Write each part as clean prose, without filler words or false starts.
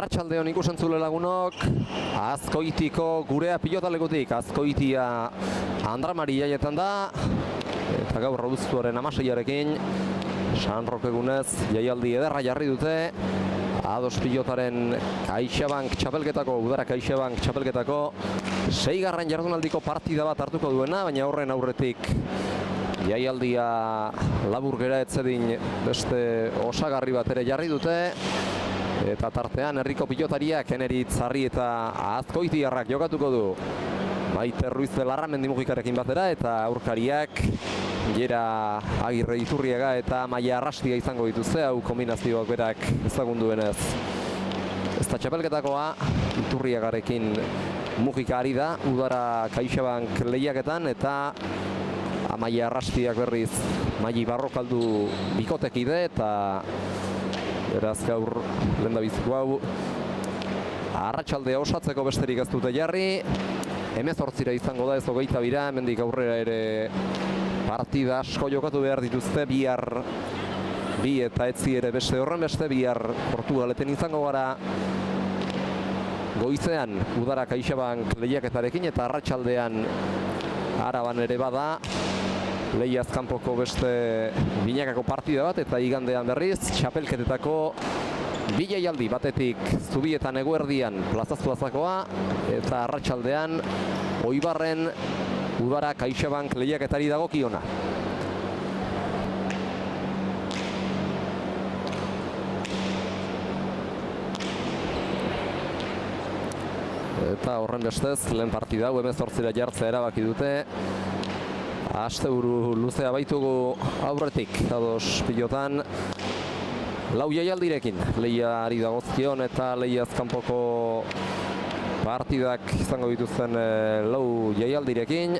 Arratsaldeon ikusentzule lagunok, Azkoitiko gurea pilotalekutik, Azkoitia Andramari jaietan da, eta gaur abuztuaren 16arekin, San Roque egunez jaialdi ederra jarri dute, Ados pilotaren CaixaBank txapelketako, udara CaixaBank txapelketako, 6. jardunaldiko partida bat hartuko duena, baina horren aurretik jaialdia labur gera etzedin beste osagarri bat ere jarri dute, eta tartean herriko pilotariak Eneritz Harri eta Azkoitiarrak jokatuko du. Maite Ruiz de Larramendi Mujikarekin batera eta aurkariak Jera Agirre Iturriaga eta Maia Arrastia izango dituzte, hau kombinazioak berak ezagunduenez. Ez da txapelketakoa, Iturriagarekin Mujika ari da, udara CaixaBank lehiaketan, eta Maia Arrastiak berriz Maili Barrokaldu bikotekide, eta beraz gaur lehendabiziko hau arratsaldea osatzeko besterik ez dute jarri. 18 izango da, ez 22, hemendik aurrera ere partida asko jokatu behar dituzte, bihar bi eta etzi ere beste horren beste, bihar Portugaleten izango gara goizean udara CaixaBank lehiaketarekin, eta arratsaldean Araban ere bada lehiaz kanpoko beste binakako partida bat, eta igandean berriz txapelketetako bi jaialdi, batetik Zubietan eguerdian plazazplazakoa, eta arratsaldean Oibarren udara CaixaBank lehiaketari dagokiona. Eta horren bestez, lehen partida hau 18 jartzea erabaki dute. Asteburu luzea baitugu aurretik, Ados pilotan lau jaialdirekin, lehiari dagozkion eta lehiaz kanpoko partidak izango dituzten lau jaialdirekin.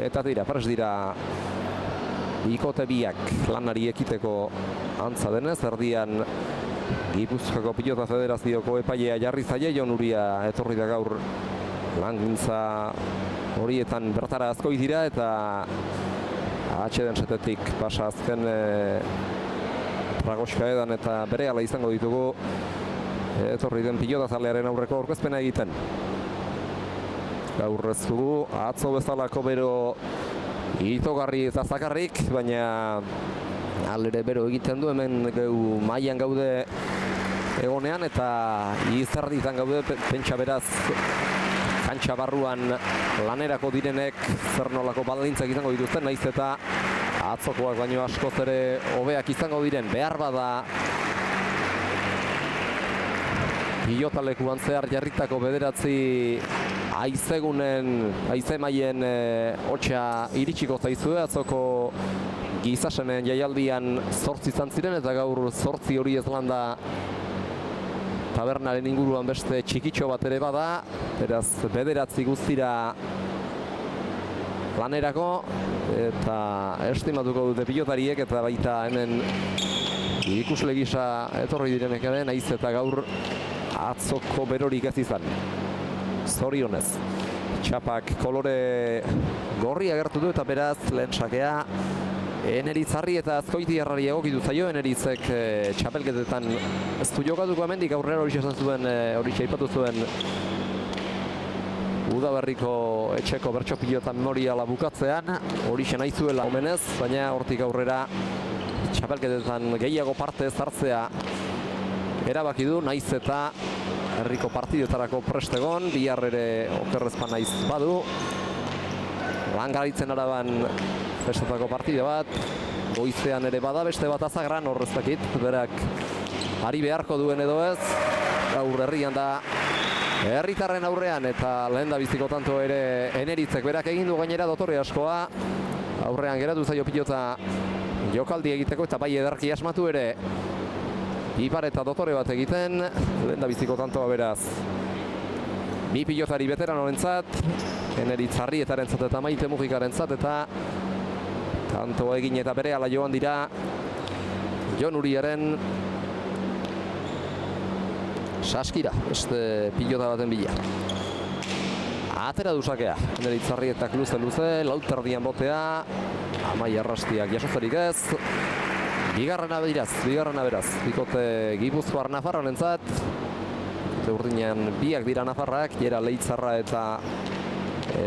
Eta dira, prest dira bikote biak lanari ekiteko antza denez, erdian Gipuzkoako Pilota Federazioko epailea jarri zaie, Jon Uria etorri da gaur langintza horietan bertara askoi dira, eta atxeden setetik pasa azken Tragoska edan eta berehala izango ditugu etorri den pilotazalearen aurreko aurkezpena egiten. Gaur ez dugu, atzo bezalako bero itogarri eta zakarrik, baina alere bero egiten du, hemen geu mailan gaude egonean, eta izerditan gaude, pentsa beraz kantxa barruan lanerako direnek zer nolako baldintzak izango dituzten, naiz eta atzokoak baino askoz ere hobeak izango diren, behar bada pilotalekuan zehar jarritako 9 haizemaien hotxa iritsiko zaizue. Atzoko Gizasenen jaialdian 8 izan ziren, eta gaur 8 hori ez landa tabernaren inguruan beste txikitxo bat ere bada, beraz 9 guztira lanerako, eta estimatuko dute pilotariek, eta baita hemen ikusle gisa etorri direnek ere, naiz eta gaur atzoko berorik ez izan. Zorionez, txapak kolore gorri agertu du, eta beraz lehen sakea Eneritz Harri eta Azkoitiarrari egokitu zaio. Eneritzek txapelketetan ez du jokatuko, hemendik aurrera hori esan zuen, hori aipatu zuen Udaberriko etxeko bertso pilota memoriala bukatzean, hori nahi zuela omenez, baina hortik aurrera txapelketetan gehiago parte ez hartzea erabaki du, naiz eta herriko partidetarako prest egon, bihar ere okerrezpan naiz badu. Langaritzen Araban festetako partide bat, goizean ere bada beste bat Azagran, horreztakit, berak ari beharko duen edo ez, gaur herrian da herritarren aurrean, eta lehen da biziko tanto ere Eneritzek berak egin du gainera dotore askoa, aurrean geratu zaio pilota jokaldi egiteko, eta bai ederki asmatu ere ipar eta dotore bat egiten, lehen da biziko tantoa beraz bi pilotari veteran horentzat, Eneritz Harrietarentzat eta Maite Mujikarentzat, eta tantoa egin eta berehala joan dira Jon Uriaren saskira, beste pilota baten bila. Atera duzakea, Eneritz Harrietak luze, lauterdian botea, Amaia Arrastiak jasotzerik ez, Bigarrena beraz. Bikote Gipuzkoar Nafarroarentzat. Urdinean biak dira Nafarrak, Jera Leitzarra eta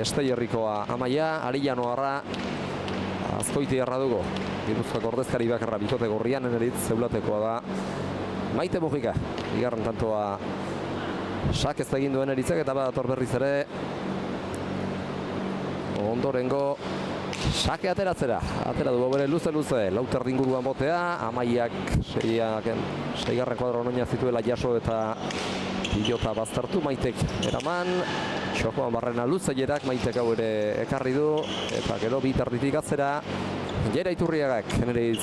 Esteierrikoa Amaia, Arillanoarra Azkoitiarra dugu. Gipuzkoako ordezkari bakarra bikote gorrian eneritz zeulatekoa da Maite Mujika. Bigarren tantoa sak ez egin duen eritzek eta badator berriz ere ondorengo sake atera du bere luze, lauter inguruan botea, Amaiak seigarren kuadro noina zituela jaso eta pilota baztertu, Maitek eraman, txokoan barrena luzeierak, Maitek hau ere ekarri du, eta gero bitarditik atzera, Jera Iturriagak, generiz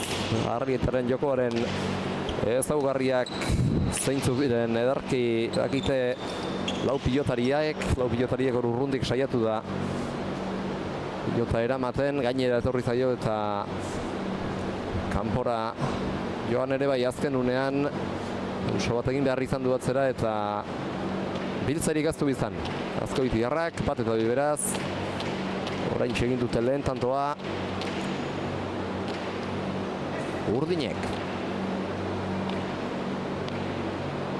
Arrietaren jokoaren ezaugarriak zeintzuk diren ederki dakite lau pilotariek hor urrundik saiatu da pilota eramaten, gainera etorri zaio eta kanpora joan ere bai azken unean uso bat egin behar izan du atzera eta biltzerik aztu bizan. Azkoitiarrak, bat eta biberaz, orain egin dute lehen tantoa Urdinek.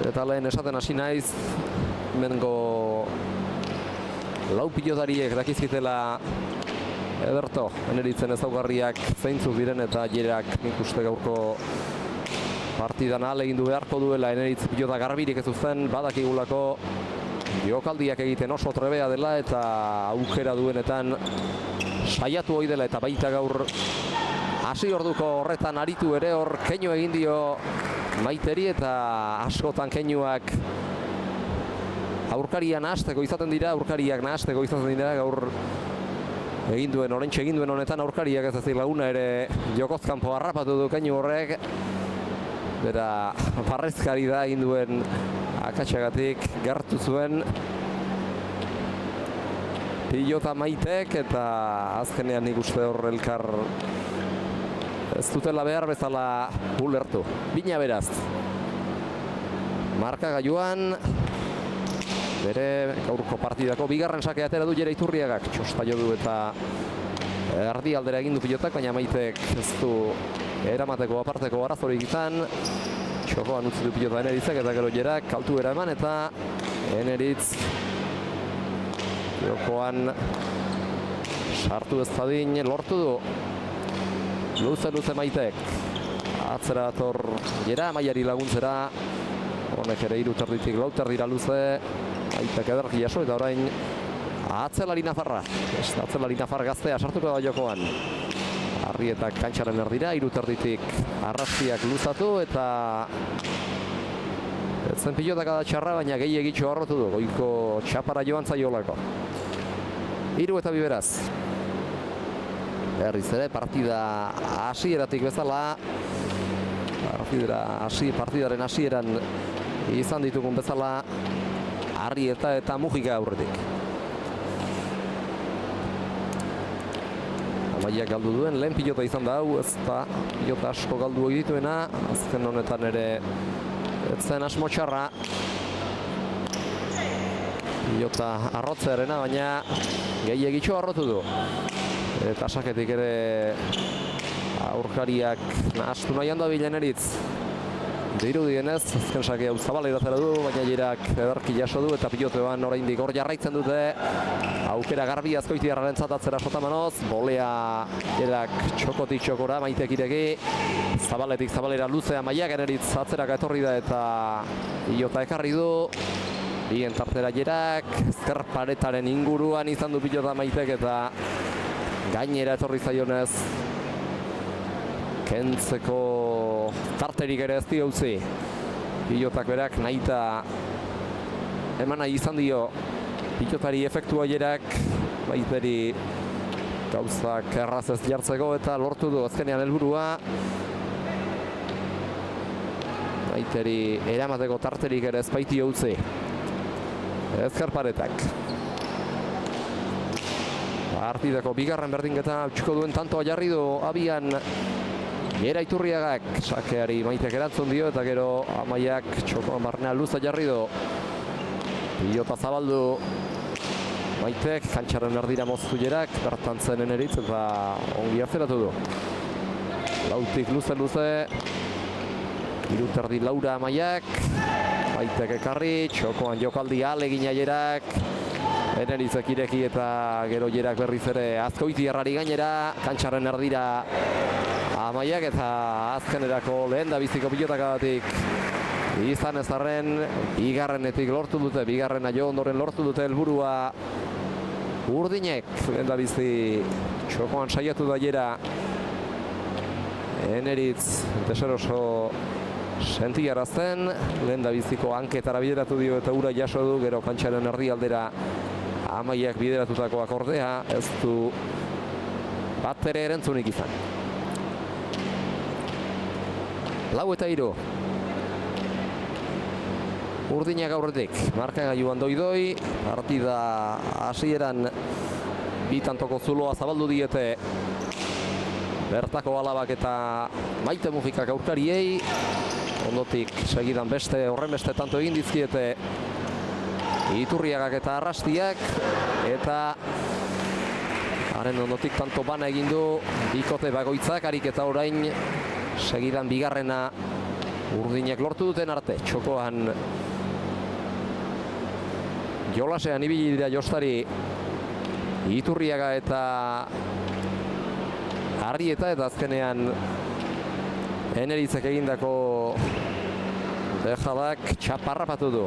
Eta lehen esaten hasi naiz, hemengo lau pilotariek dakizkitela ederto, eneritzen ezaugarriak zeintzuk diren eta Jerak nik uste gaurko partidan ahalegin du beharko duela eneritz pilota garbirik ez uzten, badakigulako jokaldiak egiten oso trebea dela eta aukera duenetan saiatu hoi dela eta baita gaur hasi orduko horretan aritu ere hor keinu egin dio Maiteri eta askotan keinuak aurkaria nahasteko izaten dira, gaur orentxe egin duen honetan aurkariak ez ezik laguna ere jokozkanpo harrapatu du keinu horrek. Bera barrezkari da egin duen akatsagatik gertu zuen pilota Maitek eta azkenean nik uste hor elkar ez dutela behar bezala ulertu. Bina beraz. Marka gailuan bere gaurko partidako bigarren sake atera du Jera Iturriagak. Txosta jo du eta erdi aldera egin du pilotak, baina Maitek ez du eramateko aparteko arazorik izan. Txokoan utzi du pilota Eneritzek eta gero Jerak kaltu eman eta Eneritz jokoan sartu ez dadin lortu du. Luze Maitek. Atzera dator Jera, Amaiari laguntzera. Honek ere 3 terditik 4 terdira luze. Maitek ederki jaso eta orain atzelari Nafarra. Atzelari Nafar gaztea sartuko da jokoan. Arrietak kantxaren erdira, 3 terditik arrastiak luzatu eta etzen pilotaka da txarra, baina gehiagitxo harrotu du. Goiko txapara joan zaiolako. 3 eta biberaz. Berriz ere, partida hasieratik bezala, partidaren hasieran izan ditugun bezala, Arrieta eta Mujika aurretik. Amaiak galdu duen, lehen pilota izan da hau, ez da pilota asko galdu egituena, azken honetan ere etzen asmo txarra. Pilota arrotzearena, baina gehiagitxo arrotu du. Eta saketik ere aurkariak nahastu nahian da bilen eritz. Dirudienez, azken sake hau zabala idatera du, baina Jerak ederki jaso du eta pilotean oraindik hor jarraitzen dute. Aukera garbi Azkoitiarraren atzera sotamanoz, bolea Jerak txokotik txokora, Maitek ireki. Zabaletik zabalera luzea Amaiak Eneritz atzeraka etorri da eta pilota ekarri du. Bien tartera Jerak, ezker paretaren inguruan izan du pilota Maitek eta gainera etorri zaionez kentzeko tarterik ere ez dio utzi. Pilotak berak nahita eman nahi izan dio pilotari efektua Jerak Maiteri gauzak erraz ez jartzeko eta lortu du azkenean helburua. Maiteri eramateko tarterik ere ez baitio utzi. Ezker paretak. Partidako bigarren berdinketa utxiko duen tantoa jarri du abian Jera Iturriagak. Sakeari Maitek erantzun dio eta gero Amaiak txokoan barnea luza jarri du. Pilota zabaldu Maitek, kantxaren erdira moztu Jerak, bertan zen Eneritz eta ongi atzeratu du. Lautik luze. Iruterdi Laura Amaiak. Maitek ekarri, txokoan jokaldi alegin aierak. Enerizek ireki eta gero jerak berriz ere Azkoiti errari gainera. Kantxaren erdira Amaiak eta azkenerako lehen da biziko pilotakatik. Izan ezarren, bigarrenetik lortu dute, bigarrena jo ondoren lortu dute helburua. Urdinek, lehen da bizi txokoan saiatu da jera. Eneritz, deseroso sentiarazten, lehen da biziko hanketara bideratu dio eta ura jaso du, gero kantxaren erdialdera Amaiak bideratutakoak ordea, ez du bat ere erantzunik izan. 4-3. Urdinak aurretik, markagailuan doi, partida hasieran bi tantoko zuloa zabaldu diete bertako alabak eta Maite Mujikak aurkariei. Ondotik segidan horren beste tanto egin dizkiete Iturriagak eta Arrastiak, eta haren ondotik tanto bana egin du bikote bagoitzak, harik eta orain segidan bigarrena Urdinak lortu duten arte. Txokoan jolasean ibili dira jostari Iturriaga eta Arrieta, eta azkenean Eneritzek egindako dejadak txaparrapatu du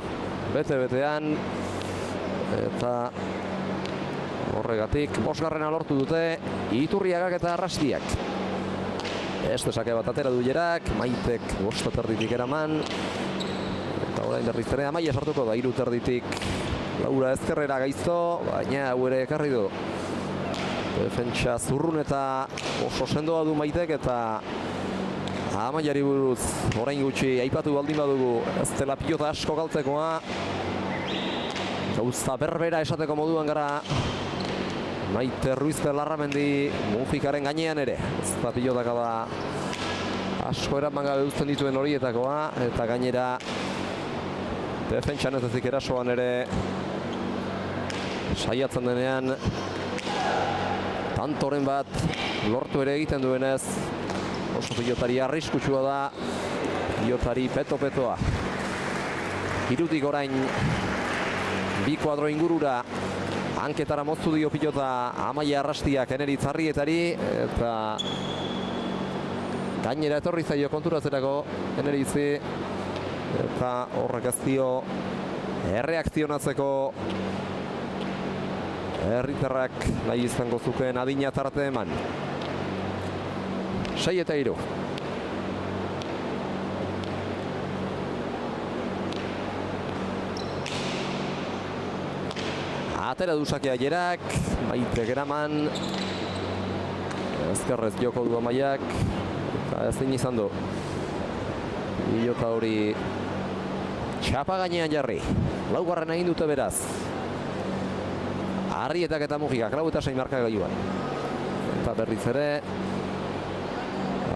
bete-betean, eta horregatik bosgarrena lortu dute Iturriagak eta Arrastiak. Beste sake bat atera du jerak, Maitek bostaterditik eraman, eta orain berriz ere Amaia sartuko da hiruterditik. Laura ezkerrera gaizto, baina hau ere ekarri du. Defentsa zurrun eta oso sendoa du Maitek, eta Amaiari buruz orain gutxi aipatu baldin badugu ez dela pilota asko galtzekoa. Gauza berbera esateko moduan gara Maite Ruiz de Larramendi Mufikaren gainean ere. Ez da pilotaka da asko eraman gabe uzten dituen horietakoa, eta gainera defentsan ez ezik erasoan ere saiatzen denean tantoren bat lortu ere egiten duenez, oso pilotari arriskutsua da, pilotari peto-petoa. Hirutik orain bi kuadro ingurura hanketara moztu dio pilota Amaia Arrastiak Eneritz Arrietari, eta gainera etorri zaio konturatzerako Eneritzi, eta horrek ez dio erreakzionatzeko herritarrak nahi izango zukeen adina tarte eman. 6-3. Atera duzakea jerak, Maite geraman, ezkerrez joko du Amaiak, eta ezin izan du pilota hori txapa gainean jarri. Laugarren egin dute beraz Arrietak eta Mujikak, 4-6 markagailuan. Eta berriz ere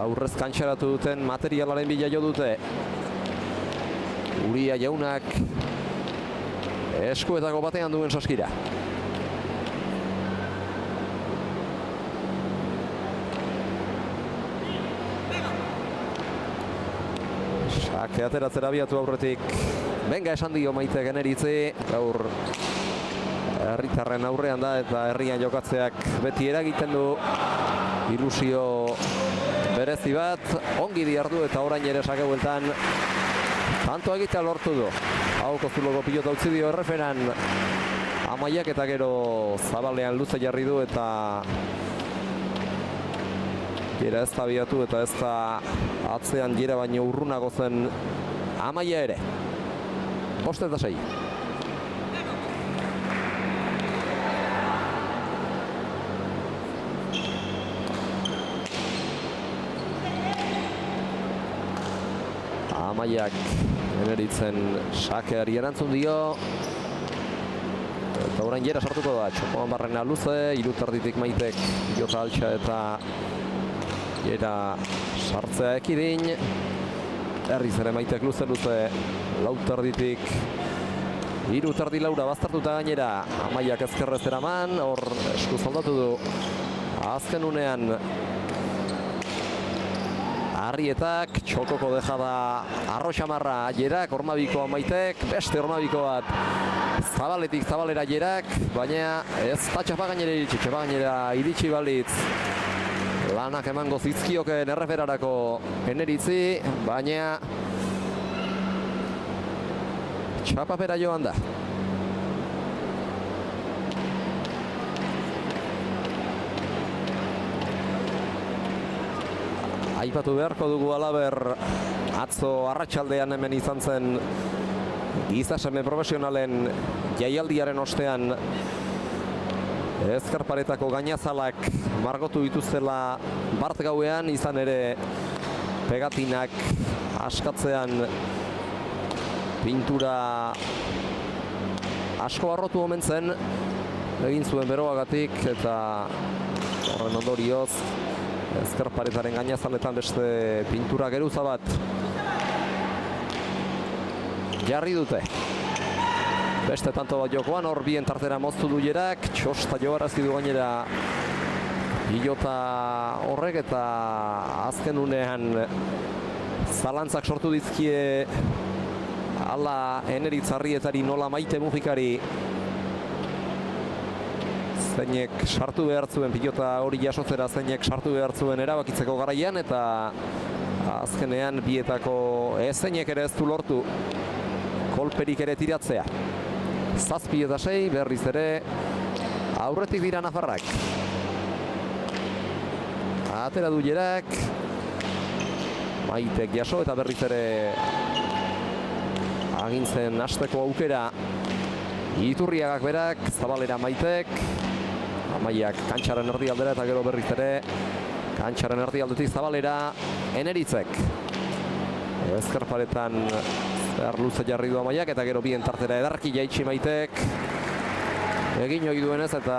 aurrez kantxaratu duten materialaren bila jo dute. Uria Jaunak eskuetako batean duen saskira. Sake ateratzera abiatu aurretik. Benga esan dio Maite Eneritzi, gaur herritarren aurrean da eta herrian jokatzeak beti eragiten du. Ilusio berezi bat, ongi diardu eta orain ere sake bueltan tanto egitea lortu du. Hauko zuloko pilota utzi dio erreferan Amaiak, eta gero zabalean luze jarri du, eta jera ez da biatu eta ez da atzean jera baino urrunago zen Amaia ere. 5-6. Amaiak Eneritzen sakeari erantzun dio, eta orain jera sartuko da. Txokoan barrena luze, hiruterditik Maitek pilota altxa eta jera sartzea ekidin. Herriz ere Maitek luze, lauterditik hiruterdi Laura baztertuta gainera. Amaiak ezkerrez eraman, hor esku zaldatu du azken unean Arrietak, txokoko dejada Arroxamarra Jerak, Ormabiko Maitek, beste Ormabiko bat Zabaletik Zabalera Jerak, baina ez da Txapagainera iritsi, Txapagainera iritsi balitz lanak emango zizkioken erreferarako Eneritzi, baina txapapera joan da. Aipatu beharko dugu alaber atzo arratsaldean hemen izan zen gizaseme profesionalen jaialdiaren ostean Ezkerparetako gainazalak margotu dituztela bart gauean, izan ere pegatinak askatzean pintura asko arrotu omen zen egin zuen beroagatik, eta horren ondorioz Ezkerparetaren gainazaletan beste pintura geruza bat jarri dute. Beste tanto bat jokoan, hor bien tartera moztu du Jerak, txosta joarazki du gainera pilota horrek, eta azken unean zalantzak sortu dizkie ala Eneritz Arrietari nola Maite Mujikari zeinek sartu behar zuen pilota hori jasotzera, zeinek sartu behar zuen erabakitzeko garaian, eta azkenean bietako zeinek ere ez du lortu kolperik ere tiratzea. 7-6 berriz ere aurretik dira nafarrak. Atera du Jerak, Maitek jaso eta berriz ere agintzen hasteko aukera Iturriagak berak, Zabalera Maitek, Amaiak kantxaren erdialdera eta gero berriz ere kantxaren erdialdetik Zabalera Eneritzek. Ezkerparetan zehar luze jarri du Amaiak eta gero bien tartera edarki jaitsi Maitek egin ohi duenez, eta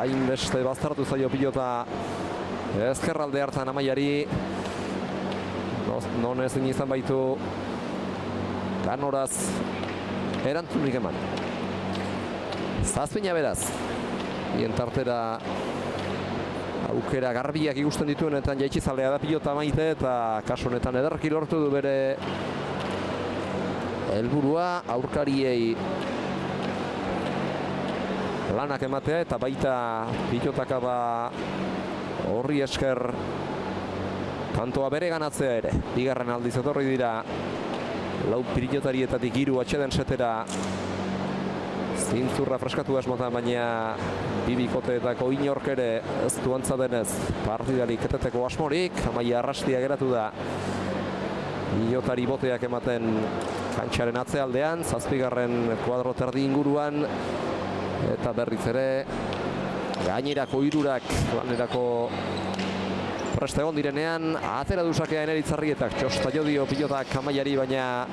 hainbeste baztertu zaio pilota ezkerralde hartan Amaiari, non ezin izan baitu ganoraz erantzunik eman. 7 beraz, bien tartera aukera garbiak ikusten dituenetan jaitsizalea da pilota Maite, eta kasu honetan ederki lortu du bere helburua, aurkariei lanak ematea, eta baita pilotaka horri esker tantoa bere ganatzea ere. Bigarren aldiz etorri dira lau pilotarietatik 3 atxeden setera zintzurra freskatu asmotan, baina bibikoteetako inork ere ez du antza denez partidarik eteteko asmorik. Amaia arrastia geratu da pilotari boteak ematen kantxaren atzealdean, 7. kuadro terdi inguruan, eta berriz ere gainerako 3 lanerako preste egon direnean, atera duzakea Eneritz Arrietak, txosta jo dio pilotak Amaiari, baina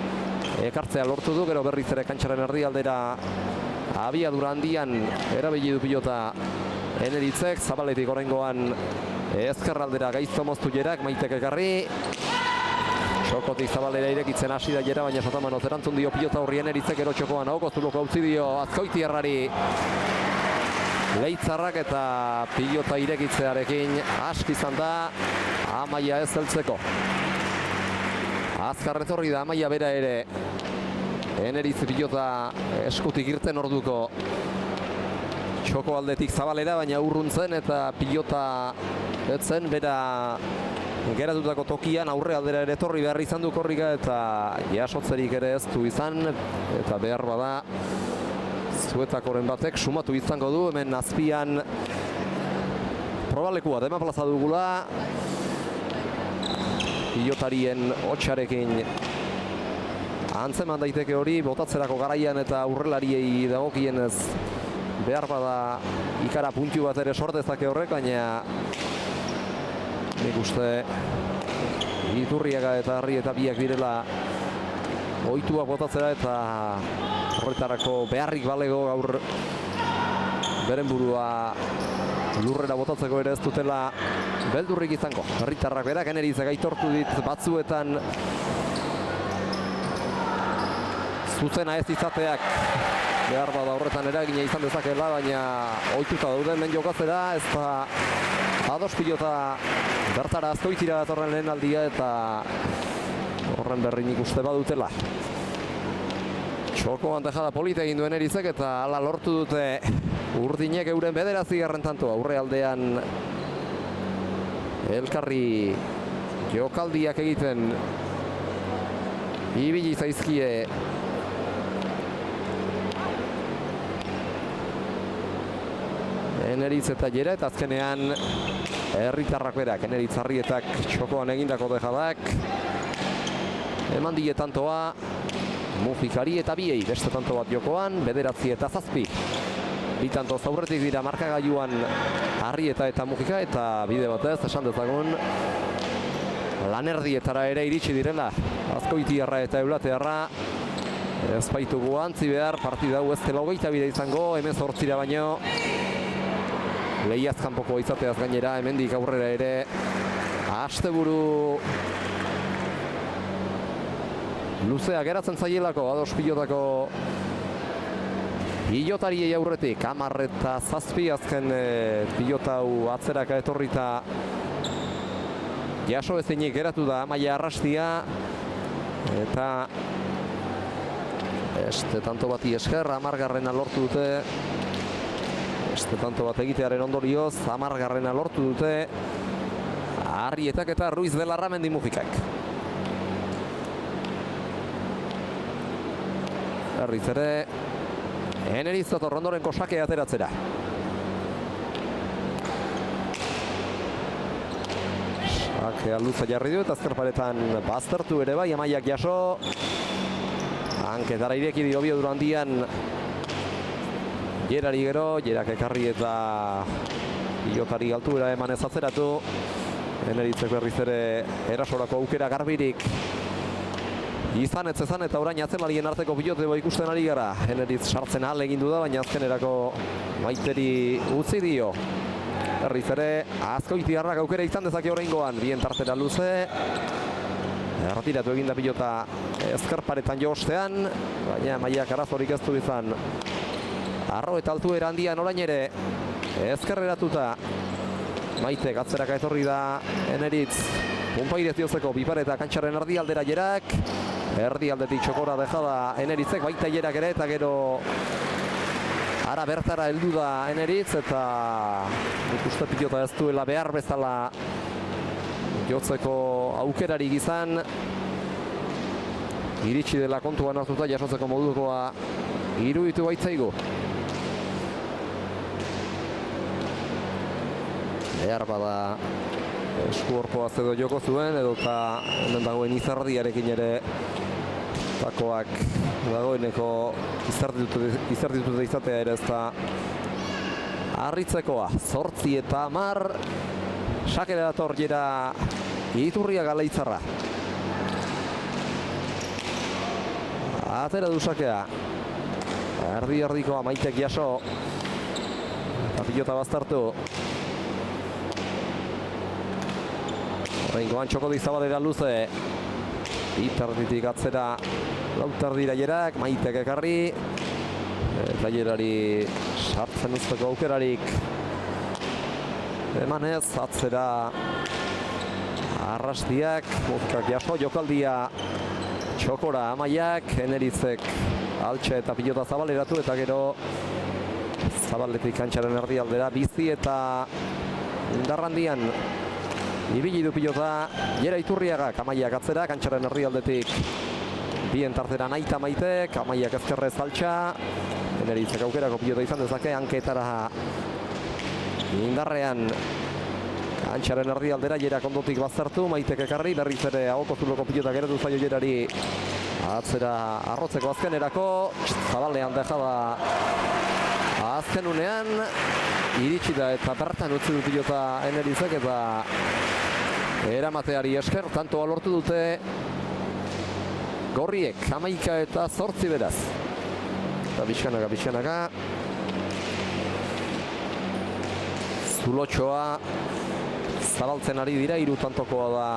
ekartzea lortu du, gero berriz ere kantxaren erdialdera abiadura handian erabili du pilota Eneritzek. Zabaletik oraingoan ezkerraldera gaizto moztu Jerak, Maitek ekarri, txokotik Zabalera irekitzen hasi da Jera, baina sotamanoz erantzun dio pilota horri Eneritzek, gero txokoan ahoko zuloko utzi dio Azkoitiarrari Leitzarrak, eta pilota irekitzearekin aski izan da Amaia ez heltzeko. Azkar etorri da Amaia bera ere Eneritz pilota eskutik irten orduko txoko aldetik Zabalera, baina urruntzen eta pilota etzen bera geratutako tokian aurre aldera ere etorri behar izan du korrika, eta jasotzerik ere ez du izan, eta behar bada zuetakoren batek sumatu izango du. Hemen azpian probalekua dema plaza dugula, pilotarien hotxarekin antzeman daiteke hori botatzerako garaian, eta aurrelariei dagokienez behar bada ikara puntu bat ere sortezake horrek, baina nik uste Iturriaga eta Arrieta biak direla ohituak botatzera, eta horretarako beharrik balego gaur beren burua lurrera botatzeko ere ez dutela beldurrik izango. Herritarrak berak Eneritzek aitortu dit batzuetan zuzena ez izateak behar bada horretan eragina izan dezakela, baina ohituta dauden men jokatzera, ez da ados pilota bertara Azkoitira datorren lehen aldia eta horren berri nik uste badutela. Txokoan dejada polita egin duen Eritzek eta hala lortu dute urdinek euren 9. tantoa. Aurre aldean elkarri jokaldiak egiten ibili zaizkie Eneritz eta Jera, eta azkenean herritarrak berak, Eneritz Arrietak txokoan egindako dejadak eman die tantoa Mufikari eta biei, beste tanto bat jokoan, 9 eta 7. Bi tanto zaurretik dira markagailuan Arrieta eta Mujika, eta bide batez esan dezagun lanerdietara ere iritsi direla Azkoitiarra eta Eulatearra. Ez baitugu antzi behar, partida hau ez dela 22 izango, hemen 8 baino lehiaz kanpoko izateaz gainera, hemendik aurrera ere asteburu luzea geratzen zaielako ados pilotako pilotariei aurretik 10 eta 7 azken pilota hau atzeraka etorrita jaso ezinik geratu da Amaia Arrastia eta beste tanto bati esker 10. lortu dute. Beste tanto bat egitearen ondorioz 10. lortu dute Arrietak eta Ruiz de Larramendi Mujikak. Berriz ere Eneritz dator ondorenko sake ateratzera. Sakea luza jarri du eta azkerparetan baztertu ere bai Amaiak jaso. Hanketara ireki dio Bioduro Handian Jerari gero, Jerak ekarri eta pilotari altuera eman ez atzeratu. Eneritzek berriz ere erasorako aukera garbirik izan ez ezan eta orain atzemarien arteko piloteo ikusten ari gara. Eneritz sartzen ahal egin du da, baina azkenerako Maiteri utzi dio. Berriz ere Azkoitiarrak aukera izan dezake oraingoan, bien tartera luze. Erretiratu eginda pilota ezkerparetan jostean, baina Maiak arazorik ez du izan. Arro eta altuera handian orain ere ezkerreratuta Maitek atzeraka etorri da Eneritz. Punpairez diozeko Bipareta kantxaren erdialdera Jerak. Erdialdetik txokora dejada Eneritzek, baita Jerak ere, eta gero ara bertara heldu da Eneritz eta ikuste pilota ez duela behar bezala jotzeko aukerarik izan. Iritsi dela kontuan hartuta jasotzeko modukoa iruditu baitzaigu. Behar bada esku horpoaz edo joko zuen, edo eta hemen dagoen Izerdiarekin ere takoak dagoeneko izerdituta izatea ere ez da harritzekoa. 8 eta 10 sakera dator Jera Iturriaga Leitzarra. Atera du sakea. Erdi-erdikoa Maitek jaso. Eta pilota baztertu. Horrengoan txoko Zabalera luze. Bitarditik atzera Lautardira Jerak, Maitek ekarri. Eta Jerari sartzen uzteko aukerarik emanez, atzera Arrastiak, Mujikak jaso, jokaldia txokora Amaiak, Eneritzek altxe eta pilota Zabaleratu, eta gero Zabaletik kantxaren erdialdera bizi eta indarrandian ibili du pilota Jera Iturriagak. Amaiak atzera, kantxaren herrialdetik bien tartera Naita Maitek, Amaiak ezkerrez altxa. Eneritzek aukerako pilota izan dezake, hanketara indarrean kantxaren herrialdera Jerak ondotik baztertu, Maitek ekarri, berriz ere agoko zuloko pilota geratu zaio Jerari atzera arrotzeko azkenerako. Zabalean dejada azken unean iritsi da eta bertan utzi du pilota Eneritzek eta eramateari esker tantoa lortu dute gorriek 11 eta 8 beraz. Eta bizkanaka Zulotxoa zabaltzen ari dira, 3 tantokoa da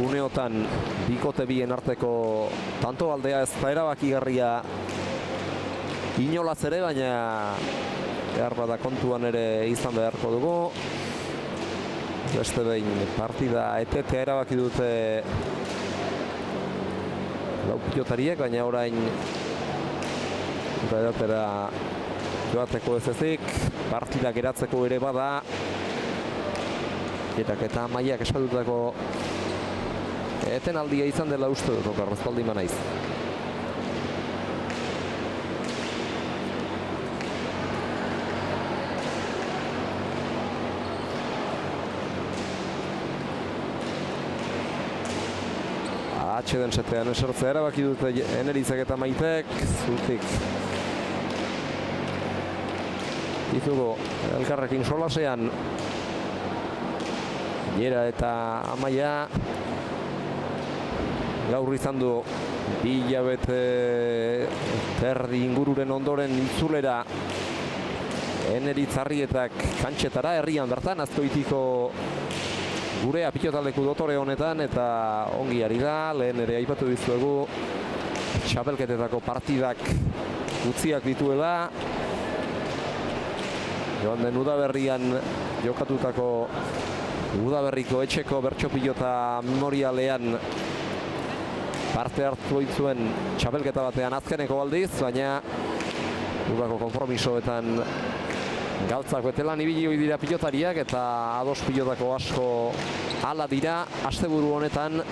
uneotan bikote bien arteko tanto aldea, ez da erabakigarria inolaz ere, baina behar bada kontuan ere izan beharko dugu. beste behin partida etetea erabaki dute lau pilotariek, baina orain edatera joateko ez ezik, partida geratzeko ere bada. Eta Amaiak eskatutako etenaldia izan dela uste dut, okarrez baldi manaiz. Atxeden setean esertzea erabaki dute Enerizek eta Maitek, zutik izugo elkarrekin solasean Jera eta Amaia gaur izan du 2 hilabete terdi ingururen ondoren itzulera Eneritz Arrietak kantxetara herrian bertan Azkoitiko gurea pilotaldeku dotore honetan eta ongi ari da, lehen ere aipatu dizuegu txapelketetako partidak utziak dituela. Joan den udaberrian jokatutako Udaberriko etxeko bertso pilota memorialean parte hartu zuen txapelketa batean azkeneko aldiz, baina udako konpromisoetan galtzak betelan ibili hoi dira pilotariak eta ados pilotako asko hala dira asteburu honetan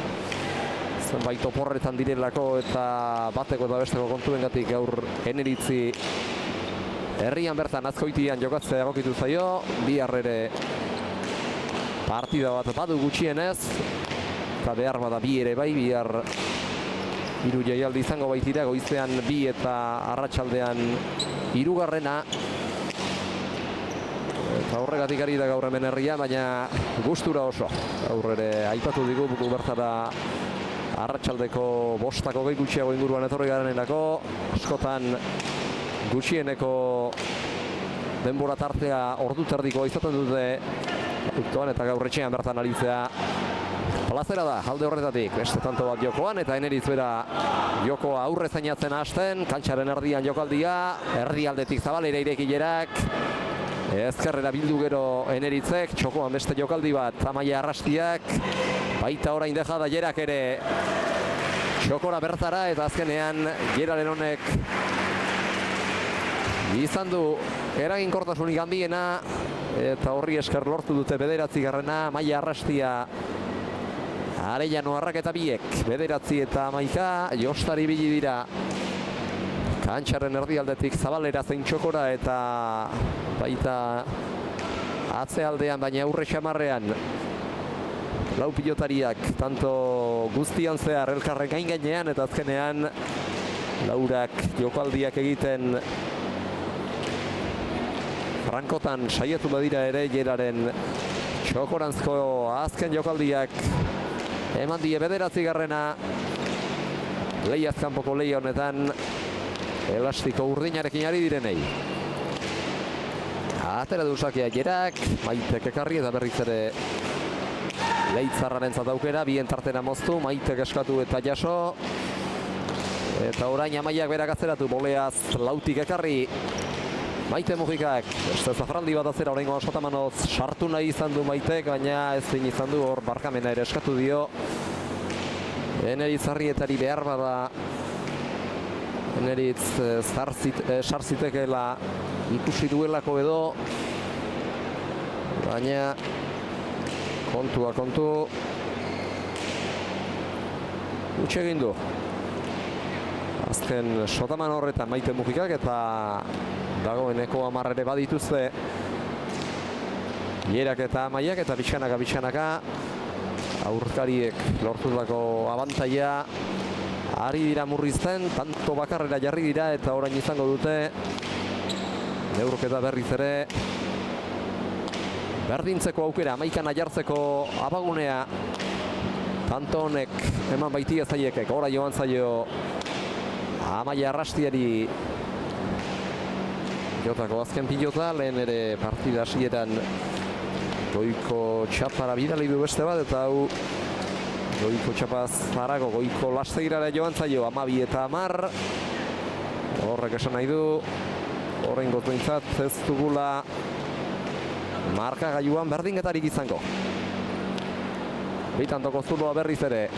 zenbait oporretan direlako eta bateko eta besteko kontuengatik gaur Eneritzi herrian bertan Azkoitian jokatzea egokitu zaio, bihar ere partida bat badu gutxienez eta behar bada bi ere bai, bihar 3 jaialdi izango baitira, goizean 2 eta arratsaldean 3. Eta horregatik ari da gaur hemen herria, baina gustura oso. Gaur ere aipatu digu bertara arratsaldeko 5 gutxiago inguruan etorri garenenako, askotan gutxieneko denbora tartea ordu terdiko izaten dute eta gaur etxean bertan aritzea plazera da, alde horretatik, beste tanto bat jokoan, eta Eneritz bera jokoa aurre zainatzen hasten, kantxaren erdian jokaldia, erdialdetik zabalera irekilerak, ezkerrera bildu gero Eneritzek, txokoan beste jokaldi bat, Amaia Arrastiak, baita orain deja da Jerak ere txokora bertara, eta azkenean Jeraren honek izan du eraginkortasunik handiena, eta horri esker lortu dute 9. Amaia Arrastia, Arellano Arraketa biek, 9 eta 11, Jostari bili dira kantxaren erdialdetik zabalera zein txokora eta baita atzealdean, baina aurre xamarrean lau pilotariak tanto guztian zehar elkarren gain gainean eta azkenean laurak jokaldiak egiten frankotan saietu badira ere Jeraren txokoranzko azken jokaldiak eman die 9. Lehiaz kanpoko lehia honetan elastiko urdinarekin ari direnei. Atera duzakia Jerak, Maitek ekarri eta berriz ere Leitzarraren aukera, bien tartera moztu, Maitek eskatu eta jaso. Eta orain Amaiak berak atzeratu, boleaz lautik ekarri. Maite Mujikak, beste zafraldi bat azera oraingo Sotamanoz sartu nahi izan du Maitek, baina ezin izan du, hor barkamena ere eskatu dio. Eneritz Arrietari behar bada Eneritz sarzitekeela ikusi duelako edo, baina kontua kontu utxe egin du. Azken Sotaman horretan Maite Mujikak eta dagoeneko 10 ere badituzte Jerak eta Amaiak eta bitxanaka aurkariek lortutako abantaila ari dira murrizten, tanto bakarrera jarri dira eta orain izango dute neurketa berriz ere berdintzeko aukera, 11 jartzeko abagunea tanto honek eman baitia zaiekek, ora joan zaio Amaia Arrastiari jotako azken pilota, lehen ere partida hasieran goiko txapara bidali du beste bat, eta hau goiko txapaz harago, goiko lasteirara joan zaio 12 eta 10. Horrek esan nahi du, oraingoz behintzat ez dugula markagailuan berdinketarik izango. Bi tantoko zuloa berriz ere.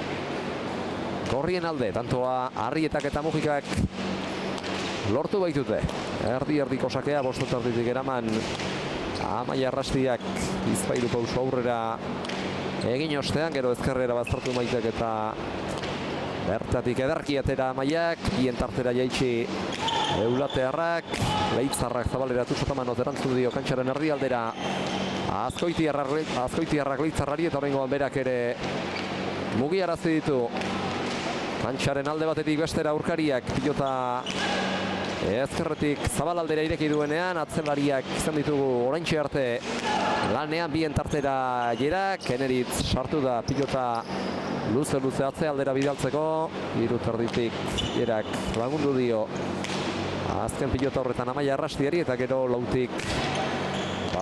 Gorrien alde, tantoa Arrietak eta Mujikak lortu baitute. Erdi-erdiko sakea, bostotarditik eraman Amaia Arrastiak Bizpahiru pauso aurrera egin ostean, gero ezkerrera baztertu Maitek eta bertatik ederki atera Amaiak, bien tartera jaitsi Eulatearrak, Leitzarrak zabaleratu sotamanoz erantzun dio kantxaren erdialdera Azkoitiarrak Leitzarrari eta horrengoan berak ere mugiarazi ditu kantxaren alde batetik bestera aurkariak pilota ezkerretik zabalaldera ireki duenean, atzelariak izan ditugu oraintxe arte lanean bien tartera Jerak, Eneritz sartu da pilota luze atzealdera bidaltzeko, hiru terditik Jerak lagundu dio azken pilota horretan Amaia Arrastiari eta gero lautik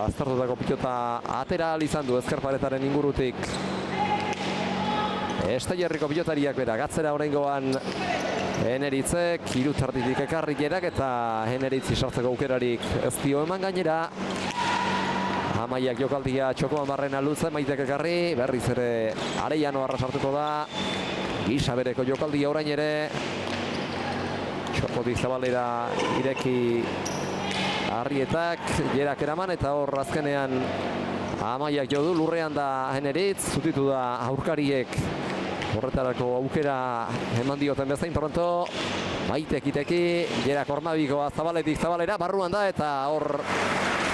aztertutako pilota atera izan du ezker paretaren ingurutik Esteierriko pilotariak bera, gatzera oraingoan Eneritzek, hiru terditik ekarrik Jerak eta Eneritzi sartzeko aukerarik ez dio eman gainera. Amaiak jokaldia txokoan barrena luze, Maitek ekarri, berriz ere Arellano arra sartuko da. Gisa bereko jokaldia orain ere. Txokotik zabalera ireki Arrietak, Jerak eraman eta hor azkenean Amaiak jo du, lurrean da Eneritz, zutitu da aurkariek. Horretarako aukera eman dioten bezain pronto. Maitek iteki, Jerak Ormabikoa zabaletik zabalera, barruan da eta hor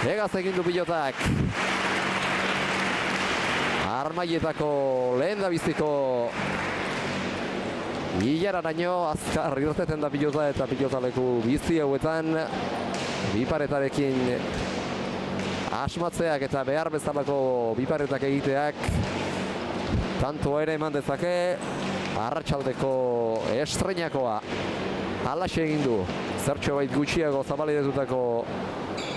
egaz egin du pilotak. Armaietako lehen da biziko hilararaino azkar irteten da pilota eta pilotaleku bizi hauetan biparetarekin asmatzeak eta behar bezalako biparetak egiteak tanto ere eman dezake. Arratsaldeko estreinakoa halaxe egin du zertxo bait gutxiago zabaletetutako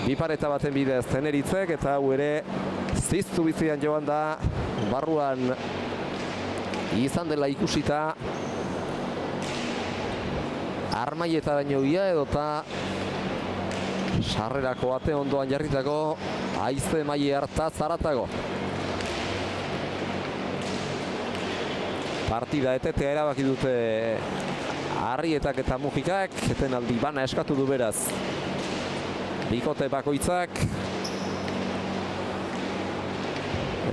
bipareta baten bidez Eneritzek eta hau ere ziztu bizian joan da barruan izan dela ikusita Armaietaraino ia edota sarrerako ate ondoan jarritako haize maile hartaz haratago. Partida etetea erabaki dute Arrietak eta Mujikak, etenaldi bana eskatu du beraz bikote bakoitzak.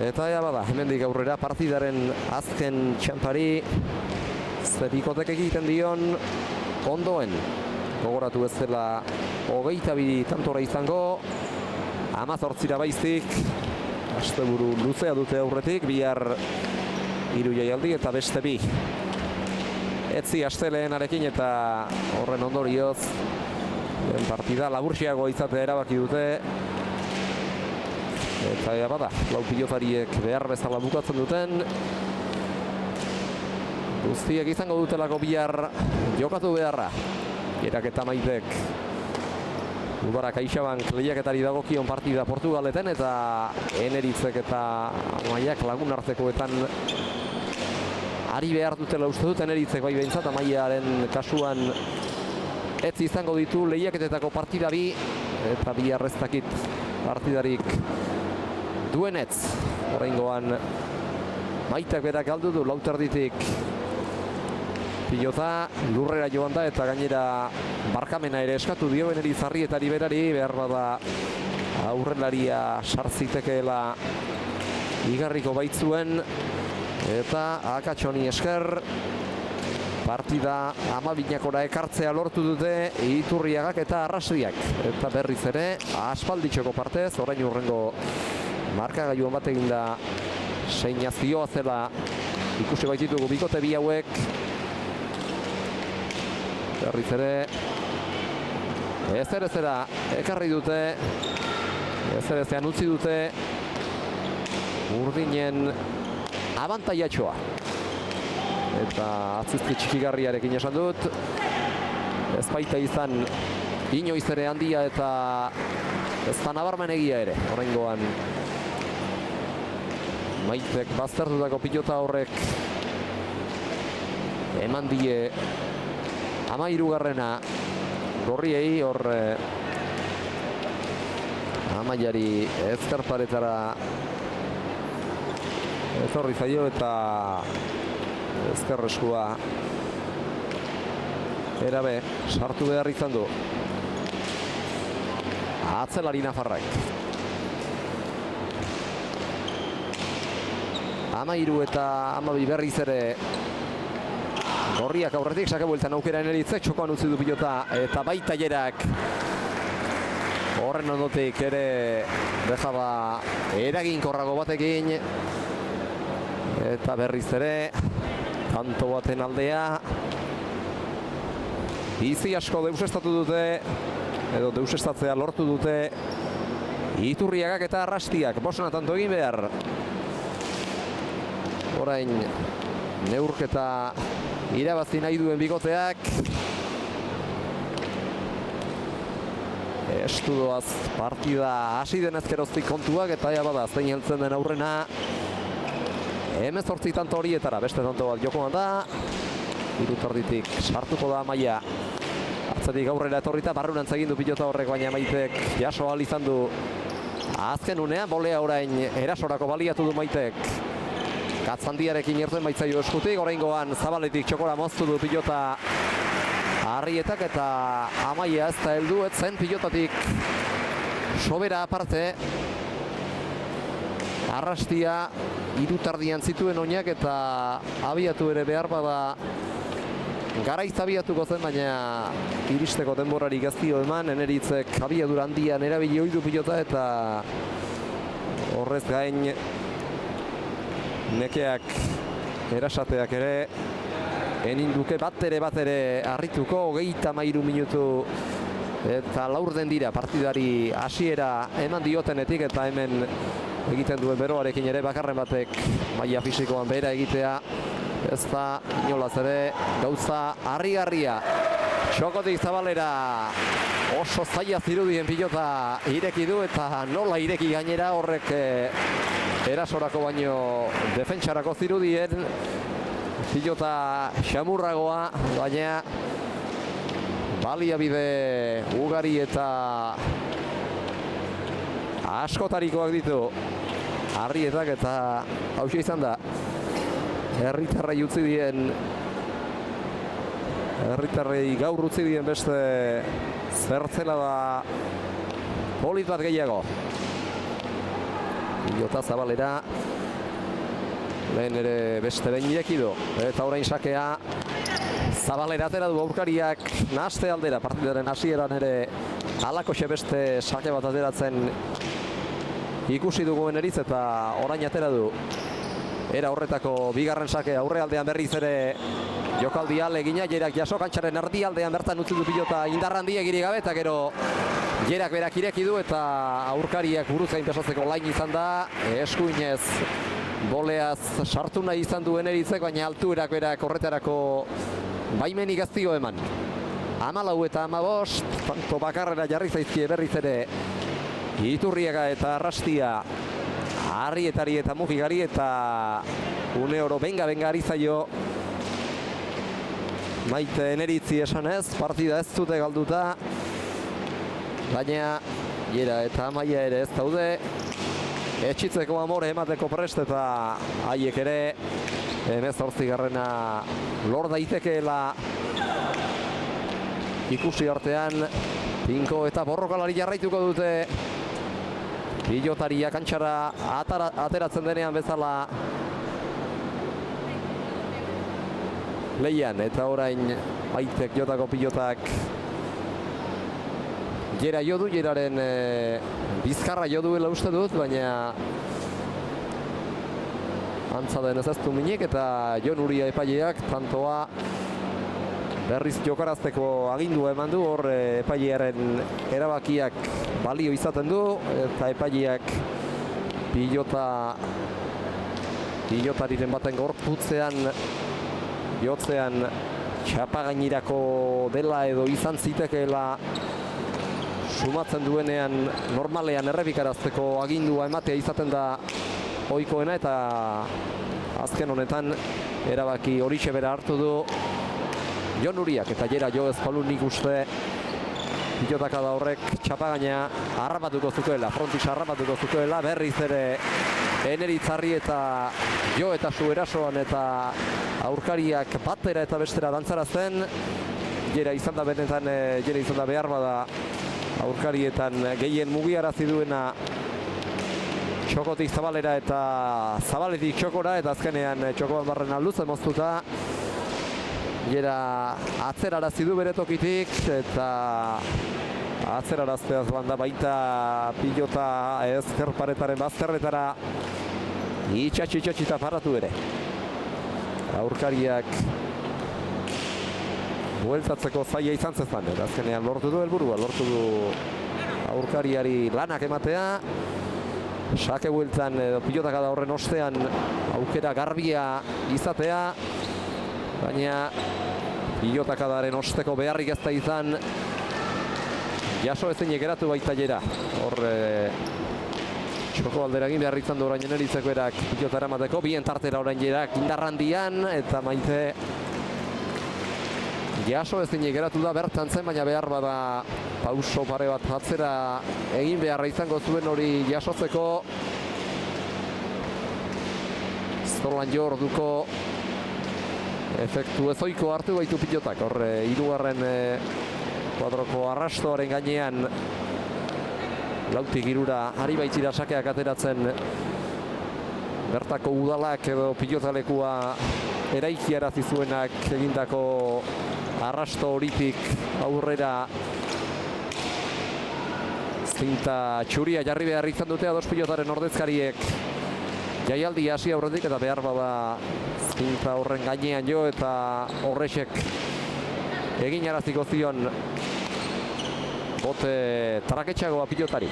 Eta ea bada, hemendik aurrera partidaren azken txampari ze bikotek egiten dion ondoen. Gogoratu ez dela 22 tantora izango, 18 baizik, asteburu luzea dute aurretik, bihar 3 jaialdi eta beste 2. Etzi asteleenarekin eta horren ondorioz partida laburxiago izatea erabaki dute. Eta ea bada, lau pilotariek behar bezala bukatzen duten. Guztiek izango dutelako bihar jokatu beharra. Jerak eta Maitek Udara CaixaBank lehiaketari dagokion partida Portugaleten eta Eneritzek eta Amaiak lagun artekoetan ari behar dutela uste dut. Eneritzek bai behintzat, Amaiaren kasuan ez izango ditu lehiaketetako partida 2 eta bihar ez dakit partidarik duenetz. Oraingoan Maitek berak galdu du lauterditik pilota lurrera joan da eta gainera barkamena ere eskatu dio Eneritz Arrietari berari, behar bada aurrelaria sartzitekeela igarriko baitzuen eta akatxoni esker partida 12 ekartzea lortu dute Iturriagak eta Arrastiak. Eta berriz ere aspalditxoko partez, orain urrengo markagailuan bat egin da seinazioa zela ikusi baititugu bikote bi hauek. Berriz ere ezera ekarri dute, ezerezean utzi dute urdinen abantaiatxoa. Eta atzizki txikigarriarekin esan dut, ez baita izan inoiz ere handia eta ez da nabarmen egia ere. Oraingoan Maitek baztertutako pilota horrek eman die 13. gorriei, hor Amaiari ezker paretara Ez horri zaio eta ezker eskua erabe sartu behar izan du. Atzelari nafarrak. 13 eta 12 berriz ere gorriak aurretik sake bueltan aukera Eneritzek txokoan utzi du pilota eta baita Jerak. Horren ondotik ere dejaba eraginkorrago batekin eta berriz ere kanto baten aldea. Bizi asko deusestatu dute edo deusestatzea lortu dute Iturriagak eta Arrastiak. Bosna tanto egin behar. Orain neurketa irabazi nahi duen bikoteak. Estu doaz partida hasi denez geroztik kontuak eta ea bada zein heltzen den aurrena. 18 tanto horietara beste tanto bat jokoan da. Irutarditik sartuko da Amaia. Atzetik aurrera etorrita barrurantz egin du pilota horrek, baina Maitek jaso ahal izan du. Azken unean bolea orain erasorako baliatu du Maitek. Katzandiarekin irten baitzaio eskutik, oraingoan Zabaletik txokora moztu du pilota Arrietak eta Amaia ez da heldu, ez zen pilotatik sobera aparte. Arrastia irutardian zituen oinak eta abiatu ere behar bada garaiz abiatuko zen, baina iristeko denborari gaztio eman. Eneritzek abiadura handian erabili ohi du pilota eta horrez gain nekeak erasateak ere eninduke bat ere harrituko. 33 minutu eta laurden dira partidari hasiera eman diotenetik eta hemen egiten duen beroarekin ere bakarren batek maila fisikoan behera egitea ez da inolaz ere gauza harrigarria. Txokotik Zabalera oso zaila zirudien pilota ireki du eta nola ireki gainera horrek erasorako baino defentsarako zirudien pilota xamurragoa, baina baliabide ugari eta askotarikoak ditu Arrietak eta hauxe izan da herritarrei utzi dien herritarrei gaur utzi dien beste zertzela da polit bat gehiago. Pilota Zabalera lehen ere beste behin ireki du eta orain sakea Zabalera atera du aurkariak nahaste aldera. Partidaren hasieran ere halakoxe beste sake bat ateratzen ikusi dugu Eneritz eta orain atera du era horretako bigarren sake. Aurrealdean berriz ere jokaldi alegina, Jerak jaso kantxaren erdialdean bertan utzi du pilota indar handiegirik gabe eta gero Jerak berak ireki du eta aurkariak buruz gain pasatzeko lain izan da. Eskuinez boleaz sartu nahi izan du Eneritzek, baina altuerak berak horretarako baimenik ez dio eman. 14 eta 15, tanto bakarrera jarri zaizkie berriz ere Iturriaga eta Arrastia Arrietari eta Mugigari eta une oro benga ari zaio Maite Eneritzi esanez, partida ez dute galduta, baina Jera eta Amaia ere ez daude. Etxitzeko amore emateko prest eta haiek ere 18garrena lor daitekeela ikusi artean. Tinko eta borrokalari jarraituko dute pilotaria kantxara ateratzen denean bezala lehian, eta orain Maitek jotako pilotak Jera jo du, Jeraren bizkarra jo duela uste dut, baina antza denez ez du minik eta Jon Uria epaileak tantoa berriz jokarazteko agindua eman du. Hor epailearen erabakiak balio izaten du eta epaileak pilotariren baten gorputzean jotzean txapagainerako dela edo izan zitekeela sumatzen duenean normalean errepikarazteko agindua ematea izaten da ohikoena eta azken honetan erabaki horixe bera hartu du Jon Uriak eta Jera jo ez balu nik uste pilotaka da horrek txapagaina harrapatuko zutuela, frontis harrapatuko zutuela, berriz ere Eneritzarri eta Jo eta Su erasoan eta aurkariak batera eta bestera dantzarazten. Jera izan da benetan, jera izan da behar bada aurkarietan gehien mugiarazi duena txokotik zabalera eta zabaletik txokora, eta azkenean txokoan barren alduzen moztuta. Jera atzerarazi du bere tokitik eta atzerarazteaz banda baita pilota ezker paretaren bazterretara itxatxita paratu ere. Aurkariak bueltatzeko zaila izan zezan, eta azkenean lortu du helburua, lortu du aurkariari lanak ematea. Sake bueltan edo pilotaka da horren ostean aukera garbia izatea, baina pilotakadaren osteko beharrik ez da izan. Jaso ezin geratu baita Jera. Hor txoko aldera egin behar izan du orain Eneritzeko erak pilotara emateko. Bien tartera orain Jerak indarrandian eta Maite jaso ezin geratu da bertan zen, baina behar bada pauso pare bat atzera egin beharra izango zuen hori jasotzeko. Zorlan jo orduko efektu ezoiko hartu baitu pilotak. Hor hirugarren kuadroko arrastoaren gainean lautik hirura ari baitzira sakeak ateratzen bertako udalak edo pilotalekua eraikiarazi zuenak egindako arrasto horitik aurrera zinta txuria jarri behar izan dute ados pilotaren ordezkariek jaialdi hasi aurretik, eta behar bada zinta horren gainean jo eta horrexek egin araziko zion bote traketxagoa pilotari.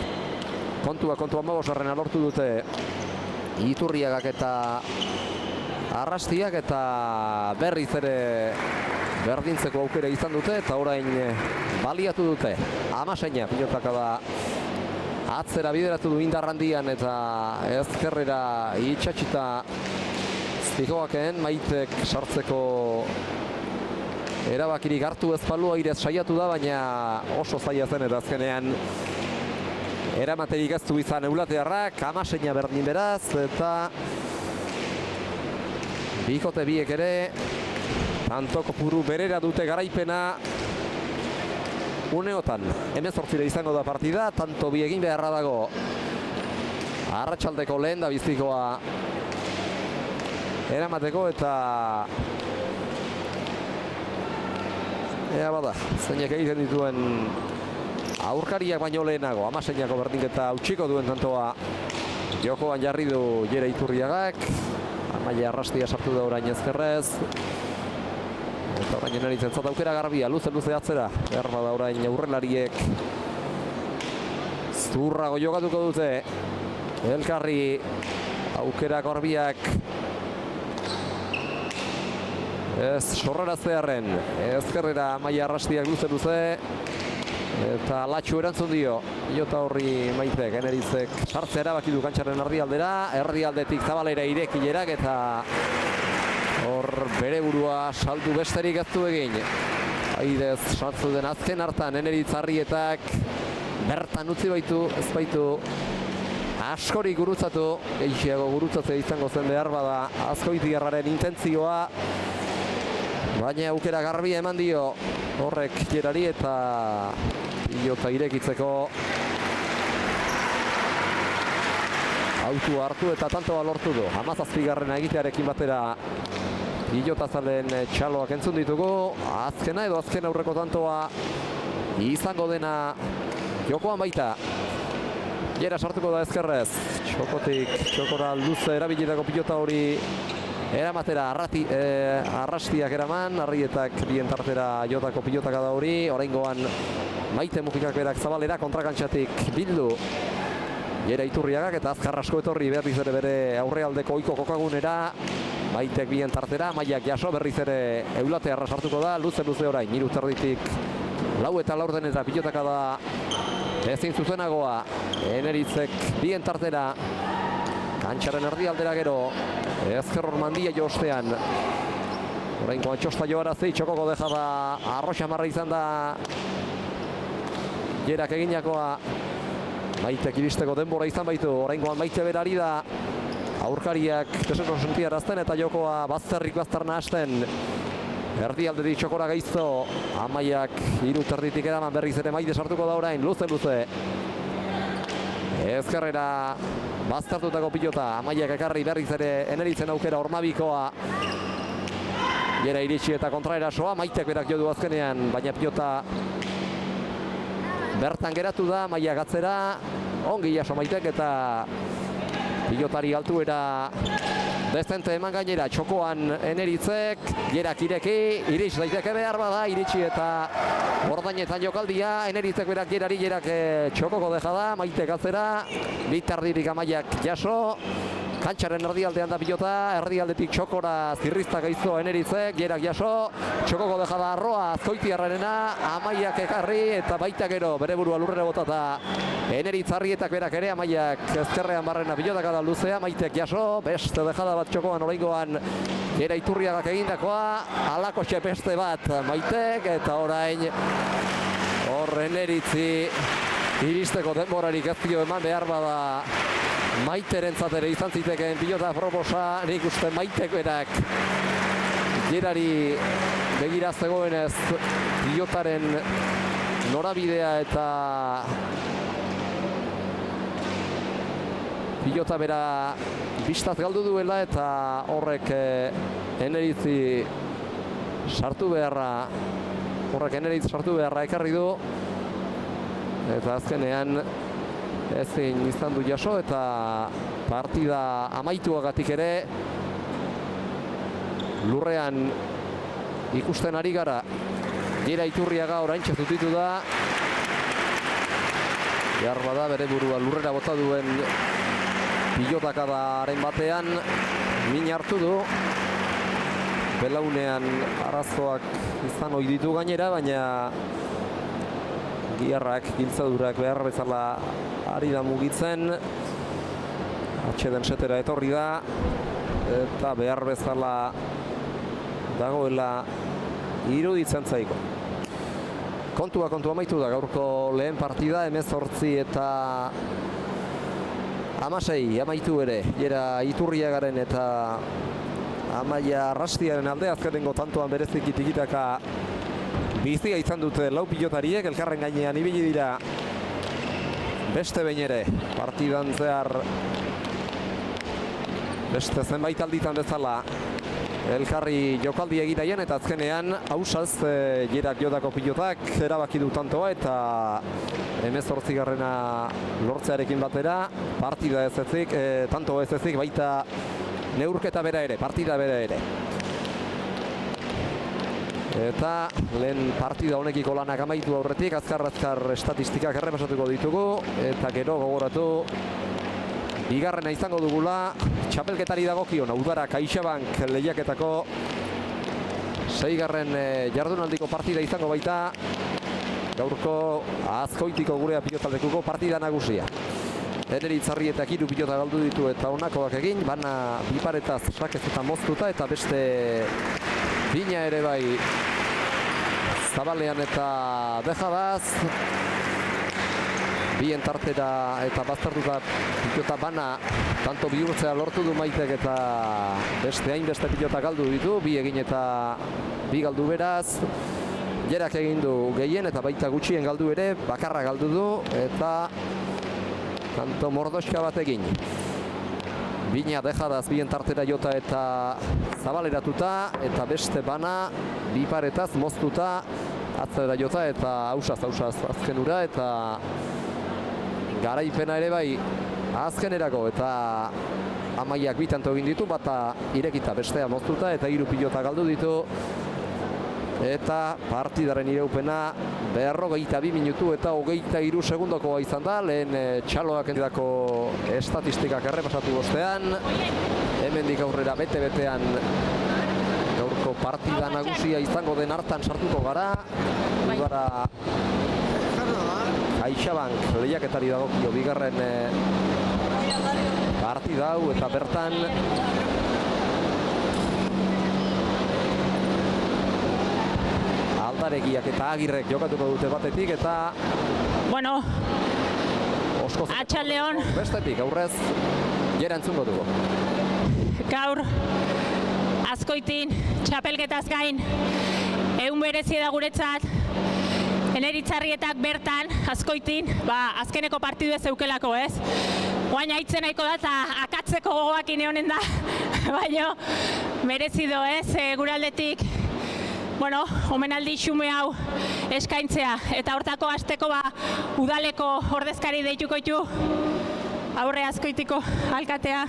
Kontua 15 lortu dute Iturriagak eta Arrastiak, eta berriz ere berdintzeko aukera izan dute, eta orain baliatu dute. Amaseina pilotaka da atzera bideratu du indarrandian eta ezkerrera itxatxita zikoaken. Maitek sartzeko erabakirik hartu ez balu airez saiatu da, baina oso zaila zen eta azkenean eramaterik ez du izan eulatearrak. Amaseina berdin beraz, eta bikote biek ere tanto kopuru berera dute garaipena uneotan. 18 izango da partida, tanto bi egin beharra dago arratsaldeko lehen da bizikoa eramateko, eta ea bada, zeinek egiten dituen aurkariak baino lehenago. Amaseinako berdinketa utziko duen tantoa jokoan jarri du Jera Iturriagak. Amaia Arrastia sartu da orain ezkerrez. Eta orain Eneritzentzat aukera garbia, luze atzera. Behar bada orain aurrelariek zurrago jokatuko dute. Elkarri aukera garbiak ez sorraraztearen ezkerrera Amaia Arrastiak luze eta latxu erantzun dio Jota horri Maitek. Eneritzek sartzea erabaki du kantxaren erdialdetik zabalera irekilerak, eta hor bere burua saldu besterik ez du egin. Aidez sartzu den azken hartan Eneritzarrietak bertan utzi baitu, ez baitu askorik gurutzatu, gehiago gurutzatzea izango zen behar bada Azkoitiarraren intentzioa, baina aukera garbia eman dio horrek Jerari, eta pilota irekitzeko autua hartu eta tantoa lortu du. 17. egitearekin batera pilotazalen txaloak entzun ditugu. Azkena edo azken aurreko tantoa izango dena jokoan baita. Jera sartuko da ezkerrez, txokotik txokora luze erabilitako pilota hori eramatera Arrastiak eraman, Arrietak bien tartera Jotako pilotaka da hori. Oraingoan Maite Mujikak berak zabalera kontrakantxatik bildu Jera Iturriagak, eta azkar asko etorri berriz ere bere aurrealdeko ohiko kokagunera. Maitek bien tartera, Maiak jaso berriz ere eulatearra sartuko da, luze orain, 3 terditik 4 eta 4 denetara pilotaka da ezin zuzenagoa. Eneritzek bien tartera, kantxaren erdialdera gero, ezker Mandia jostean. Orainko atxosta joarazi, txokoko deja da Arroxamarra izan da Jerak eginakoa Maitek iristeko denbora izan baitu. Oraingoan Maite berari da aurkariak deseko sentiarazten eta jokoa bazterrik bazterna hasten. Erdialdetik txokora gaizto. Amaiak hiru terditik eraman berriz ere Maite sartuko da orain. Luze. Ezkerrera baztertutako pilota. Amaiak ekarri berriz ere Eneritzen aukera Ormabikoa. Jera iritsi eta kontraerasoa. Maitek berak jo du azkenean, baina pilota bertan geratu da. Amaiak atzera. Ongi jaso Maitek eta pilotari altuera dezente eman gainera. Txokoan Eneritzek. Jerak ireki. Iritsi daiteke behar bada. Iritsi eta ordainetan jokaldia. Eneritzek berak jerari. Jerak txokoko deja da. Maitek atzera. Bitardirik Amaiak jaso. Kantxaren erdialdean da pilota, erdialdetik txokora zirrizta gaizto Eneritzek, Jerak jaso, txokoko deja da Arroa, Azkoitiarrarena, Amaiak ekarri eta baita gero bere burua lurrera botata. Eneritz Arrietak berak ere, Amaiak ezkerrean barrena pilotaka da luzea, Maitek jaso, beste dejada bat txokoan oraingoan Jera Iturriagak egindakoa, alako beste bat Maitek eta orain hor Eneritzi iristeko denborarik ez dio eman behar bada. Maiterentzat ere izan zitekeen pilota proposa, nik uste Maitek berak Jerari begira zegoenez pilotaren norabidea eta pilota bera bistaz galdu duela eta horrek Eneritzi sartu beharra ekarri du eta azkenean ezin izan du jaso eta partida amaituagatik ere lurrean ikusten ari gara. Jera Iturriaga oraintxe zutitu da. Behar bada bere burua lurrera bota duen pilotakadaren batean min hartu du. Belaunean arazoak izan ohi ditu gainera, baina giharrak, giltzadurak behar bezala ari da mugitzen. Atxeden setera etorri da eta behar bezala dagoela iruditzen zaiko. Kontua amaitu da gaurko lehen partida, 18 eta 16 amaitu ere. Jera Iturriagaren eta Amaia Arrastiaren alde azkenengo tantoan bereziki tikitaka bizia izan dute lau pilotariek, elkarren gainean ibili dira beste behin ere partidan zehar beste zenbait alditan bezala elkarri jokaldi egitaien eta azkenean hausaz Jerak jodako pilotak erabaki du tantoa eta 18garrena lortzearekin batera partida ez ezik, tanto ez ezik baita neurketa bera ere, partida bera ere. Eta lehen partida honekiko lanak amaitu aurretik, azkar estatistikak errepasatuko ditugu eta gero gogoratu bigarrena izango dugula txapelketari dagokion Udara CaixaBank lehiaketako 6. jardunaldiko partida izango baita gaurko Azkoitiko Gurea pilotaldekuko partida nagusia. Eneritz Arrietak 3 pilota galdu ditu eta honakoak egin, bana biparetaz sakez eta moztuta eta beste bina ere bai Zabalean eta dejadaz. Bien tartera eta baztertuta pilota bana tanto bihurtzea lortu du Maitek eta beste hainbeste pilota galdu ditu, bi egin eta bi galdu beraz. Jerak egin du gehien eta baita gutxien galdu ere, bakarra galdu du eta tanto mordoska bat egin. Bina dejadaz bien tartera jota eta zabaleratuta eta beste bana biparetaz moztuta atzera jota eta hausaz azken ura eta garaipena ere bai azkenerako eta Amaiak bi tanto egin ditu, bata irekita bestea moztuta eta 3 pilota galdu ditu eta partidaren iraupena 52 minutu eta 23 segundokoa izan da. Lehen txaloak endako estatistikak errepasatu ostean hemendik aurrera bete-betean gaurko partida nagusia izango den hartan sartuko gara. Udara CaixaBank lehiaketari dagokio bigarren partida hau eta bertan Aldaregiak eta Agirrek jokatuko dute batetik eta Bueno, Atxaldeon. Bestetik, aurrez, jera entzungo dugu. Gaur, Azkoitin, txapelketaz gain, egun berezi da guretzat, Eneritzarrietak bertan, Azkoitin, azkeneko partidu ez eukelako, ez? Oain haitzen nahiko da eta akatzeko gogoak ineonen da, baina merezi do, ez? Guraldetik, bueno, omenaldi xume hau eskaintzea, eta hortako hasteko udaleko ordezkari deituko ditu, aurre Azkoitiko alkatea.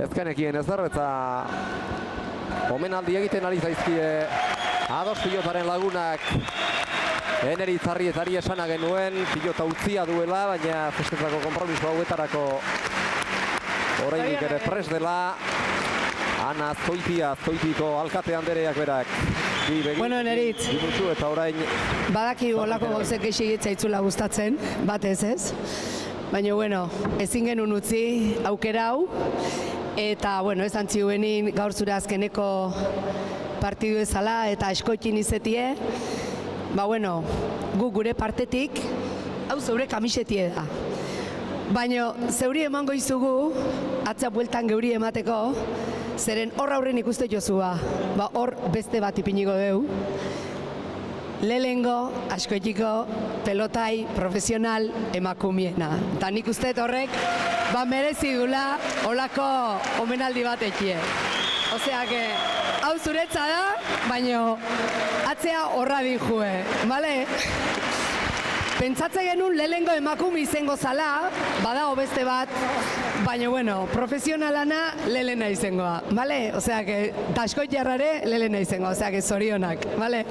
Ezkenekien ezer eta omenaldi egiten ari zaizkie Ados pilotaren lagunak Eneritzarrietari esana genuen, pilota utzia duela, baina festetako konpromiso hauetarako oraindik ere prest dela. Ana Azkoitiko alkate andereak berak. Bueno, Eneritz, eta orain badaki olako gauzek esigitza itzula gustatzen, batez ez. Baina, bueno, ezin genuen utzi aukera hau. Eta, bueno, esan ziuenin gaur zure azkeneko partidu ezala eta Azkoitin izetie. Bueno, gu gure partetik, hau zeure kamisetie da. Baina, zeuri emango izugu, atza bueltan geuri emateko, zeren hor aurren ikuste jozua. Hor beste bat ipiniko deu. Lehengo Azkoitiko pelotai profesional emakumiena. Eta nik uste horrek merezi dula olako omenaldi bat ekie. Osea, hau zuretza da, baina atzea horra dijue, bale? Pentsatze genuen lehengo emakume izango zala, badago beste bat, baina, bueno, profesionalana lehena izangoa, bale? Osea, Azkoitiarrare lehena izangoa, osea, zorionak, bale?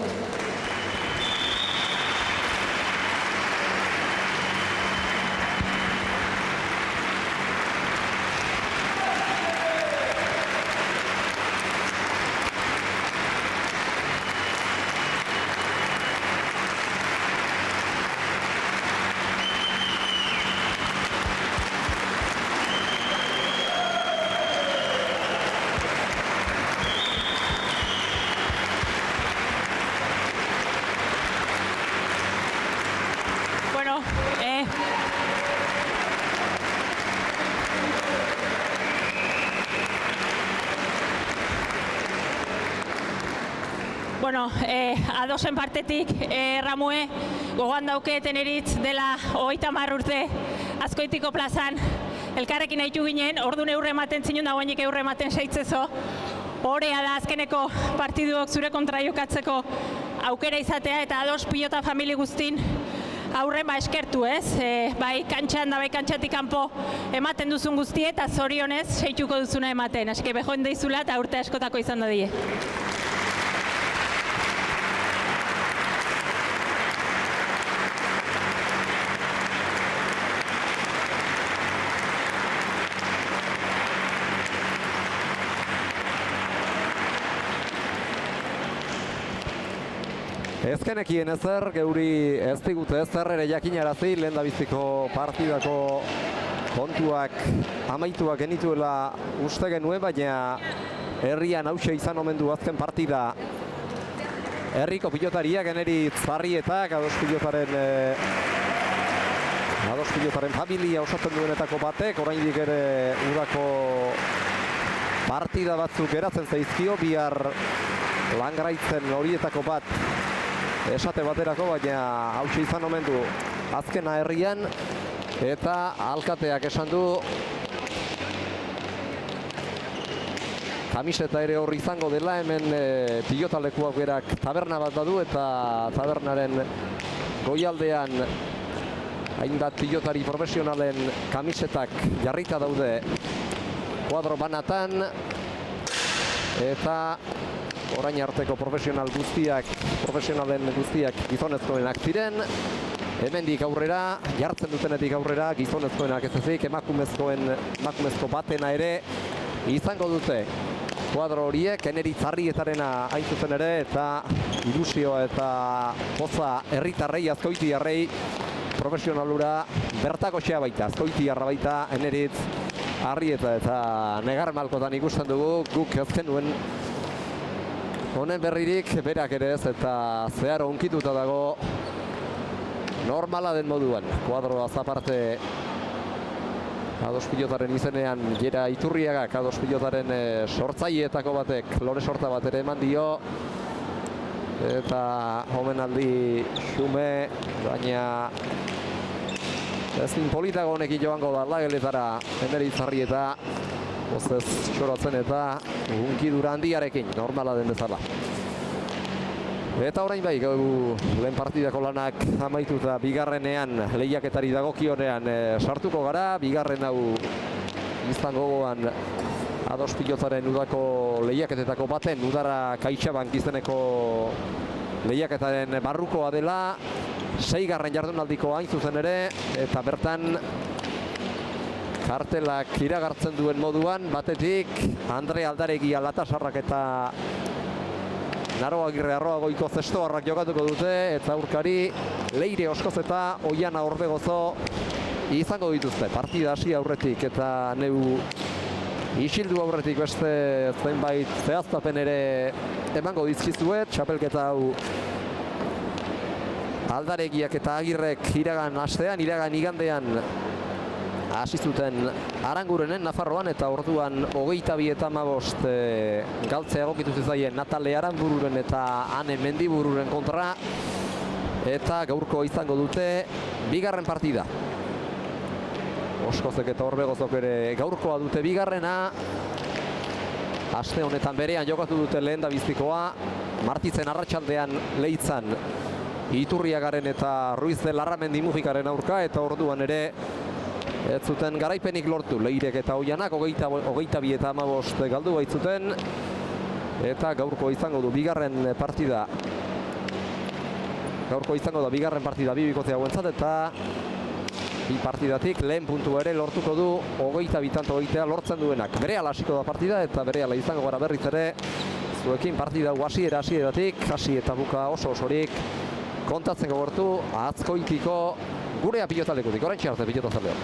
Bueno, Adosen partetik, Ramue, gogoan dauket Eneritz dela 30 urte Azkoitiko plazan elkarrekin haitu ginen, orduan eurre ematen zinun da guainik eurre ematen seitzezo. Horea da azkeneko partiduok zure kontra jokatzeko aukera izatea eta Ados pilota famili guztin aurren eskertu, ez? Bai kantxan da bai kantxatik kanpo ematen duzun guztie eta zorionez seituko duzuna ematen. Aske bejoen deizula eta urte askotako izan da die. Ezkenekien ezer, geuri ez digute ezer ere jakinarazi, lehen dabiziko partidako kontuak amaituak genituela uste genuen, baina herrian hause izan omen du azken partida. Herriko pilotariak Eneritzarrietak, Ados pilotaren familia osatzen duenetako batek, oraindik ere udako partida batzuk geratzen zaizkio, bihar Langraitzen horietako bat esate baterako, baina hause izan omen du azkena herrian eta alkateak esan du kamiseta ere hor izango dela, hemen pilotalekuak berak taberna bat badu eta tabernaren goialdean hainbat pilotari profesionalen kamisetak jarrita daude kuadro banatan eta orain arteko profesionalen guztiak gizonezkoenak ziren. hemendik aurrera, jartzen dutenetik aurrera, gizonezkoenak ez ezik, emakumezko batena ere izango dute. Kuadro horiek, Eneritz-Arrietarena hain zuzen ere, eta ilusioa eta poza herritarrei, Azkoitiarrei, profesionalura bertakoxea baita, Azkoitiarra baita, Eneritz-Arrieta eta Negar Malkotan ikusten dugu, guk ezken duen honen berririk berak ere ez, eta zeharo unkituta dago normala den moduan. Kuadro azaparte Ados Pilotaren izenean Jera Iturriagak, Ados Pilotaren sortzaileetako batek lore sorta bat ere eman dio, eta omenaldi xume, baina ezin politago honekin joango da Lageletara Eneritz-Arrieta, pozez txoratzen eta unkidura handiarekin, normala den bezala. Eta orain bai, gau lehen partidako lanak amaituta bigarrenean lehiaketari dagokionean sartuko gara. Bigarren hau izango gogoan Ados Pilotaren udako lehiaketetako baten, Udara CaixaBank izeneko lehiaketaren barrukoa dela, 6. jardunaldiko hain zuzen ere, eta bertan kartelak iragartzen duen moduan, batetik Andre Aldaregia Latasarrak eta Naro Agirre Arroagoiko zestoarrak jokatuko dute, eta aurkari Leire Oskoz eta Oiana Orbegozo izango dituzte. Partida hasi aurretik eta neu isildu aurretik beste zenbait zehaztapen ere emango dizkizuet. Txapelketa hau Aldaregiak eta Agirrek iragan astean, iragan igandean hasi zuten Arangurenen Nafarroan, eta orduan 22:15 galtzea egokitu zitzaien Natale Aranbururen eta Ane Mendibururen kontra, eta gaurko izango dute bigarren partida. Oskozek eta Orbegozok ere gaurkoa dute bigarrena. Aste honetan berean jokatu dute lehendabizikoa, Martitzen arratsaldean Leitzan Iturriagaren eta Ruiz de Larramendi Mujikaren aurka, eta orduan ere ez zuten garaipenik lortu. Leirek eta Oianak 22:15 galdu baitzuten, eta gaurko izango du bigarren partida. Gaurko izango da bigarren partida bi bikote hauentzat, eta bi partidatik lehen puntua ere lortuko du 22 lortzen duenak. Berehala hasiko da partida, eta berehala izango gara berriz ere zuekin partida hau hasieratik, hasi eta buka osorik kontatzen gogortu Azkoitiko gurea pilotalekutik. Oraintxe arte pilotazaleo.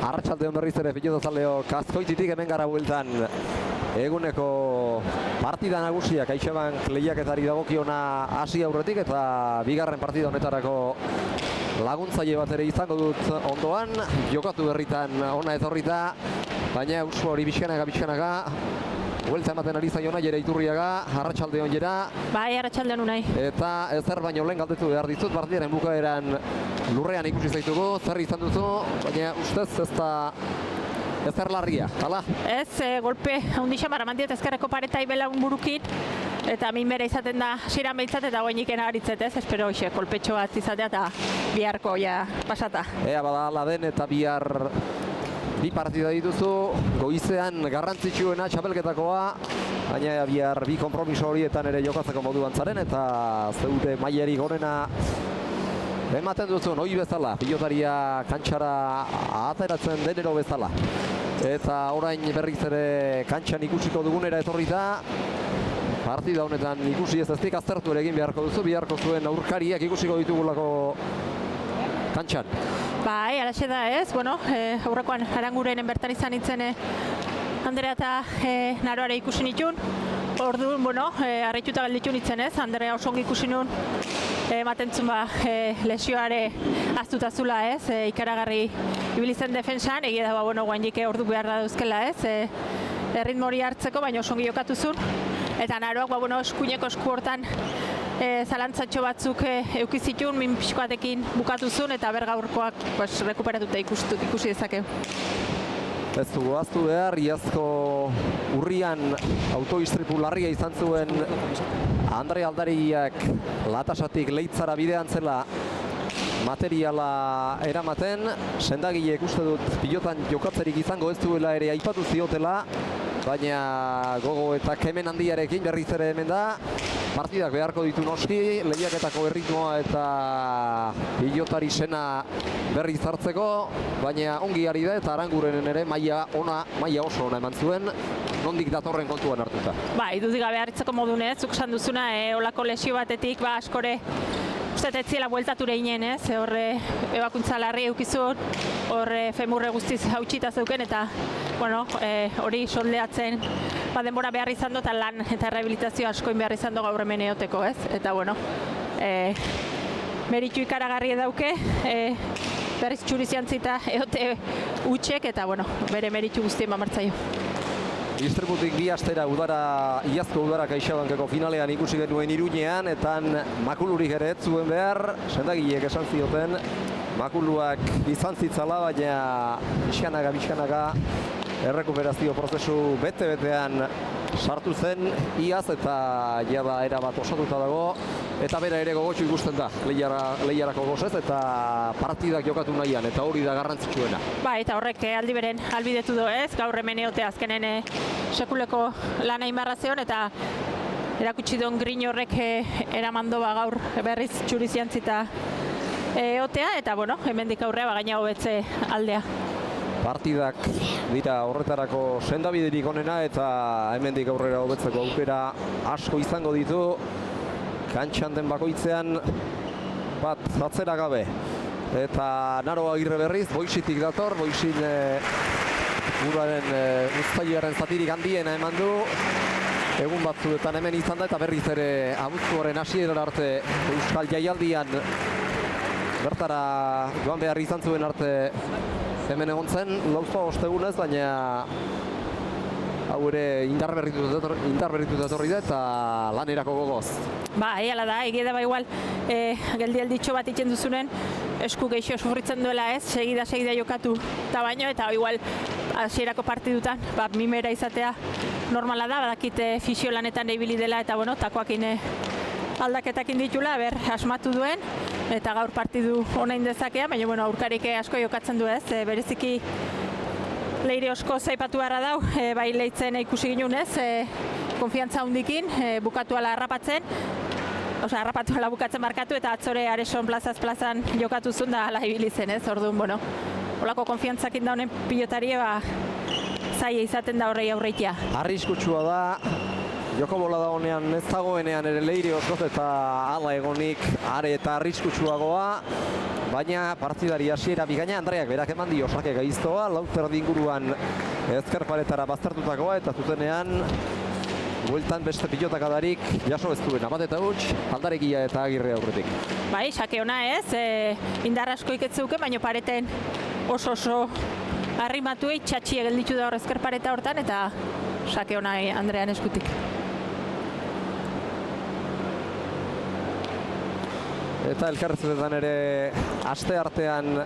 Arratsaldeon berriz ere pilotazaleo Azkoititik hemen gara bueltan eguneko partida nagusia CaixaBank lehiaketari dagokiona hasi aurretik eta bigarren partida honetarako laguntzaile bat ere izango dut ondoan, jokatu berritan ona etorrita, baina Ursu hori bizkanaka, buelta ematen ari zaiona Jere Iturriaga, arratsalde on Jera. Bai, arratsalde on Unai. Eta ezer baino lehen galdetu behar dizut, partidaren bukaeran lurrean ikusi zaitugu, zer izan duzu, baina ustez ez da ezer larria, hala? Ez, golpe handi xamar eman diot ezkerreko paretai belaun burukin, eta min bere izaten da siran behitzat eta goenik enagaritzet ez, espero hoxe, kolpetxo bat izatea eta biharko ja pasata. Ea bada ala den eta bihar bi partida dituzu, goizean garrantzitsuena txapelketakoa, baina bihar bi konpromiso horietan ere jokatzeko moduan zaren eta zeure mailerik onena ematen duzun, hoi bezala, pilotaria kantxara ateratzen denero bezala. Eta orain berriz ere kantxan ikusiko dugunera etorri da, partida honetan ikusi ez eztik aztertu ere egin beharko duzu, biharko zuen aurkariak ikusiko ditugulako kantxan. Bai, alaxe da ez, bueno, aurrekoan Aranguren bertan izan nintzen Andrea eta Naroare ikusi nitun. Orduan, bueno, harrituta gelditu nintzen ez, Andrea oso ongi ikusi nun, ematen zuen lesioare aztuta zula ez, ikaragarri ibili zen defensan, egia da, bueno, guaindik ordu behar da dauzkela ez, erritmo hori hartzeko, baina oso ongi jokatu zuen. Eta Naroak, bueno, eskuineko esku hortan zalantzatxo batzuk eukizitun, min pixkoatekin bukatu zuen, eta bergaurkoak rekuperatuta ikusi dezakeu. Ez dugu aztu behar, iazko urrian autoistripu larria izan zuen Andre Aldariak Latasatik Leitzara bidean zela materiala eramaten, sendagileek uste dut pilotan jokatzerik izango ez duela ere aipatu ziotela, baina gogo eta kemen handiarekin berriz ere hemen da. Partidak beharko ditu noski, lehiaketako erritmoa eta pilotari sena berriz hartzeko, baina ongi ari da eta Arangurenen ere maila oso ona eman zuen, nondik datorren kontuan hartuta. Bai, dudik gabe harritzeko modunez, zuk esan duzuna, olako lesio batetik, askore uste etziela bueltature inen, ez? Horre ebakuntza larri eukizun, horre femurre guztiz hautsita zeuken eta hori soldeatzen denbora behar izan dut, eta lan eta rehabilitazio askoin behar izan dut gaur hemen eoteko, ez? Eta, meritu ikaragarri dauke, berriz txuriziantzita eote utxek, eta, bere meritu guztien bamartzaio. Distributik bi astera iazko udara CaixaBankeko finalean ikusi genuen Iruñean, eta makulurik ere ez zuen behar, sendagileek esan zioten, makuluak izan zitzala, baina bizkanaka errekuperazio prozesu bete-betean sartu zen iaz eta jada erabat osatuta dago, eta bera ere gogotxu ikusten da lehiarako gozez eta partidak jokatu nahian, eta hori da garrantzitsuena. Ba, eta horrek aldi beren albidetu do ez, gaur hemen eote azkenen sekuleko lana inbarrazeon, eta erakutsi duen grin horrek eramando gaur berriz txuriziantzita eotea, eta hemendik aurrea gaina hobetze aldea. Partidak dira horretarako sendabiderik onena eta hemendik aurrera hobetzeko aukera asko izango ditu. Kantxan den bakoitzean bat atzera gabe. Eta Naro Agirre berriz, Boixitik dator, Boixin uraren uztailaren zatirik handiena eman du. Egun batzuetan hemen izan da eta berriz ere abuztuaren hasieran arte Euskal Jaialdian bertara joan behar izan zuen arte hemen egon zen, lauzpa ostegunez, baina hau ere indarberritu datorri da eta lanerako gogoz. Ba, ehala da, egia da igual, geldialditxo bat itzen duzunen, esku geixo sufritzen duela ez, segida jokatu eta baino, eta igual hasierako partidutan, mimera izatea normala da, badakite fisio lanetan ibili dela eta takoakin aldaketakin ditula, asmatu duen, eta gaur partidu onain dezakea, baina aurkarik asko jokatzen du ez, bereziki Leire osko zaipatu beharra dau, bai Leitzen ikusi ginen ez, konfiantza hundikin, bukatu ala harrapatzen, harrapatu ala bukatzen markatu, eta atzore Areson plazan jokatu zuen da ala ibili zen ez, orduan, holako konfiantzakin daunen pilotarie, zaila izaten da horrei aurreitia. Arriskutsua da, joko bola da honean ez dagoenean ere Leire oskoz eta ala egonik are eta arriskutsuagoa, baina partidari hasiera bigaina Andreak berak eman dio sake gaiztoa, lauter inguruan ezker paretara baztertutakoa eta zuzenean bueltan beste pilotakadarik jaso ez duena. Bat eta huts, Aldaregia eta Agirre aurretik. Bai, sake ona ez, indar asko iketzeuke, baina pareten oso arrimatu txatxi gelditu da hor ezker pareta hortan eta sake ona Andrean eskutik. Eta elkarrezetan ere aste artean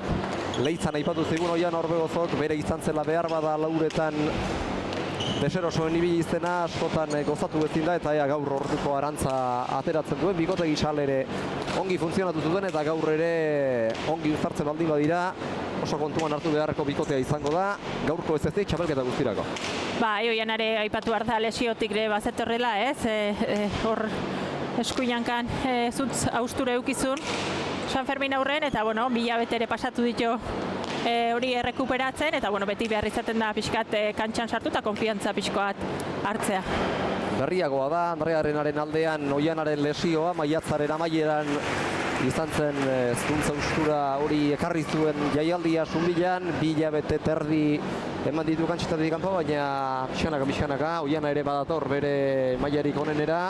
leitzan aipatu zigun Oian Orbegozok bere izan zela behar bada lauretan deserosoen ibili izena askotan gozatu ezin da eta gaur orduko arantza ateratzen duen bikotegi sal ere ongi funtzionatu zuten eta gaur ere ongi uztartzen baldin badira oso kontuan hartu beharreko bikotea izango da gaurko ez ezik txapelketa guztirako. Bai, Oianare aipatu behar da lesiotik ere bazetorrela ez, hor eskuinankan zutz austure eukizun San Fermin aurren eta bueno, 1000 hilabete ere pasatu ditu hori errekuperatzen eta bueno, beti behar izaten da pixkat kantxan sartu eta konfiantza pixkoat hartzea. Berriagoa da, Andrearenaren aldean Oianaren lesioa, maiatzaren amaieran izan zen zuntza austura hori ekarri zuen jaialdia Zumbilan, 2 hilabete terdi eman ditu kantxetatik kanpo, baina pixanaka, Oiana ere badator bere mailarik onenera,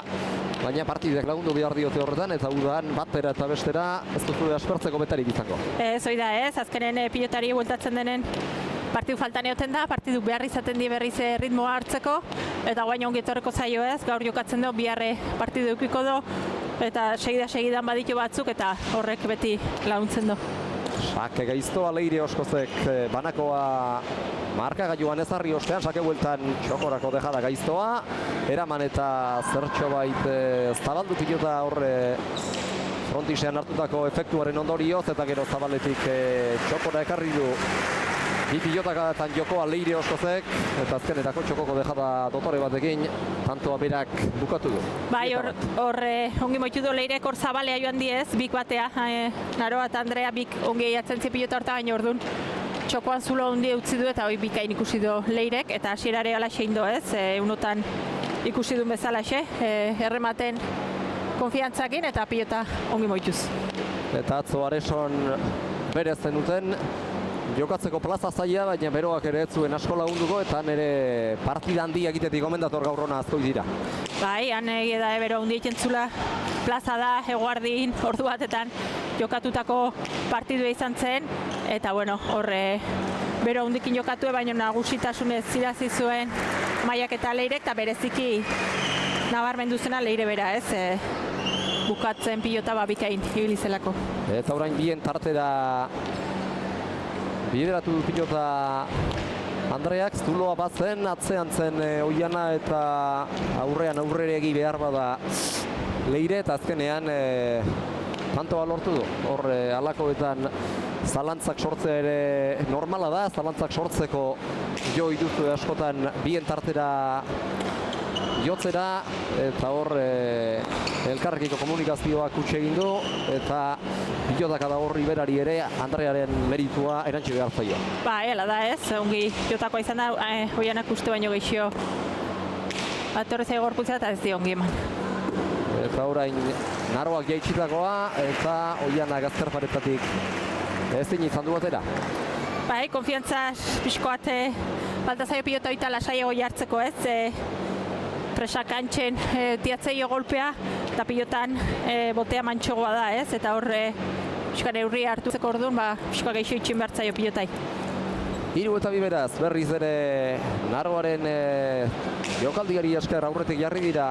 baina partidak lagundu behar diote horretan, eta udan batera eta bestera ez duzu aspertzeko betarik izango. Ez hori da ez, azkenen pilotari bueltatzen denen partidu faltan egoten da, partidu behar izaten di berriz ritmoa hartzeko, eta guain ongi etorreko zaio ez, gaur jokatzen du, biharre partidu eukiko du, eta segidan baditu batzuk, eta horrek beti laguntzen du. Sake gaiztoa Leire Oskozek banakoa markagailuan ezarri ostean, sake bueltan txokorako dejada gaiztoa, eraman eta zertxo bait zabaldu pilota horre frontisean hartutako efektuaren ondorioz, eta gero zabaletik txokora ekarri du bi pilotakatan jokoa Leire Oskozek, eta azkenetako txokoko dejada dotore batekin, tantoa berak bukatu du. Bai, hor ongi moitu du Leirek hor zabalea joan diez, bik batea, Naroa eta Andrea bik ongi eiatzen zi pilota horta baina orduan txokoan zulo hundi utzi du eta hoi bikain ikusi du Leirek, eta hasierare alaxe indo ez, unotan ikusi duen bezalaxe, errematen konfiantzakin eta pilota ongi moituz. Eta atzo Areson berez zenuten, jokatzeko plaza zaila, baina beroak ere ez zuen asko lagunduko eta nire partida handi egitetik gomendator gaur hona azkoi dira. Bai, han egia da bero handi etentzula plaza da, eguardin, ordu batetan jokatutako partidua izan zen, eta bueno, horre bero handikin jokatu, baina nagusitasunez zirazi zuen Maiak eta Leirek, eta bereziki nabarmendu zena Leire bera ez, bukatzen pilota bikain ibilizelako. Eta orain bien tartera bideratu du pilota Andreak, zuloa batzen, atzean zen Oiana eta aurreregi behar bada Leire, eta azkenean tantoa lortu du. Hor alakoetan zalantzak sortzea ere normala da, zalantzak sortzeko jo ituzu askotan bien tartera jotzera, eta hor elkarrekiko komunikazioak utxe egin du, eta pilotak da horri berari ere Andrearen meritua erantzi behar zaio. Ba, ela da ez, ongi jotakoa izan da, Oianak uste baino gehiago atorrezai gorputzea eta ez di ongi eman. Eta orain Naroak jaitsitakoa, eta Oianak azterparetatik ezin izan du batera. Bai, konfiantza pixkoat falta zaio pilota oita lasaiago jartzeko ez, presak antxen tiatzeio golpea, eta pilotan botea mantxogoa da ez, eta horre pixka neurria hartutzeko orduan, pixka gehiago itxin behar zaio pilotai. 3 eta 2 beraz, berriz ere Naroaren jokaldiari esker aurretik jarri dira,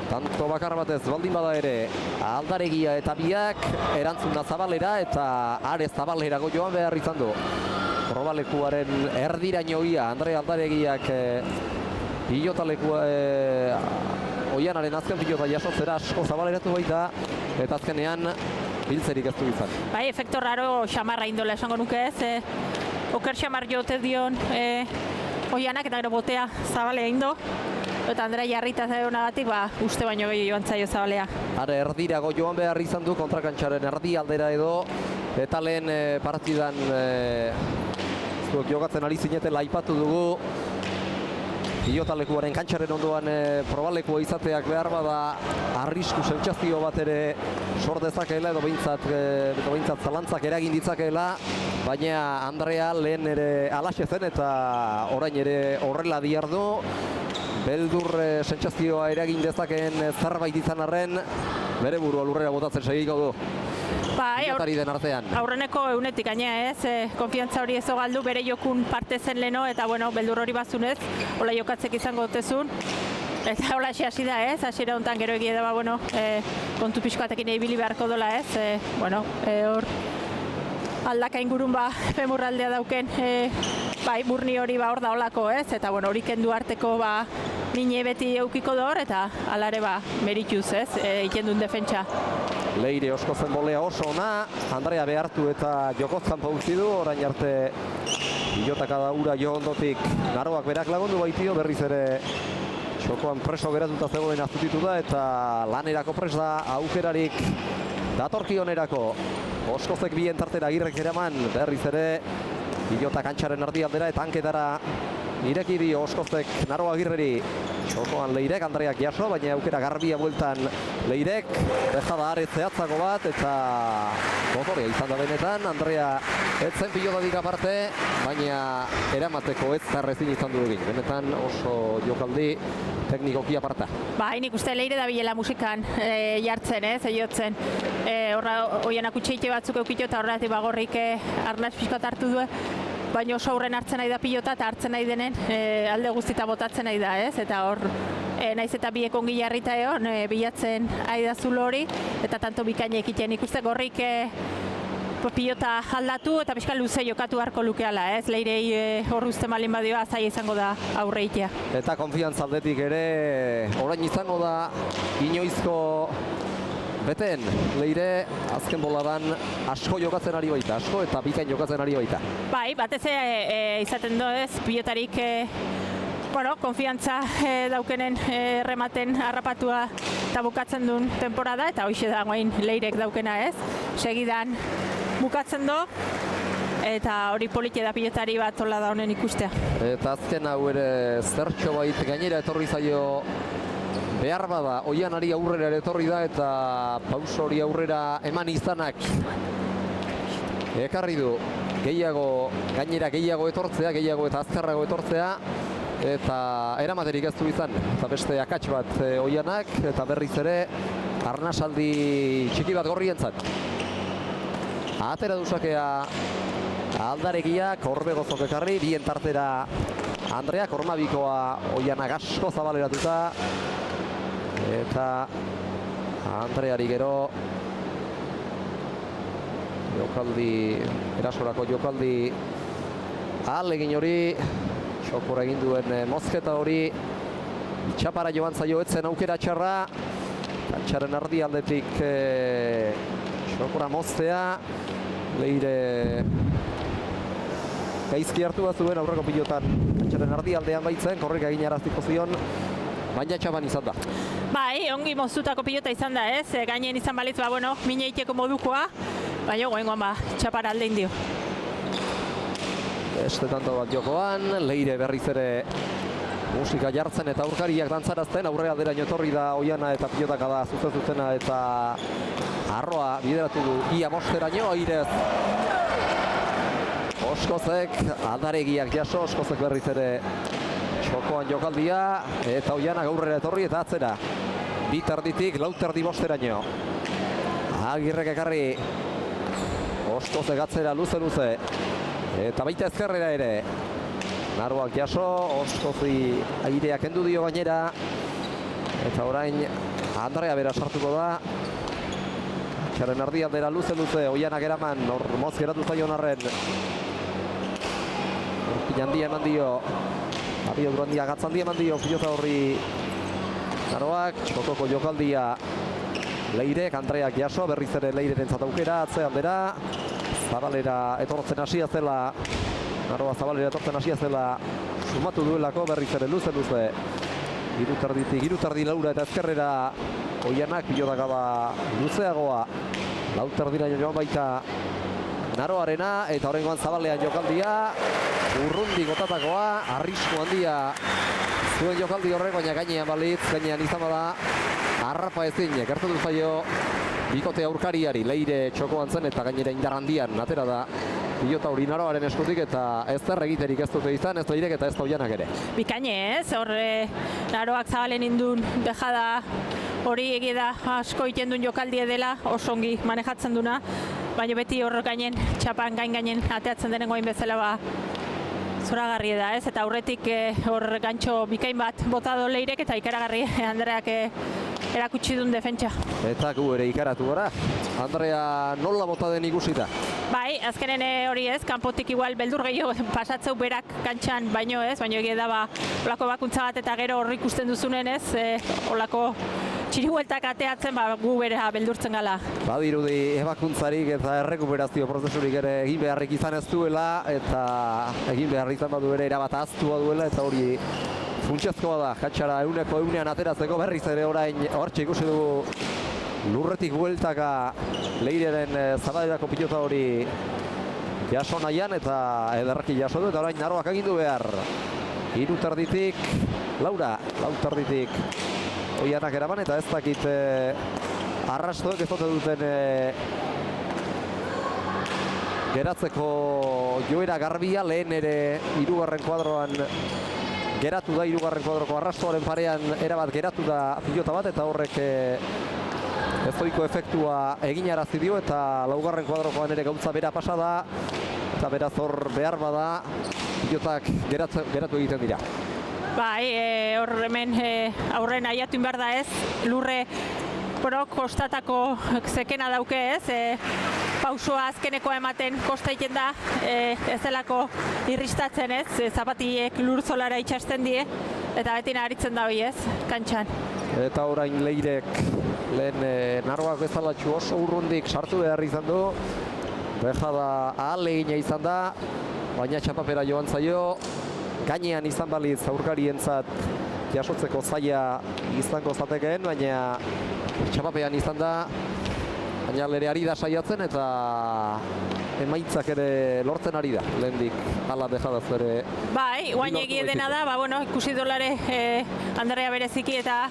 tanto bakar batez baldin bada ere Aldaregia eta biak erantzuna Zabalera eta are Zabalerago joan behar izan du. Probalekuaren erdirainoia Andre Aldaregiak pilotalekua Oianaren azken pilota jasotzera asko zabaleratu baita, eta azkenean biltzerik ez du izan. Bai, efekto raro xamarra indola esango nuke ez, oker xamar jote dion Oianak eta gero botea Zabalea indo, eta Andrea jarrita zaionagatik, uste baino gehiago joan zaio Zabalea. Are erdirago joan behar izan du kontrakantxaren erdi aldera edo, eta lehen partidan zuek jokatzen ari zinetela aipatu dugu pilotalekuaren kantxaren ondoan probalekua izateak behar bada arrisku sentsazio bat ere sor dezakeela edo behintzat zalantzak eragin ditzakeela, baina Andrea lehen ere alaxe zen eta orain ere horrela diardu. Beldur sentsazioa eragin dezakeen zerbait izan arren, bere burua lurrera botatzen segiko du. Pilotari den artean. Aurreneko eunetik gaina konfiantza hori ezo galdu, bere jokun parte zen leno, eta bueno, beldur hori bazunez, hola jokatzek izango dutezun. Eta hola hasi da hasiera honetan gero egia da, bueno, kontu pixkoatekin ibili beharko dola bueno, hor aldaka ingurun femurraldea dauken, burni hori hor da holako eta bueno, hori kendu arteko mine beti eukiko dor, eta alare merituz ikendun defentsa. Leire Oskozen bolea oso ona, Andrea behartu eta jokozkan pautzi du, orain arte pilotaka da ura jo ondotik Naroak berak lagundu baitio, berriz ere txokoan preso geratuta zegoen azutitu da, eta lanerako pres da aukerarik datorkionerako. Oskozek bien tartera Agirrek eraman, berriz ere pilota kantxaren erdialdera eta hanketara ireki dio Oskozek Naro Agirreri. Txokoan Leirek, Andreak jaso, baina aukera garbia bueltan Leirek, dejada are zehatzako bat, eta motorea izan da benetan. Andrea etzen pilotatik aparte, baina eramateko ez zarrezin izan du egin. Benetan oso jokaldi teknikoki aparta. Nik uste Leire da bilela musikan jartzen, zeiotzen. Horra, oienak utxeite batzuk eukito eta horretik bagorrik arnaz pixkat hartu du. Baina oso aurren hartzen nahi da pilota eta hartzen nahi denen alde guztita botatzen nahi da, eta hor naiz eta biek ongi jarrita egon, bilatzen ari da zulo hori, eta tanto bikaina ekiten ikuste gorrik pilota aldatu eta pixka luze jokatu harko lukeala, Leirei hor uste malin badioa zaila izango da aurre itea. Eta konfiantza aldetik ere orain izango da inoizko beten, Leire azken boladan asko jokatzen ari baita, asko eta bikain jokatzen ari baita. Batez izaten do pilotarik konfiantza daukenen rematen harrapatua eta bukatzen duen temporada, eta hoxe da guain Leirek daukena segidan bukatzen do, eta hori politia da pilotari bat hola da honen ikustea. Eta azken hau ere zertxo bait gainera etorri zaio behar bada, Oianari aurrera etorri da, eta pauso hori aurrera eman izanak ekarri du gainera gehiago etortzea, gehiago eta azkarrago etortzea, eta eramaterik ez du izan, eta beste akats bat Oianak, eta berriz ere arnasaldi txiki bat gorrientzat. Atera duzakea Aldaregiak, Orbegozok ekarri, bien tartera Andrea, Kormabikoa Oianak asko zabaleratuta, eta Andreari gero erasorako jokaldi ahalegin hori, txokora egin duen mozketa hori, txapara joan zaio etzen aukera txarra, txarren ardi aldetik txokora moztea, Leire gaizki hartu bat zuen aurreko pilotan txarren ardi aldean baitzen, korrika egin araztiko zion, baina txapan izan da. Ongi moztutako pilota izan da, gainen izan balitz, mine iteko modukoa, baina goengoan txapara aldein dio. Beste tanto bat jokoan, Leire berriz ere musika jartzen eta aurkariak dantzarazten, aurrea deraino etorri da Oiana eta pilotaka da zuzen-zuzena, eta arroa bideratu du ia mosteraino, airez Oskozek, Aldaregiak jaso, Oskozek berriz ere txokoan jokaldia, eta Oianak aurrera etorri eta atzera. Bi terditik, lau terdi bosteraino. Agirrek ekarri, Oskozek atzera luze-luze, eta baita ezkerrera ere. Naroak jaso, Oskozi airea kendu dio gainera, eta orain Andrea bera sartuko da. Txaren erdialdera luze-luze, Oianak eraman, hor moz geratu zaion arren. Handia eman dio, Abio Durandia gatzandia eman dio, pilota horri Naroak, txokoko jokaldia Leirek, Andreak jaso, berriz ere Leireren aukera, atze aldera, Zabalera etortzen hasia zela, Naroa Zabalera etortzen hasia zela, sumatu duelako, berriz ere luze-luze, hirutardi laura eta ezkerrera Oianak, pilotaka da luzeagoa, lauterdira joan baita Naroarena, eta horrengoan Zabalean jokaldia, urrundi gotatakoa, arrisku handia zuen jokaldi horrek, baina gainean balitz, gainean izan bada harrapa ezin, gertatu zaio bikote aurkariari, Leire txokoan zen eta gainera indar handian atera da pilota hori Naroaren eskutik eta ez zer egiterik ez dute izan, ez Leirek eta ez Oianak ere. Bikaine ez, hor Naroak zabalen indun dejada hori egia da asko egiten duen jokaldie dela, oso ongi manejatzen duna, baina beti hor gainen, txapan gainen ateatzen denengo hain bezala zoragarri da ez, eta aurretik hor gantxo bikain bat botado Leirek eta ikaragarri Andreak erakutsi duen defentsa. Eta gu ere ikaratu gara, Andrea nola bota den ikusita? Bai, azkenen hori ez, kanpotik igual beldur gehiago pasatzeu berak kantxan baino ez, baino egia da olako bakuntza bat eta gero hor ikusten duzunen ez, olako txiribueltak ateatzen gu bera beldurtzen gala. Badirudi ebakuntzarik eta errekuperazio prozesurik ere egin beharrik izan ez duela eta egin behar izan badu ere erabat ahaztua duela eta hori funtsezkoa da, katxara egunean ateratzeko berriz ere orain hortxe ikusi dugu lurretik bueltaka Leireren zabaderako pilota hori jaso nahian eta ederraki jaso du eta orain Naroak agindu behar. 3 terditik, lau terditik Oianak eraman eta ez dakit arrastoek ez duten geratzeko joera garbia, lehen ere 3. kuadroan geratu da, 3. kuadroko arrastoaren parean erabat geratu da pilota bat eta horrek ezoiko efektua eginarazi dio eta 4. kuadrokoan ere gautza bera pasa da eta beraz hor behar bada pilotak geratu egiten dira. Bai, hor hemen aurren aiatu behar da ez, lurre kostatako zekena dauke ez, pausua azkeneko ematen kosta egiten da, ez delako irristatzen ez, zapatiek lur zolara itxasten die, eta beti naharitzen da hori ez, kantxan. Eta orain Leirek lehen Naroak bezalatxu oso urrundik sartu behar izan du, dejada ahalegina izan da, baina txapapera joan zaio, gainean izan baliz aurkarientzat jasotzeko zaila izango zatekeen, baina txapapean izan da, baina ere ari da saiatzen eta emaitzak ere lortzen ari da, lehendik ala dejadaz ere. Bai, guain egie dena da, ikusi dolare Andrea bereziki eta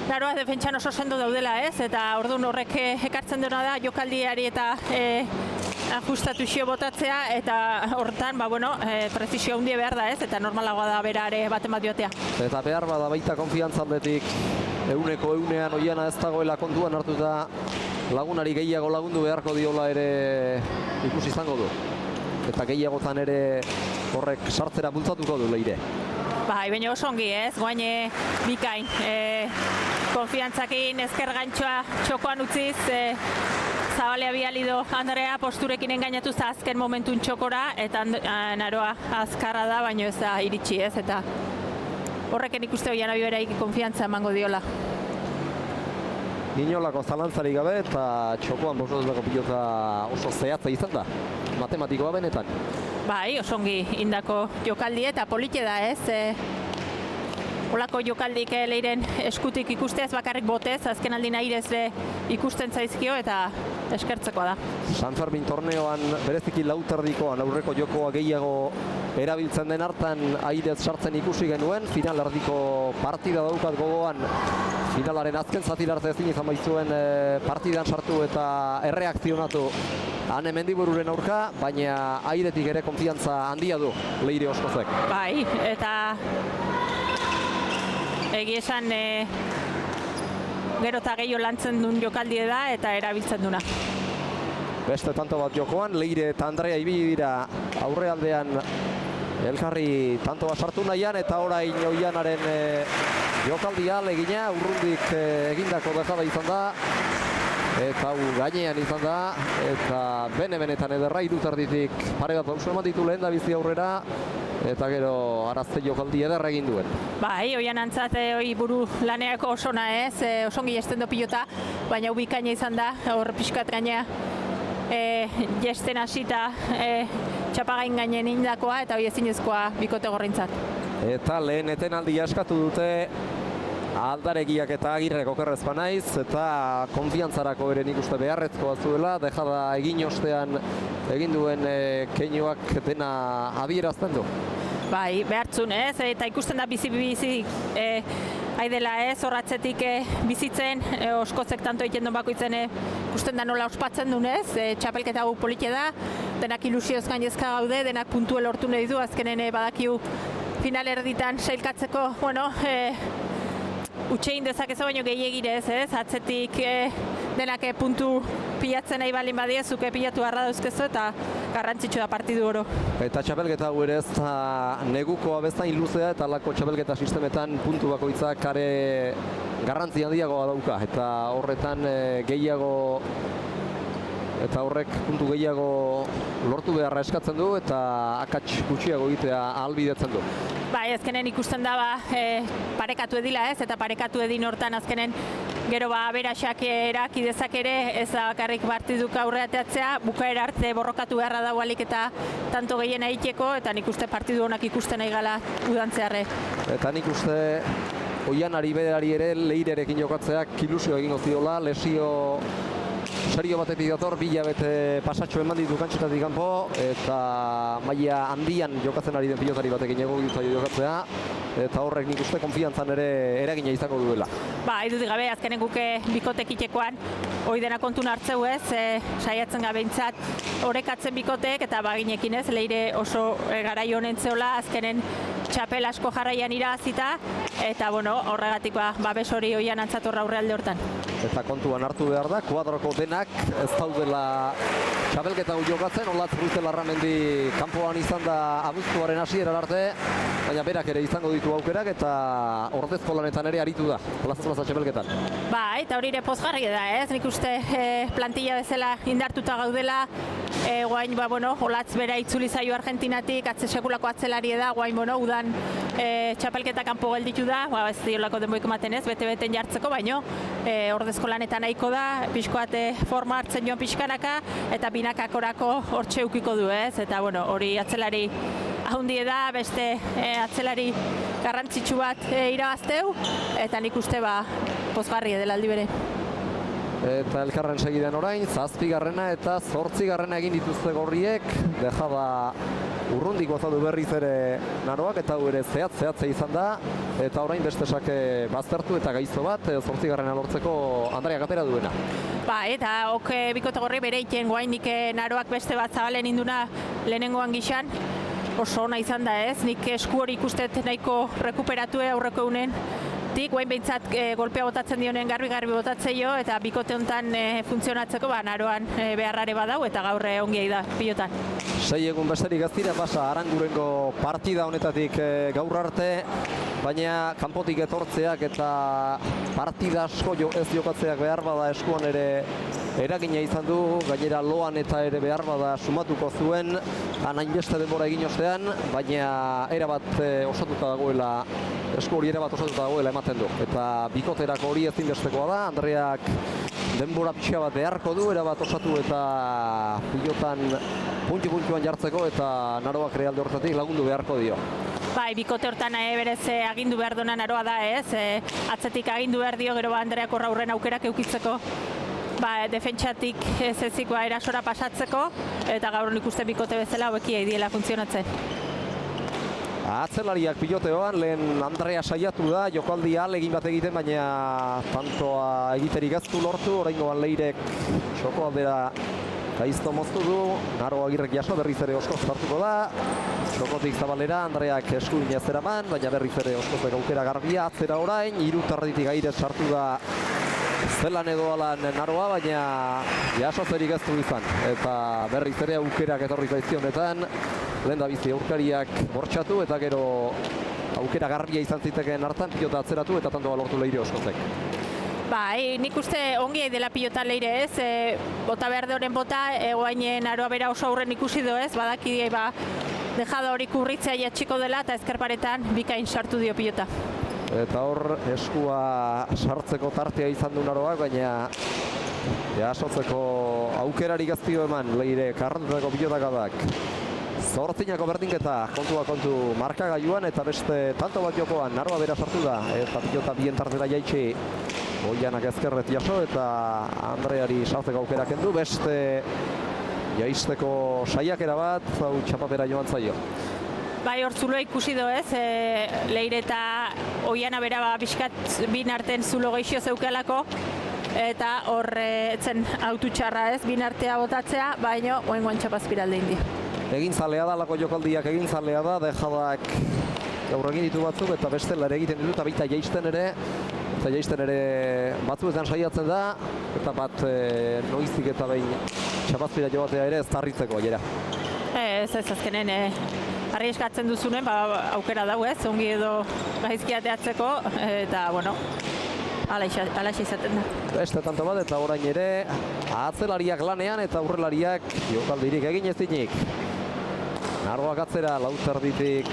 Naroa defentsan oso sendo daudela ez, eta orduan horrek ekartzen dena da jokaldiari eta ajustatu xio botatzea eta hortan, prezisio handie behar da ez, eta normalagoa da berare baten bat joatea. Eta behar bada baita konfiantza aldetik, egunean Oiana ez dagoela kontuan hartuta lagunari gehiago lagundu beharko diola ere ikusi izango du. Eta gehiagotan ere horrek sartzera bultzatuko du Leire. Bai, baina oso ongi ez, guain bikain. Konfiantzakin ezker gantxoa txokoan utziz, Zabalea bialido Andrea posturekin engainatu azken momentun txokora eta Naroa azkarra da, baina ez da iritsi ez, eta horreken ikuste Oiana biberaik konfiantza emango diola. Inolako zalantzarik gabe eta txokoan bosotutako pilota oso zehatza izan da, matematikoa benetan. Bai, oso ongi indako jokaldi eta polite da ez, olako jokaldik Leiren eskutik ikustez, bakarrik botez, azken aldin airez ikusten zaizkio eta eskertzekoa da. San Fermin torneoan bereziki lauterdikoan aurreko jokoa gehiago erabiltzen den hartan airez sartzen ikusi genuen, final erdiko partida daukat gogoan, finalaren azken zatira arte ezin izan baitzuen partidan sartu eta erreakzionatu Ane Mendibururen aurka, baina airetik ere konfiantza handia du Leire Oskozek. Bai, eta egia esan gero eta gehiago lantzen duen jokaldie da eta erabiltzen duna. Beste tanto bat jokoan, Leire eta Andrea ibili dira aurrealdean elkarri tanto bat sartu nahian eta orain Oianaren jokaldia ahalegina urrundik egindako dejada izan da. Eta hau gainean izan da, eta benetan ederra 3 terditik pare bat pauso eman ditu lehen da bizi aurrera, eta gero arazte jokaldi ederra egin duen. Bai, Oian antzat buru laneako osona ez, osongi jesten do pilota, baina ubikaina izan da, hor pixkat gaina jesten hasita txapagain gainen indakoa eta hoi ezinezkoa bikote gorrintzat. Eta lehen etenaldia eskatu dute Aldaregiak eta Agirrek okerrez banaiz, eta konfiantzarako ere nik uste beharrezkoa zuela, dejada egin ostean egin duen keinuak dena adierazten du. bai, behartzun, ez? Eta ikusten da bizi haidela ez, horratzetik bizitzen, oskozek tanto egiten duen bakoitzen ikusten da nola ospatzen duen ez, txapelketa gu politia da, denak ilusioz gainezka gaude, denak puntu lortu nahi du, azkenen badakiu final erditan sailkatzeko, bueno, utxein dezakezu baino gehiagire ez, atzetik denak puntu pilatzen nahi balin badie, zuke pilatu garra dauzkezu eta garrantzitsu da partidu oro. Eta txapelketa gu ere ez da negukoa bezain luzea eta alako txapelketa sistemetan puntu bakoitzak kare garrantzi handiagoa dauka eta horretan gehiago eta horrek puntu gehiago lortu beharra eskatzen du eta akats gutxiago egitea ahalbidetzen du. Bai, azkenen ikusten da parekatu edila ez, eta parekatu edin hortan azkenen gero aberasak eraki dezak ere, ez da bakarrik partiduk aurreateatzea, bukaera arte borrokatu beharra dagoalik eta tanto gehien egiteko, eta nik uste partidu honak ikusten nahi gala udantzearre. Eta nik uste Oianari berari ere Leirerekin jokatzeak ilusio egingo ziola, lesio serio batetik dator, 2 hilabete pasatxo eman ditu kantxetatik kanpo eta maila handian jokatzen ari den pilotari batekin egokitu jokatzea eta horrek nik uste konfiantzan ere eragina izango duela. Ba, idudik gabe, azkenen guke bikotekitekoan hori dena kontun hartzeu ez, saiatzen gabeintzat orekatzen bikotek eta baginekin ez, Leire oso garai honen zeola, azkenen txapel asko jarraian irazita eta bueno, horregatik babes hori Oian antzatorra aurrealde hortan. Eta kontuan hartu behar da, kuadroko denak ez daudela txapelketa gu jokatzen, Olatz Ruiz-Larramendi kanpoan izan da abuztuaren hasiera arte, baina berak ere izango ditu aukerak eta ordezko lanetan ere aritu da, plaza txapelketan. Ba, eta hori ere pozgarria da, ez? Nik uste plantilla bezala indartuta gaudela, guain, Olatz bera itzuli zaio Argentinatik, sekulako atzelari da, guain, udan txapelketa kanpo gelditu da, ez diolako denboik ematen ez, bete-beten jartzeko, baino, ordezko lanetan nahiko da, pixkoate forma hartzen joan pixkanaka, eta binakakorako hortxe eukiko du, ez? Eta, hori atzelari ahundie da, beste atzelari garrantzitsu bat irabazteu, eta nik uste pozgarria dela aldi bere. Eta elkarren segidan orain, 7. eta 8. egin dituzte gorriek, dejaba urrundik gozatu berriz ere Naroak eta ere zehatze izan da, eta orain beste sake baztertu eta gaizto bat, 8. lortzeko Andrea Gatera duena. Ba, eta bikote gorri bere iten guainik Naroak beste bat zabalen induna lehenengoan gixan, oso ona izan da ez, nik esku hori ikustet nahiko rekuperatu aurreko egunen, guain behintzat golpea botatzen dionen garbi botatzeio eta bikote honetan funtzionatzeko Naroan beharrare badau eta gaur ongi da pilotan. 6 egun besterik ez dira pasa Arangurengo partida honetatik gaur arte, baina kanpotik etortzeak eta partida asko ez jokatzeak behar bada eskuan ere eragina izan du, gainera loan eta ere behar bada sumatuko zuen, hainbeste denbora egin ostean, baina erabat osatuta dagoela, esku hori erabat osatuta dagoela ematen du. Eta bikoterako hori ezinbestekoa da, Andreak denbora pixka bat beharko du, erabat osatu eta pilotan puntuan jartzeko eta Naroak realde horretatik lagundu beharko dio. Bai, bikote hortan berez agindu behar duena Naroa da ez, atzetik agindu behar dio gero Andreak horra aurren aukerak eukitzeko, defentsatik ez ezik erasora pasatzeko, eta gaur nik uste bikote bezala hobekia idiela funtzionatzen. Atzelariak piloteoan, lehen Andrea saiatu da, jokaldi ahalegin bat egiten, baina tantoa egiterik ez du lortu, oraingoan Leirek txoko aldera gaizto moztu du, Naro Agirrek jaso berriz ere oskoz hartuko da, txokotik zabalera, Andreak eskuin ez eraman, baina berriz ere oskozek aukera garbia, atzera orain, 3 tarditik aire sartu da zelan edo alan Naroa, baina jasotzerik ez du izan, eta berriz ere aukerak etorri zaizkionetan, lehen da bizi aurkariak bortxatu eta gero aukera garbia izan zitekeen hartan pilota atzeratu eta tantoa lortu Leire oskozek. Bai, nik uste ongi dela pilota Leire ez, bota behar deoren bota, guain Naroa bera oso aurren ikusi do ez, badaki dejada hori kurritzea jatxiko dela eta ezkerparetan bikain sartu dio pilota. Eta hor eskua sartzeko tartea izan du Naroak, baina jasotzeko aukerari gaztio eman Leire karrantutako pilotakadak. 8. berdinketa, kontu markagailuan eta beste tanto bat jokoan Naroa bera sartu da eta pilota bien tartera jaitsi Oianak ezkerret jaso eta Andreari sartzeko aukera kendu, beste jaisteko saiakera bat, hau txapapera joan zaio. Bai, hor zuloa ikusi do ez, Leire eta Oiana bera pixkat bin arten zulo geixio zeukelako, eta hor etzen aututxarra ez, bin artea botatzea, baino oengoan txapazpiralde indi. Egin zalea da, lako jokaldiak egin zalea da, dejadak gaur egin ditu batzuk, eta bestela ere egiten ditu, eta baita jaisten ere batzuetan saiatzen da, eta bat noizik eta behin txapazpira joatea ere ez tarritzeko aiera. Ez azkenen harri eskatzen duzunen, aukera dau ez, ongi edo gaizki ateatzeko, eta bueno, alaxe izaten da. Beste tanto bat, eta orain ere atzelariak lanean eta aurrelariak jokaldirik egin ezinik. Narroak atzera, lauterditik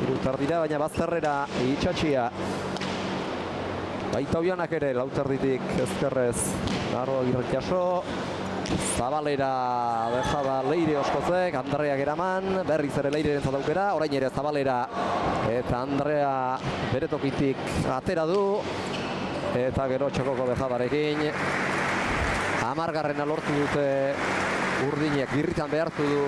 iruterdira, baina bazterrera itxatxia. Baita Oianak ere lauterditik ezkerrez Narroak irretxaso. Zabalera dejada Leire Oskozek, Andreak eraman, berriz ere Leireren zadaukera, orain ere Zabalera eta Andrea bere tokitik atera du, eta gero txokoko dejadarekin 10garrena lortu dute urdinek, birritan behartu du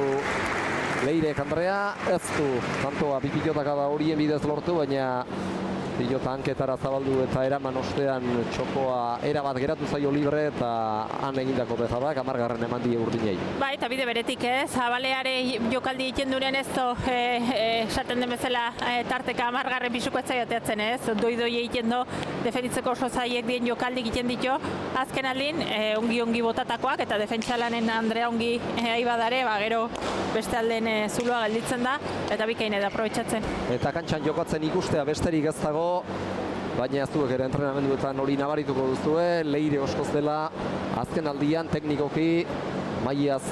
Leirek Andrea, ez du tantoa bipilotak da horien bidez lortu, baina pilota hanketara zabaldu eta eraman ostean txokoa erabat geratu zaio libre eta han egindako bezadak 10garren eman die urdinei. Bai, eta bide beretik Zabaleare jokaldi egiten duren ez esaten den bezala tarteka 10garren bisuko ez zaiateatzen ez, doi egiten do, defenditzeko oso zaiek dien jokaldi egiten ditu, azken aldin ongi botatakoak eta defentsalanen Andrea ongi aibadare, gero beste alden zuloa gelditzen da, eta bikain da aprobetxatzen. Eta kantxan jokatzen ikustea besterik ez dago, baina ez duek ere entrenamenduetan hori nabarituko duzue, Leire Oskoz dela azken aldian teknikoki mailaz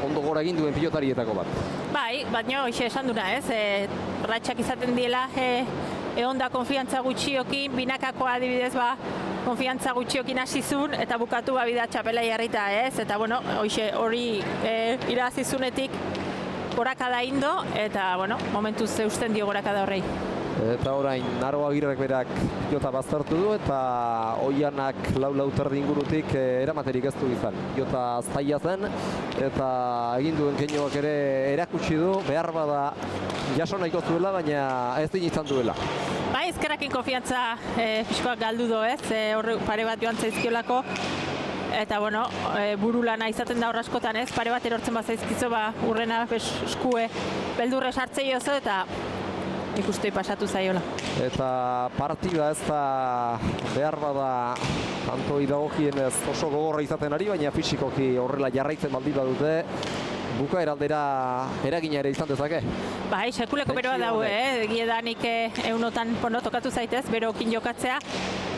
ondo gora egin duen pilotarietako bat. Bai, baina hoxe esan duna ez, ratxak izaten diela egonda konfiantza gutxiokin, binakakoa adibidez konfiantza gutxiokin hasizun eta bukatu bida txapela jarrita ez, eta bueno, hoxe hori irazizunetik gorakada indo, eta bueno, momentuz eusten dio gorakada horrei. Eta orain, Naro Agirrek berak pilota baztertu du eta Oianak lauterdi ingurutik eramaterik ez du izan. Pilota zaila zen eta egin duen keinoak ere erakutsi du, behar bada jaso nahiko zuela, baina ez din izan duela. Bai, ezkerrakin konfiantza pixkoak galdu do ez, horre pare bat joan zaizkiolako. Eta bueno, burulana izaten da hor askotan ez, pare bat erortzen bat zaizkizo, urrena eskue beldurre sartzei oso eta ikustei pasatu zaiola. Eta partida ez da behar bada tantoi dagokienez oso gogorra izaten ari, baina fisikoki horrela jarraitzen baldin badute, bukaeraldera eragina ere izan dezake. Bai, sekuleko beroa dau, giedanik eunotan tokatu zaitez, berokin jokatzea.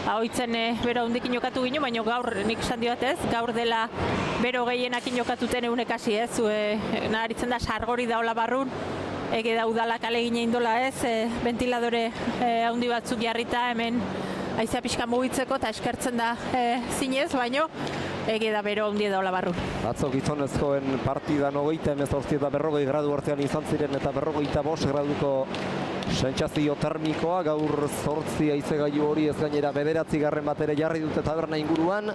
Ahoitzen bero hundikin jokatu gino, baina gaur nik esan diotez, gaur dela bero gehienakin jokatuten eunekasi ez, naharitzen da sargori daola barrun, ege da udalak alegin egin dola ez, ventiladore handi batzuk jarrita hemen haizea pixka mugitzeko eta eskertzen da zinez, baino ege da bero handi daola barrun. Atzo gizonezkoen partidan 38 eta 40 gradu artean izan ziren eta 45 graduko sentsazio termikoa, gaur 8 haizegailu hori ez gainera 9garren bat ere jarri dute taberna inguruan,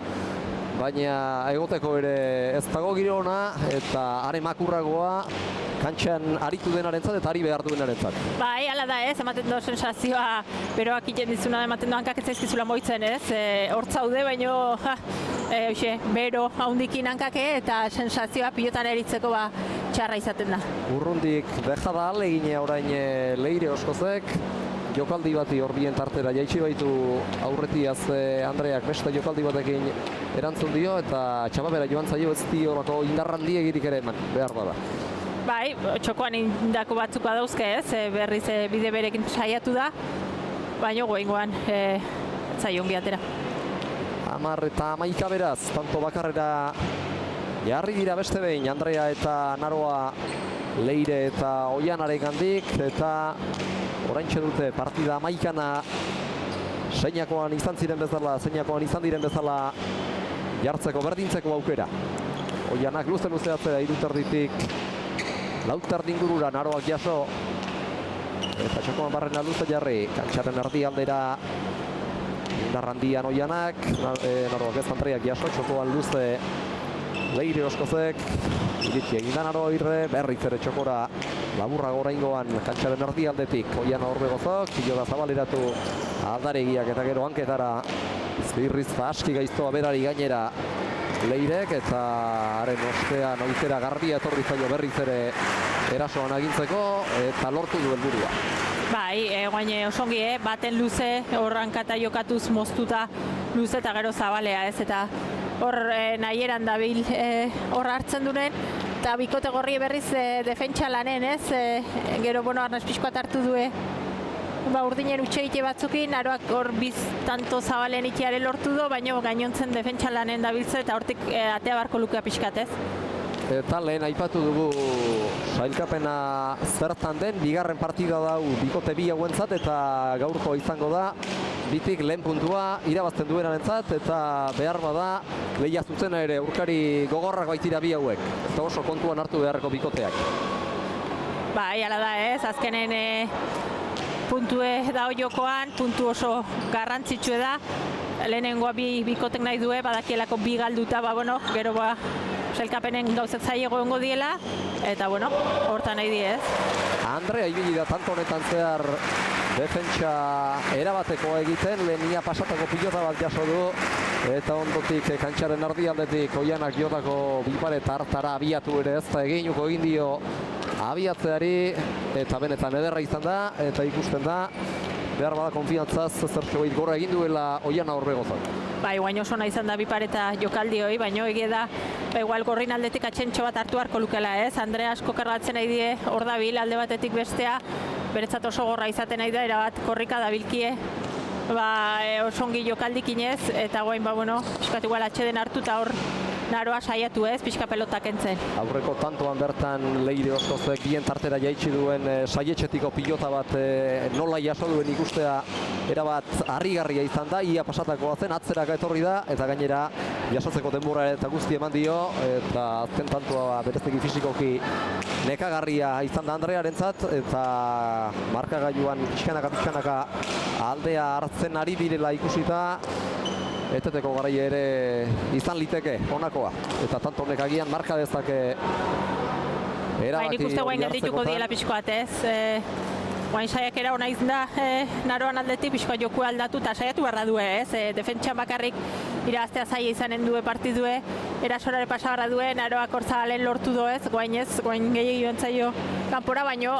baina egoteko ere ez dago giro ona eta are makurragoa kantxan aritu denarentzat eta ari behar duenarentzat. Bai, hala da ez, ematen du sensazioa beroak iten dizuna, ematen du hankak ez zaizkizula moitzen ez, hortzaude baino bero haundikin hankake eta sensazioa pilotan eritzeko txarra izaten da. Urrundik dejada alegine orain Leire Oskozek, jokaldi bati hor bien tartera jaitsi baitu aurretiaz Andreak beste jokaldi batekin erantzun dio eta txapapera joan zaio ez diolako indarrandiegirik ere eman behar bada. Bai, txokoan indako batzuk badauzke ez, berriz bide berekin saiatu da, baina goingoan zaio ongi atera. 10 eta 11 beraz, tanto bakarrera jarri dira beste behin, Andrea eta Naroa, Leire eta Oianaren gandik, eta oraintxe dute partida 11ana zeinakoan izan diren bezala jartzeko berdintzeko aukera. Oianak luze atzera iruterditik lauterdi ingurura Naroak jaso eta txokoan barrena luze jarri, kantxaren erdialdera indarrandian Oianak, Naroak ez Andreak jaso, txokoan luze Leire Oskozek, iritsi egin da Naro Agirre, berriz ere txokora laburrago oraingoan kantxaren erdialdetik Oiana Orbegozok, pilota zabaleratu Aldaregiak eta gero hanketara Zbirrizta aski gaiztoa berari gainera Leirek eta haren ostean oizera garbia etorri zaio berriz ere erasoan agintzeko eta lortu du helburua. Bai, guain osongi, baten luze, horrankata jokatuz moztuta luze eta gero zabalea, ez, eta hor nahieran dabil hor hartzen duren, eta bikote gorri berriz defentsa lanen, ez, gero, bueno, arnaz pixkoat hartu due, urdinen utxeite batzukin, aroak hor biz tanto zabalen itiare lortu du, baina gainontzen defentsa lanen dabiltze eta hortik atea barko lukea pixkatez. Eta lehen aipatu dugu sailkapena zertan den, bigarren partida dau bikote bi hauentzat eta gaurko izango da bitik lehen puntua irabazten duenarentzat eta behar bada lehia zuzena ere aurkari gogorrak baitira bi hauek. Eta oso kontuan hartu beharreko bikoteak. Bai, ala da ez, azkenen puntue da jokoan, puntu oso garrantzitsue da. Lehenengoa bikotek nahi due, badakielako bi galduta, bueno, gero sailkapenen gauzak zaiego egongo diela, eta bueno, hortan nahi diez. Andrea ibili da tanto honetan zehar defentsa erabatekoa egiten, lehenia pasatako pilota bat jaso du, eta ondotik kantxaren erdialdetik Oianak jotako bipare tartara abiatu ere ez da eginuko egin dio abiatzeari, eta benetan ederra izan da, eta ikusten da, behar bada konfiantzaz zertxo behit gora egin duela Oiana Orbegozak. Bai, guain oso nahi izan da bipareta jokaldi hoi, baina egia da, igual gorrin aldetik atxentxo bat hartu harko lukela, ez? Andrea asko kargatzen nahi die, hor dabil alde batetik bestea, beretzat oso gorra izaten nahi da, erabat korrika dabilkie, osongi jokaldik inez, eta guain, bueno, piskat igual atxeden hartu eta hor naroa saiatu ez, pixka pelotak entzen. Aurreko tantoan bertan Leire Oskozek bien tartera jaitsi duen saietxetiko pilota bat nola jaso duen ikustea erabat harrigarria izan da, ia pasatakoa zen, atzeraka etorri da, eta gainera jasotzeko denbora eta guzti eman dio, eta azken tantoa berezeki fisikoki nekagarria izan da Andrearentzat, eta markagailuan pixkanaka aldea hartzen ari direla ikusita, eteteko garaia ere izan liteke honakoa, eta tanto honek agian marka dezake erabaki nik uste guain geldituko diela pixkoat ez, guain saiakera hona izan da naroan aldetik pixkoa joku aldatu eta saiatu barra due ez, defentsan bakarrik irabaztea zaila izanen due partidue, erasorare pasabarra due, naroak hortzabalen lortu doez, guain gehiagio entzaio kanpora, baino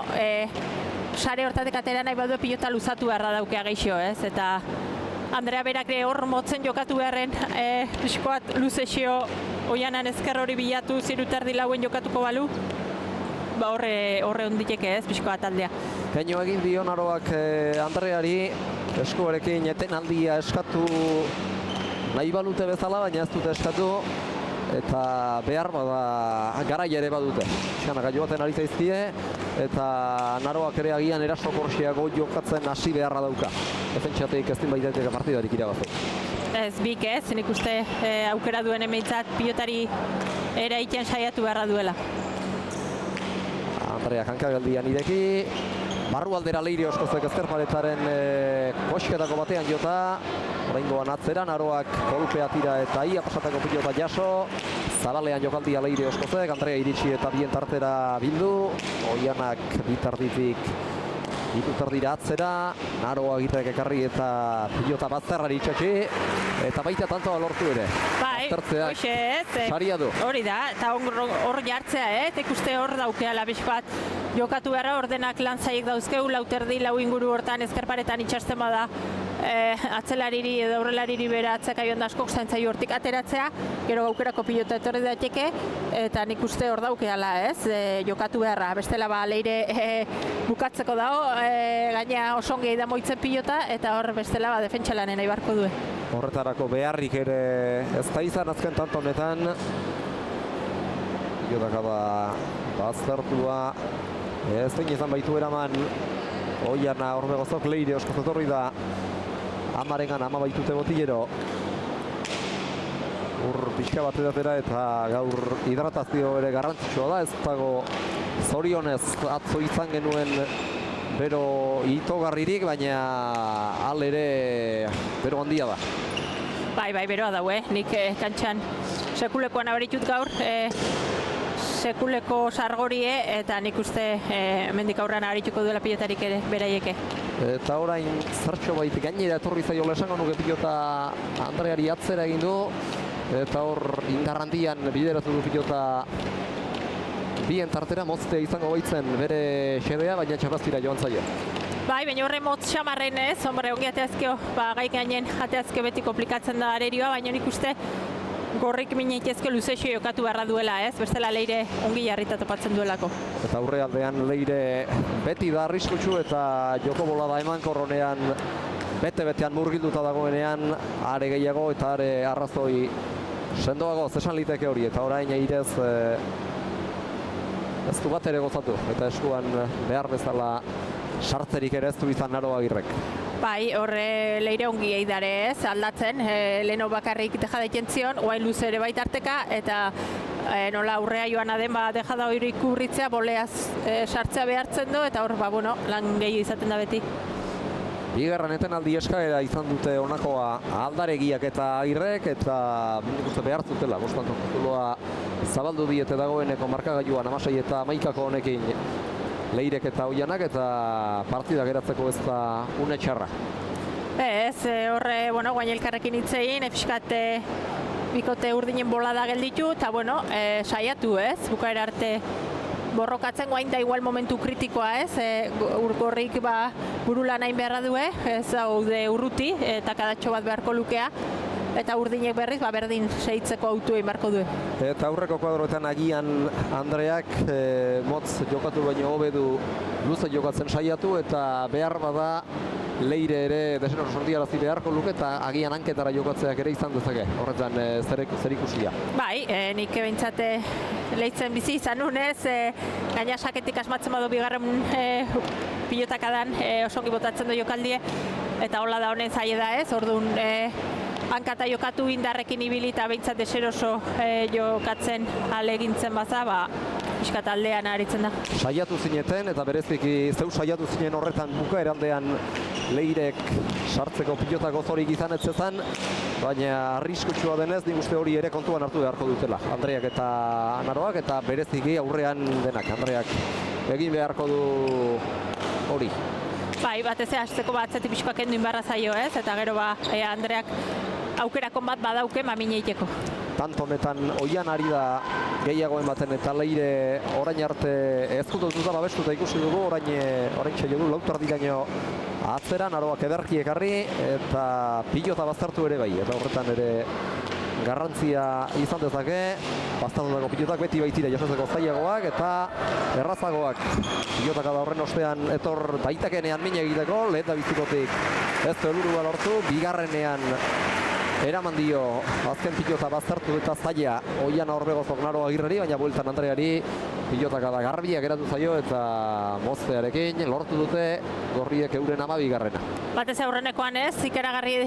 sare hortatek atera nahi badue pilota luzatu beharra daukea geixo ez, eta Andrea berak hor motzen jokatu beharren, pixkoat luzexio Oianan ezker hori bilatu ziruterdi lauen jokatuko balu, horre onditeke ez, pixkoat aldea. Keino egin dio naroak Andreari, eskuarekin etenaldia eskatu nahi balute bezala, baina ez dute eskatu, eta behar bada garaia ere badute. Xanak joaten ari zaizkie, eta naroak ere agian eraso korsiago jokatzen hasi beharra dauka. Defentsatik ez din baitatik partidarik irabazu. Ez bik ez, nik uste aukera duen emeitzat pilotari ere egiten saiatu beharra duela. Andrea kankageldian ireki, barru aldera Leire Oskozek ezkerparetaren kosketako batean jota, oraingoan atzera, naroak kolpea tira eta ia pasatako pilota jaso, zabalean jokaldia Leire Oskozek, Andrea iritsi eta bien tartera bildu, Oianak bitarditik ituterdira atzera, naroa girrek ekarri eta pilota bazterrari itxatxi, eta baita tantoa lortu ere. Bai, hoxe ez, saria du. Hori da, eta hor jartzea, eta ikuste hor daukeala bizpat jokatu beharra, ordenak lan zaiek dauzkeu, lauterdi, lau inguru hortan ezkerparetan itxasten bada, atzelariri edo aurrelariri bera atzakaion da askok zaintzaio hortik ateratzea, gero gaukerako pilota etorri daiteke, eta nik uste hor daukeala ez, jokatu beharra, bestela Leire bukatzeko dago, gaina osongi da moitzen pilota, eta hor bestela defentsalanen nahi barko due. Horretarako beharrik ere ez da izan azken tanto honetan, pilotaka baztertua, ez da izan baitu eraman Oiana Orbegozok, Leire Oskozek etorri da amarengan ama baitute botillero. Pixka bat edatera eta gaur hidratazio ere garrantzitsua da, ez dago zorionez atzo izan genuen bero itogarririk, baina al ere bero handia da. Bai, beroa daue, nik kantxan sekulekoan aberitut gaur, sekuleko sargorie eta nik uste hemendik aurrean arituko duela pilotarik ere beraieke. Eta orain zertxo bait gainera etorri zaio esango nuke pilota Andreari atzera egin du. Eta hor indarrandian bideratu du pilota bien tartera moztea izango baitzen bere xedea, baina txapaztira joan zaio. Bai, baina horre motz xamarren ez, hombre, ongi ateazkeo, gai gainen ateazkeo beti komplikatzen da arerioa, baina nik uste gorrik mineitezke luzexo jokatu beharra duela ez, bestela Leire ongi jarrita topatzen duelako. Eta aurrealdean Leire beti da arriskutsu eta joko bolada emankorronean bete-betean murgilduta dagoenean are gehiago eta are arrazoi sendoago zesan liteke hori, eta orain eirez ez du bat ere gozatu eta eskuan behar bezala sartzerik ere ez du izan Naro Agirrek. Bai, horre Leire ongi eidare ez, aldatzen, leheno bakarrik deja daiten zion, oain luze ere baitarteka, eta nola aurrea joan aden, deja da hori kubritzea, boleaz sartzea behartzen du, eta hor, bueno, lan gehi izaten da beti. Bigarren etenaldi eskaera izan dute honakoa Aldaregiak eta Agirrek, eta behar zutela, bostantzon zuloa zabaldu diete dagoeneko markagailuan 16 eta 11 honekin Leirek eta Oianak, eta partida geratzeko ez da une txarra. Ez, horre, bueno, guain elkarrekin hitzein, fiskat bikote urdinen bolada gelditu, eta, bueno, saiatu ez, bukaera arte borrokatzen guain da igual momentu kritikoa ez, gorrik burulan hain beharra du, ez daude urruti, eta kadatxo bat beharko lukea, eta urdinek berriz berdin segitzeko autu egin beharko du. Eta aurreko kuadroetan agian Andreak motz jokatu baino hobedu luze jokatzen saiatu, eta behar bada Leire ere desero sortiarazi beharko luke, eta agian hanketara jokatzeak ere izan dezake, horretan zer ikusia. Bai, nik behintzate lehitzen bizi izan nunez, gaina saketik asmatzen badu bigarren pilotakadan osongi botatzen du jokaldie, eta hola da honen zaie da ez, orduan hankata jokatu indarrekin ibili eta behintzat deseroso jokatzen alegintzen baza, pixkat aldean aritzen da. Saiatu zineten, eta bereziki zeu saiatu zinen horretan bukaeraldean Leirek sartzeko pilota gozorik izan ez zezan, baina arriskutsua denez, nik uste hori ere kontuan hartu beharko dutela. Andreak eta Naroak, eta bereziki aurrean denak. Andreak egin beharko du hori. Bai, batez hasteko atzetik pixkoak kendu inbarra zaio ez, eta gero Andreak aukerakon bat badauke mamineiteko. Tanto honetan Oian ari da gehiagoen baten, eta Leire orain arte ez dututa babestuta ikusi dugu, orain txailo du lautardiraino atzera, Naroak ederki ekarri, eta pilota baztertu ere bai, eta horretan ere garrantzia izan dezake, baztertutako pilotak beti baitira jasotzeko zailagoak eta errazagoak. Pilotak da horren ostean etor daitakenean min egiteko, lehen da bizikotik ez du helburua lortu, bigarrenean eraman dio azken pilota baztertu eta zaila Oian Orbegozok Naro Agirreri, baina bueltan Andreari pilotaka da garbia geratu zaio eta moztearekin lortu dute gorriek euren 12. Batez aurrenekoan ez, ikeragarri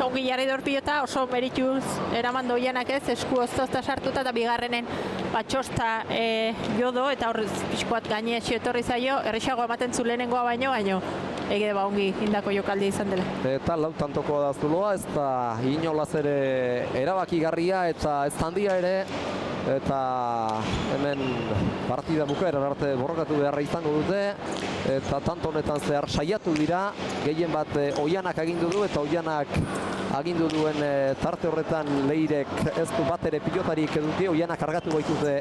ongi jarri dut pilota, oso merituz eraman du Oianak ez, esku oztozta sartuta, eta bigarrenen txosta jodo, eta hor pixkoat gaine etorri zaio, errexago ematen zu lehenengoa baino, egide ongi indako jokaldi izan dela. Eta lautantokoa da zuloa, ez da inolaz ere erabakigarria eta ez handia ere, eta hemen partida bukaeran arte borrokatu beharra izango dute, eta tanto honetan zehar saiatu dira, gehien bat Oianak agindu du, eta Oianak agindu duen tarte horretan Leirek ez du bat ere pilotarik eduki, Oianak kargatu baitute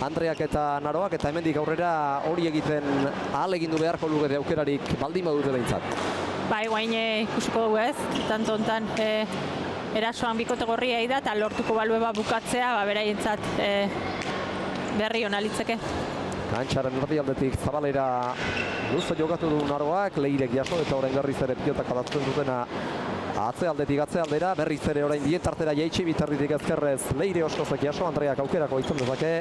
Andreak eta Naroak, eta hemendik aurrera hori egiten ahal egindu beharko lukete aukerarik baldin badute behintzat. Bai, guain ikusiko dugu ez, tanto hontan erasoan bikote gorria da, eta lortuko balueba bukatzea, beraientzat berri hona litzeke. Kantxaren erdialdetik Zabalera luze jokatu du Naroak, Leirek jaso eta orain berriz ere pilotak adatzen dutena atzealdetik atzealdera, berriz ere orain dientartera jaitsi, bitarritik ezkerrez Leire oskozek jaso, Andreak aukerako izan dezake.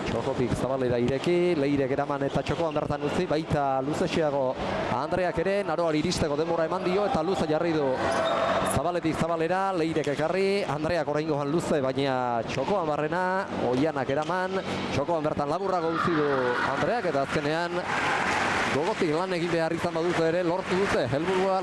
Txokotik Zabalera ireki, Leirek eraman eta txokoan bertan utzi, baita luzexeago Andreak ere, Naroari iristeko denbora eman dio eta luze jarri du Zabaletik Zabalera, Leirek ekarri, Andreak oraingoan luze, baina txokoan barrena, Oianak eraman, txokoan bertan laburrago utzi du Andreak, eta azkenean gogotik lan egin behar izan badute ere, lortu dute helburua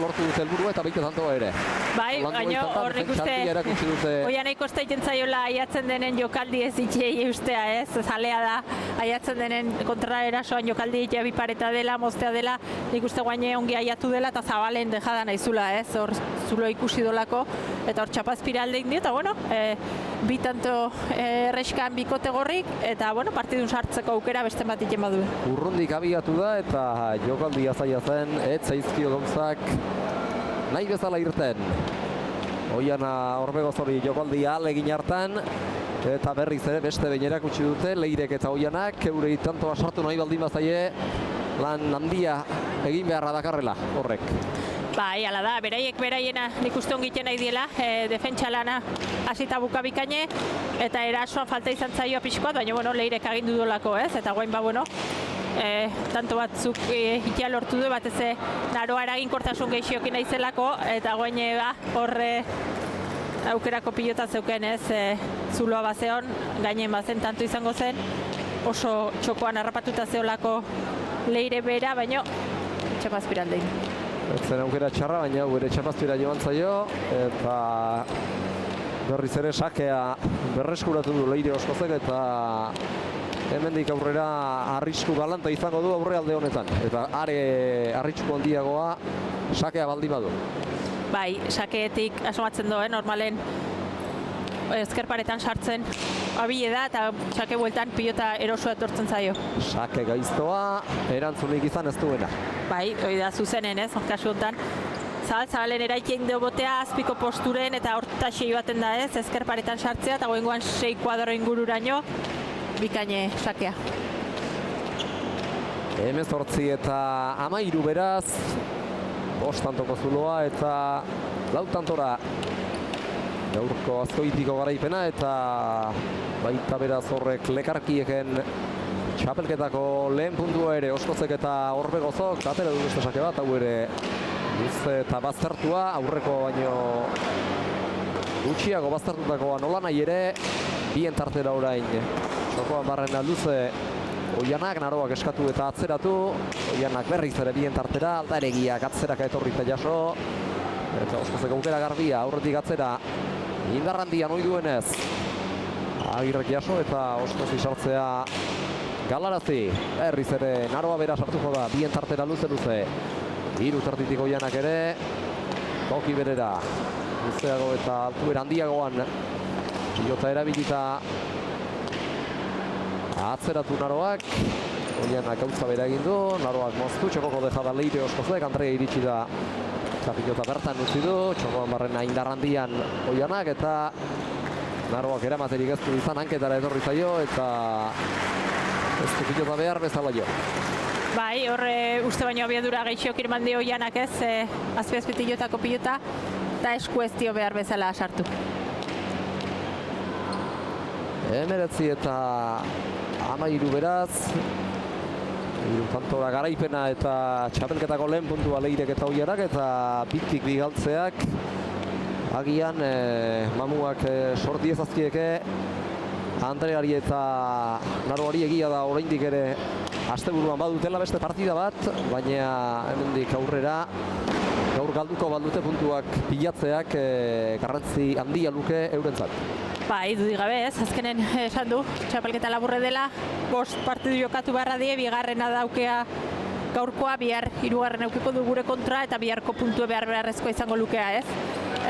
eta baita tantoa ere. Bai, baina horrik uste, oian ikoste jentzaiola aiatzen denen jokaldi ez itxei ustea, ez? Zalea da, aiatzen denen kontra erasoan jokaldi itxea bipareta dela, moztea dela, nik uste guaine ongi aiatu dela eta zabalen dejada naizula, ez? Hor zulo ikusi dolako, eta hor txapazpira aldein dio, eta bueno, bi tanto erreskan bikote gorrik, eta bueno, partidun sartzeko aukera beste bat iten badu. Urrundik abiatu da eta jokaldia zaila zen, ez zaizkio gauzak nahi bezala irten. Oiana Orbegozori jokaldia alegin hartan, eta berriz ere beste behin erakutsi dute, Leirek eta Oianak, eurei tantoa sartu nahi baldin bazaie, lan handia egin beharra dakarrela horrek. Bai, ala da, beraiena nik uste ongiten nahi diela, defentsa lana hasita bukabikaine, eta erasoan falta izan zaioa pixkoat, baina bueno, Leirek agindu dolako, ez? Eta guain ba, bueno, tanto batzuk hitia lortu du, batez naroa eraginkortasun gehiokin naizelako, eta guain horre aukerako pilota zeuken, ez? Zuloa bazeon, gainen bazen tanto izango zen, oso txokoan harrapatuta zeolako Leire bera, baina txapazpira aldein. Zen aukera txarra, baina gure txapazpira joan zaio, eta berriz ere sakea berreskuratu du Leire Oskozek, eta hemendik aurrera arrisku galanta izango du aurrealde honetan. Eta are arrisku handiagoa sakea baldin badu. Bai, sakeetik asomatzen du, normalen ezkerparetan sartzen abile da eta sake bueltan pilota erosua etortzen zaio. Sake gaiztoa, erantzunik izan ez duena. Bai, hori da zuzenen, ez, kasu honetan. Zabalen eraikien du botea azpiko posturen eta hortaxei baten da, ez, ezkerparetan sartzea eta goengoan 6 kuadro ingururaino bikaine sakea. 18 eta 13 beraz, 5 tantoko zuloa eta 4 tantora gaurko Azkoitiko garaipena, eta baita beraz horrek lekarkieken txapelketako lehen puntua ere Oskozek eta Orbegozok atera du beste sake bat, hau ere luze eta baztertua, aurreko baino gutxiago baztertutakoa nola nahi ere, bien tartera orain txokoan barrena luze Oianak, Naroak eskatu eta atzeratu, Oianak berriz ere bien tartera, aldaregiak atzeraka etorri eta jaso, eta Oskozek aukera garbia, aurretik atzera, indarrandian ohi duenez, Agirrek jaso eta Oskozi sartzea galarazi, berriz ere Naroa bera sartuko da, bien tartera luze, hiru tartitik Oianak ere, toki berera, luzeago eta altuera handiagoan, pilota erabilita, atzeratu Naroak, Oianak gautza bera egin du, Naroak moztu, txokoko dejada Leire Oskozek, Andrea iritsi da, eta pilota bertan utzi du, txokoan barrena indarrandian Oianak, eta Naroak eramaterik ez du izan, hanketara etorri zaio, eta ez du pilota behar bezala jo. Bai, horre uste baino abiadura gehiok irman dio Oianak, ez, azpiazpitilotako pilota, eta esku ez dio behar bezala sartu. 19 eta 13 beraz, tantora garaipena eta txapelketako lehen puntua Leirek eta Oianak, eta bitik bigaltzeak agian mamuak sorti ezazkieke Andreari eta Naroari egia da oraindik ere asteburuan badutela beste partida bat, baina hemendik aurrera gaur galduko baldute puntuak pilatzeak garrantzi handia luke eurentzat. Bai, dudik gabe ez, azkenen esan du, txapelketa laburre dela, 5 partidu jokatu beharra die, bigarrena daukea gaurkoa, bihar hirugarren eukiko du gure kontra, eta biharko puntue beharrezkoa izango lukea ez.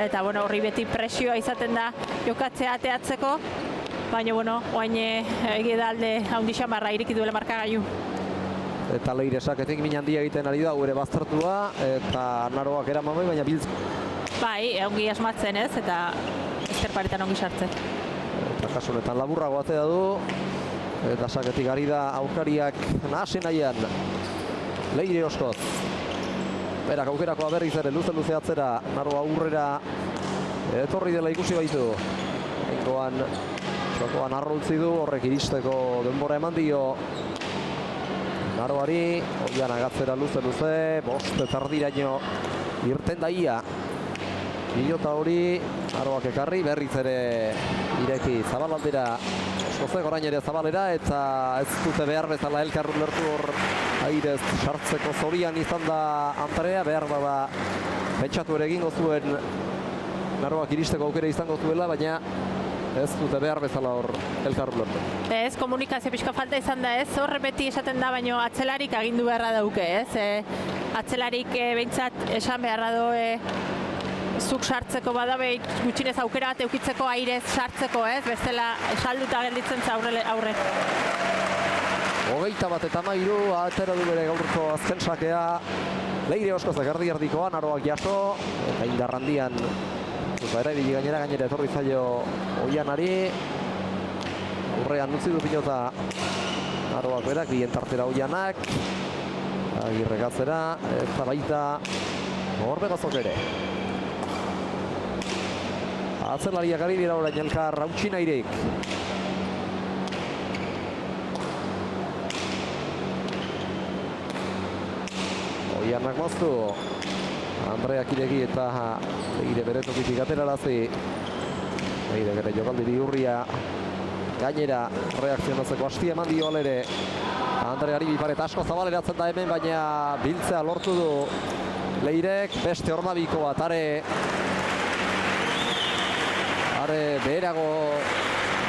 Eta bueno, horri beti presioa izaten da jokatzea ateatzeko, baina bueno, oain egie da alde haundixan barra iriki duela markagailu. Eta Leire saketik min handia egiten ari da, gure baztertua, eta Naroak eraman baina biltz. Bai, ongi asmatzen ez, eta ezkerparetan ongi sartzen. Eta kasu honetan laburrago atea du, eta saketik ari da aurkariak nahasi nahian Leire Oskoz. Berak aukerakoa berriz ere luze atzera, Naroa aurrera etorri dela ikusi baitu. Enkoan txokoan arrultzi du, horrek iristeko denbora eman dio Naroari, Oianak atzera luze, 5 tardiraino irten daia. Pilota hori, Naroak ekarri, berriz ere ireki zabalaldera, Oskozek orain ere zabalera, eta ez dute behar bezala elkar lertu hor airez sartzeko zorian izan da Andrea, behar bada pentsatu ere egingo zuen Naroak iristeko aukera izango zuela, baina ez dute behar bezala hor elkar ulertu. Ez, komunikazio pixka falta izan da, ez, hor beti esaten da, baino atzelarik agindu beharra dauke, ez, atzelarik behintzat esan beharra do zuk sartzeko badabe gutxinez aukera bat eukitzeko airez sartzeko, ez, bestela salduta gelditzen za aurre. 21-13 atera du bere gaurko azken sakea. Leire Oskozek erdi-erdikoa, Naroak jaso, eta indarrandian eraibili gainera etorri zaio Oianari. Aurrean utzi du pilota Naroak berak, bien tartera Oianak. Agirre Gatzera, eta baita Orbegazok ere. Atzelariak ari dira orain elkar Hautsinairik. Oianak moztu. Andreak iregi eta Leire bere tokitik aterarazi. Leire gero jokaldi bihurria gainera reakzionatzeko hastia eman dio alere. Andreari biparet asko zabaleratzen da hemen, baina biltzea lortu du Leirek. Beste hormabiko bat, are beherago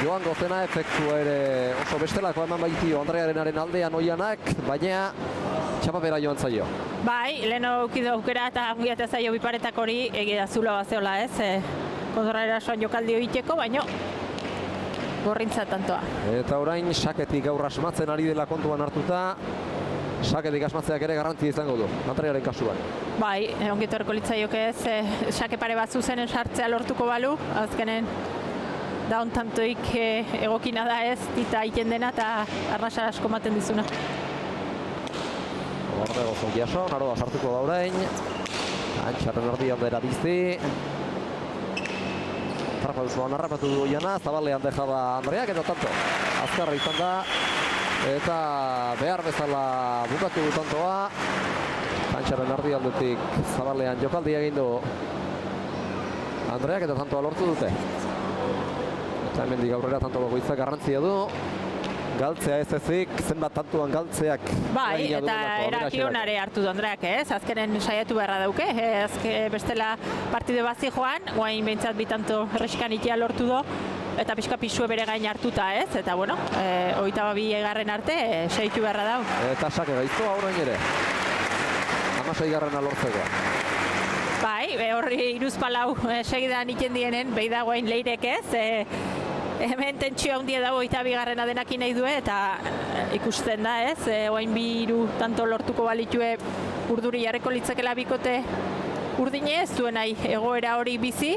joango zena, efektua ere oso bestelako eman baitio Andrearenaren aldean Oianak, baina txapapera joan zaio. Bai, leheno eukidu aukera eta ongiatea zaio biparetak hori egia zula bazeola, ez, kontrara soan jokaldi egiteko, baino gorrintza tantoa. Eta orain saketik gaur asmatzen ari dela kontuan hartuta, saketik asmatzeak ere garrantzia izango du, Andrearen kasuan. Bai, ongieto erko litzaioke ez, sake pare bat zuzenen sartzea lortuko balu, azkenen daun tantoik egokina da ez, eta iken dena eta arrasa asko maten dizuna. Orbegazok jaso, Naroa sartuko da orain. Antxarren erdian dira bizti. Tarpauzuan harrapatu du Oiana, zabalean dejaba Andreak, eta tanto. Azkarra izan da, eta behar bezala bukatu du tantoa. Antxarren erdialdetik zabalean jokaldi egin du Andreak, eta tantoa lortu dute. Eta hemendik aurrera tanto bakoitza garrantzia du. Galtzea ez ezik, zenbat tantuan galtzeak. Bai, eta erakionare hartu du Andreak, ez? Azkenen saiatu beharra dauke, bestela partide bazi joan, guain behintzat bitanto erreskan ikia lortu du, eta pixka pisue bere gain hartuta, ez? Eta, bueno, 22 arte, saiatu beharra dau. Eta sake gaiztoa orain ere. 16 lortzeko. Bai, horri iruzpalau segidan ikendienen, behi da guain Leirek, ez? Hemen tentsio handia dago 22 denakin nahi du, eta ikusten da, ez? Oain 2 tanto lortuko balitue urduri jarreko litzakela bikote urdine, ez duen nahi egoera hori bizi,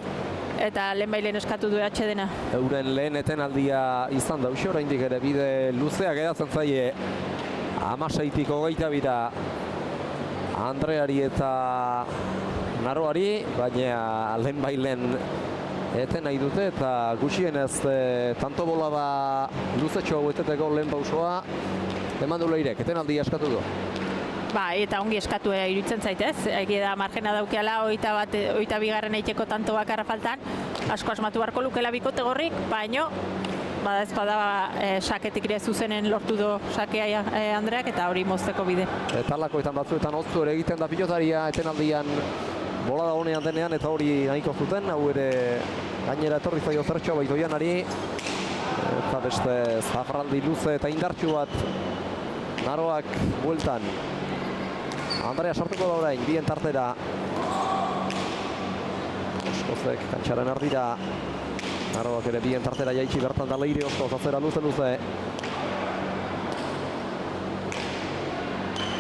eta lehenbailen eskatu du atxedena. Euren lehen etenaldia izan da, oraindik ere bide luzeak edatzen zaie 16-tik 22 Andreari eta Naroari, baina lehenbailen eten nahi dute, eta gutxienez tanto bola da luzetxo haueteteko lehen pausoa eman du Leirek, etenaldia eskatu du. Bai, eta ongi eskatu iruditzen zaitez, egia da margena daukeala 22 eiteko tanto bakarra faltan, asko asmatu beharko lukela bikote gorrik, baino bada ez bada saketik ere zuzenen lortu du sakea Andreak, eta hori mozteko bide. Eta lakoetan batzuetan oztu ere egiten da pilotaria etenaldian bola da honean denean, eta hori nahiko zuten, hau ere gainera etorri zaio zertxo baitu Oianari, eta beste zafraldi luze eta indartsu bat Naroak bueltan. Andrea sartuko da orain, bien tartera. Oskozek kantxaren erdira. Naroak ere bien tartera jaitsi bertan da Leire Oskoz, atzera luze.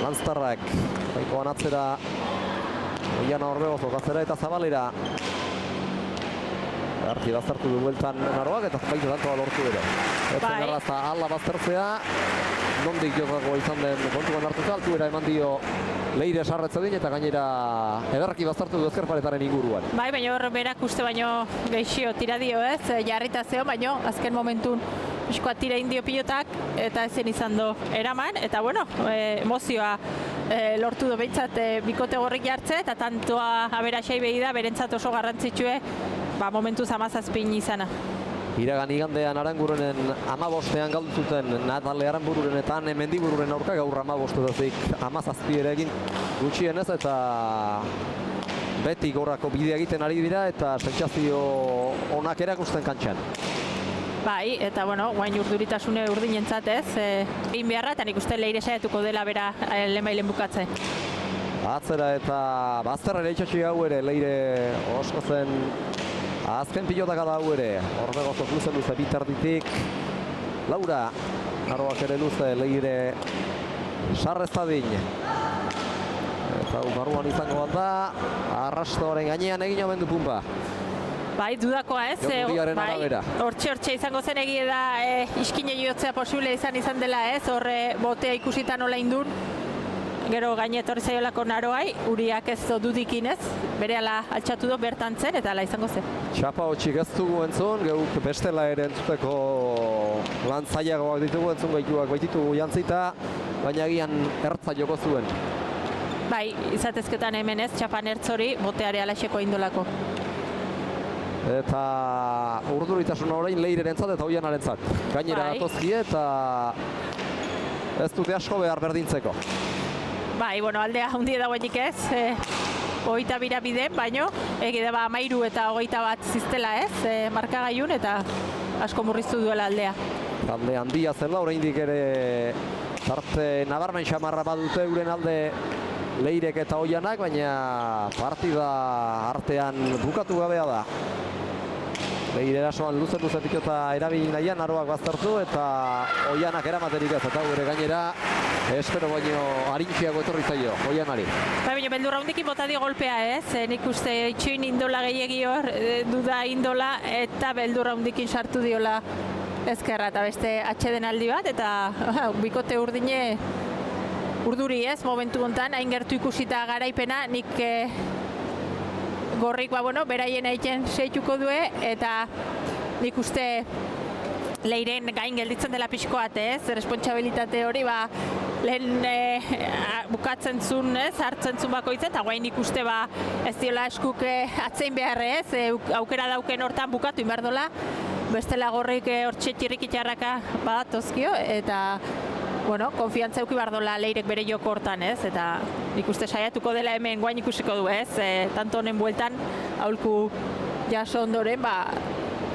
Lanztarrak, baikoan atzera. Oiana Orbegazok atzera eta zabalera. Arti baztertu du bueltan Naroak, eta baitu tantoa lortu ere. Etzen errazta ala baztertzea, nondik jokako izan den kontuan hartuta, altuera eman dio Leire sarretzedin, eta gainera ederki baztertu du ezkerparetaren inguruan. Bai, baina hor berak uste baino geixio tira dio, ez? Jarrita zeo, baino azken momentun pixkoa tira indio pilotak, eta ezen izan do eraman, eta bueno, emozioa lortu du behintzat bikote gorrik jartze, eta tantoa aberaxai behi da, berentzat oso garrantzitsue, momentuz 17 izana. Iragan igandean Arangurunen 15ean galdu zuten Natale Aranbururen eta Ane Mendibururen aurka, gaur 15 17 ere egin gutxienez, eta beti gorrako bidea egiten ari dira eta sentsazio onak erakusten kantxan. Bai, eta bueno, guain urduritasune urdinentzat ez, egin beharra, eta nik uste Leire saiatuko dela bera lehenbailen bukatzen. Atzera eta bazterrera itxotxi hau ere, Leire osko zen azken pilotaka da hau ere. Orbegozo luze bitarditik. Laura, Naroak ere luze, Leire sarreztadin. Eta barruan izango bat da, arrastoaren gainean egin omen du punpa. Bai, dudakoa ez, hortxe izango zen egie da iskine jotzea posible izan dela ez, horre botea ikusita nola indun. Gero gaine etorri zaiolako Naroai, Uriak ez dudikin ez, berehala altxatu du bertan zen eta ala izango zen. Txapa hotxik ez dugu entzun, geuk bestela ere entzuteko lan zailagoak ditugu, entzun gaituak baititugu jantzita, baina egian ertza joko zuen. Bai, izatezketan hemen ez, txapan ertzori boteare alaxeko indolako. Eta urduritasun orain Leirerentzat eta Oianarentzat. Gainera datozkie eta ez dute asko behar berdintzeko. Bai, bueno, aldea hundi dagoenik ez, 22 bide, baino, egide 13 eta 21 ziztela ez, markagaiun eta asko murriztu duela aldea. Talde handia zela, oraindik ere tarte nabarmen xamarra badute euren alde Leirek eta Oianak, baina partida artean bukatu gabea da. Leire erasoan luze pilota erabili nahian, Naroak baztertu eta Oianak eramaterik ez, eta gure gainera espero baino arintxiago etorri zaio, Oianari. Baina beldurra hundikin bota di golpea ez, nik uste itxuin indola gehiagi hor, duda indola eta beldurra hundikin sartu diola ezkerra eta beste atxeden aldi bat, eta bikote urduri ez, momentu hontan, hain gertu ikusita garaipena, nik gorrik, beraien egiten seituko due, eta nik uste Leiren gain gelditzen dela pixkoat ez, responsabilitate hori, lehen bukatzen zuen ez, hartzen zuen bakoitzen, eta guain nik uste ez diola eskuk atzein behar ez, aukera dauken hortan bukatu inbardola, bestela gorrik hortxe txirrikitxarraka badatozkio, eta konfiantza euki bardola Leirek bere joko hortan ez, eta nik uste saiatuko dela hemen guain ikusiko du ez, tanto honen bueltan aholku jaso ondoren,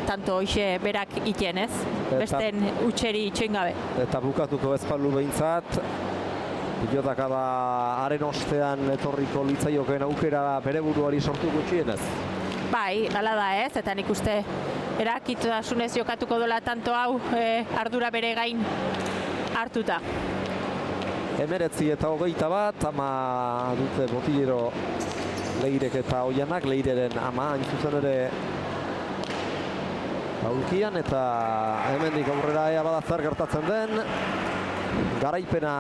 tanto hoxe berak iten ez, besten utxeri itxoin gabe. Eta bukatuko ezpalu behintzat, pilotaka da haren ostean etorriko litzaioken aukera bere buruari sortu gutxienez. Bai, hala da ez, eta nik uste erakitasunez jokatuko dola tanto hau ardura bere gain hartuta. 19 eta 21, ama dute botillero Leirek eta Oianak, Leireren ama hain zuzen ere aurkian, eta hemendik aurrera ea bada zer gertatzen den. Garaipena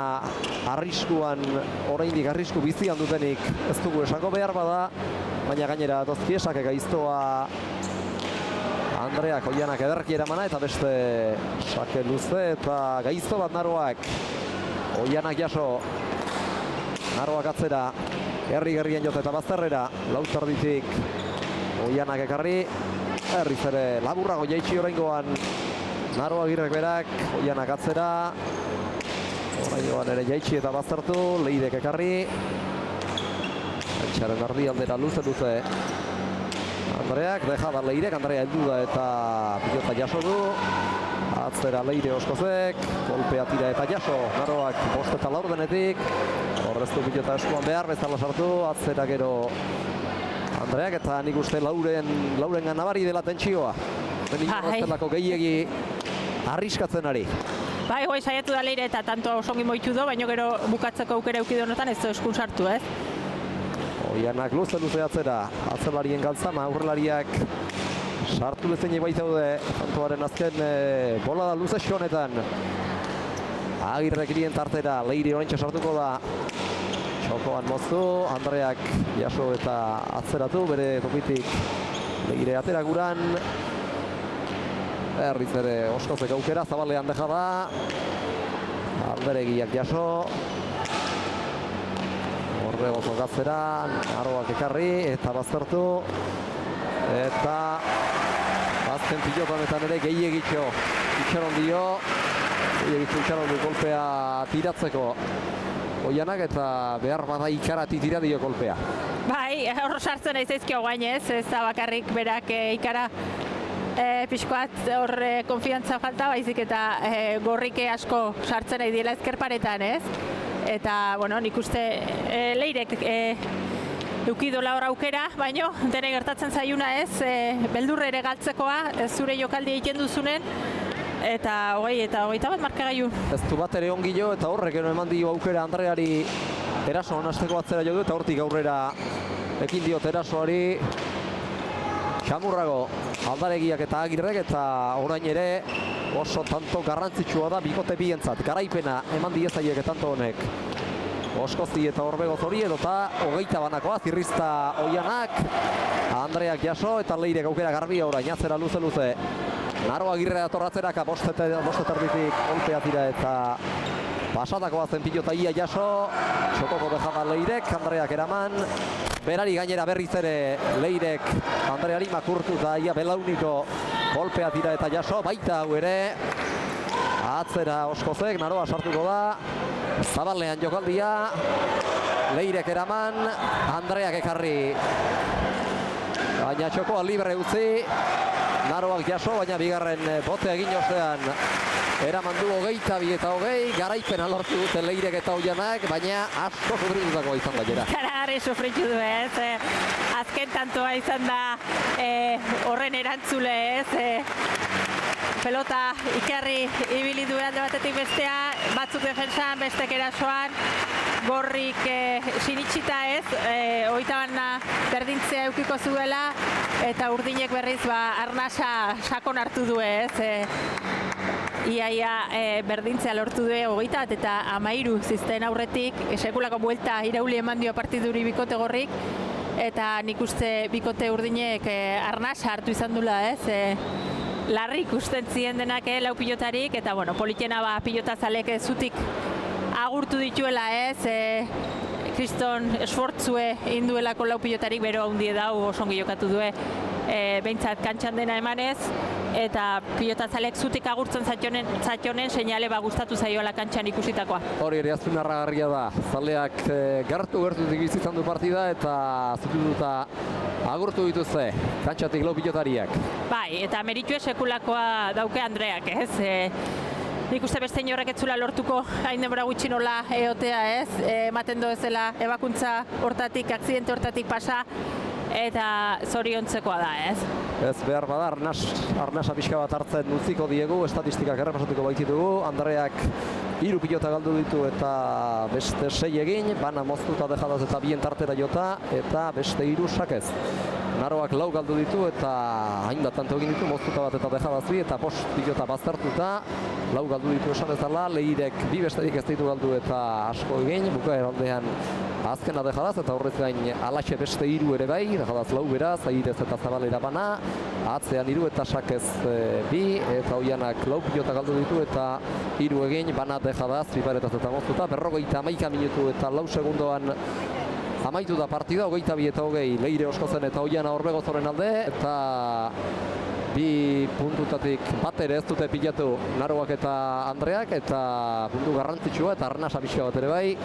arriskuan, oraindik arrisku bizian dutenik ez dugu esango behar bada, baina gainera dozkiesak gaiztoa Andreak Oianak ederki eramana, eta beste sake luze eta gaizto bat Naroak. Oianak jaso, Naroak atzera, gerri-gerrien jote eta bazterrera, lautarditik Oianak ekarri, herriz ere laburrago jaitsi oraingoan Naroak Agirrek berak, Oianak atzera, oraingoan ere jaitsi eta baztertu, Leirek ekarri, Antxaren ardi aldera luze. Andreak, deja da Leirek, Andrea heldu da eta pilota jaso du. Atzera Leire oskozek, golpea tira eta jaso, Naroak 5 eta laurdenetik. Horreztu pilota eskuan behar, bezala sartu, atzera gero Andreak, eta nik uste Lauren nabari dela tentsioa. Benik horreztelako gehiegi arriskatzen ari. Bai, guai saiatu da Leire eta tanto osongi moitu do, baina gero bukatzeko aukera eukidu honetan ez eskun sartu ez. Oianak luze atzera, atzelarien galtzama, aurrelariak sartu bezenik baitaude, tantoaren azken bolada luze honetan. Agirrek irien tartera, Leire oraintxe sartuko da. Txokoan moztu, Andreak jaso eta atzeratu, bere tokitik Leire atera guran. Herriz ere oskozek aukera, zabalean deja da. Alderegiak jaso. Orbegozo gatzera, Naroak ekarri eta baztertu. Eta azken pilotanetan ere gehiagitxo itxaron dio. Gehiagitxo itxaron du kolpea tiratzeko Oianak eta behar bada ikarati tira dio kolpea. Bai, hor sartzen nahi zaizkio guainez, ez da bakarrik berak ikara pixkoat hor konfiantza falta, baizik eta gorrike asko sartzen nahi diela ezkerparetan, ez? Eta, bueno, nik uste Leirek eukidola hor aukera, baino, dene gertatzen zaiuna ez, beldurre ere galtzekoa, zure jokaldi egiten duzunen, eta hogeita bat markagailu. Ez du bat ere ongi jo, eta horrek eman dio aukera Andreari eraso honasteko atzera jo du, eta hortik aurrera ekin diot erasoari Xamurrago, Aldaregiak eta Agirrek, eta orain ere oso tanto garrantzitsua da bikote bientzat. Garaipena eman diezaiek tanto honek. Oskozi eta Orbegoz hori edota hogeita banakoa, Zirrizta Oianak, Andreak jaso eta Leirek aukera garbia orain, atzera luze. Naro Agirre atorratzeraka bosteterditik olpea tira eta pasatakoa zen pilota ia jaso, txokoko dejada Leirek, Andreak eraman, berari gainera berriz ere Leirek Andreari makurtu eta ia belauniko kolpea tira eta jaso, baita hau ere, atzera Oskozek, Naroa sartuko da, zabalean jokaldia, Leirek eraman, Andreak ekarri, baina txokoa libre utzi, Naroak jaso, baina bigarren botea egin ostean eraman du 22 eta 20, garaipena lortu dute Leirek eta Oianak, baina asko sufritutakoa izan da jera. Karagarri sufritu du ez, azken tantoa izan da horren erantzule ez, pelota ikarri ibili du alde batetik bestea, batzuk defensan, bestek erasoan, gorrik sinitxita ez, oitabana berdintzea eukiko zuela, eta urdinek berriz arnasa sakon hartu du ez, iaia berdintzea lortu du 21 eta 13 zizten aurretik, sekulako buelta irauli eman dio partiduri bikote gorrik, eta nik uste bikote urdinek arnasa hartu izan dula ez, larri ikusten ziren denak lau pilotarik, eta bueno, politena pilotazalek zutik agurtu dituela ez, kriston esfortzue induelako lau pilotarik, bero handie dau osongi jokatu due, behintzat kantxan dena emanez, eta pilotazalek zutik agurtzen zationen seinale gustatu zaioala kantxan ikusitakoa. Hori ere azpimarragarria da, zaleak gertutik izan du partida eta zutututa agurtu dituzte, kantxatik lau pilotariak. Bai, eta meritue sekulakoa dauke Andreak ez, nik uste beste inorrek ez zula lortuko hain denbora gutxi nola eotea ez, ematen doezela ebakuntza hortatik, akzidente hortatik pasa, eta zoriontzekoa da ez. Ez behar bada, arnasa pixka bat hartzen utziko diegu, estatistikak errepasatuko baititugu, Andreak 3 pilota galdu ditu eta beste 6 egin, bana moztuta dejadaz eta bien tartera jota, eta beste 3 sakez. Naroak 4 galdu ditu eta hainbat tanto egin ditu, moztuta bat eta dejadaz bi, eta 5 pilota baztertuta, 4 galdu ditu esan ezala, Leirek 2 besterik ez ditu galdu eta asko egin, bukaer aldean azkena dejadaz, eta horrez gain alatxe beste 3 ere bai, dejadaz 4 beraz, Airez eta Zabalera bana, atzean 3 eta sakez 2, eta Oianak 4 pilota galdu ditu eta 3 egin, bana dejadaz, biparetaz eta moztuta, 51 minutu eta 4 segundoan amaitu da partida, 22 eta 20, Leire Oskozen eta Oiana Orbegozoren alde, eta 2 puntutatik bat ere ez dute pilatu Naroak eta Andreak, eta puntu garrantzitsua eta arnasa pixka bat ere bai,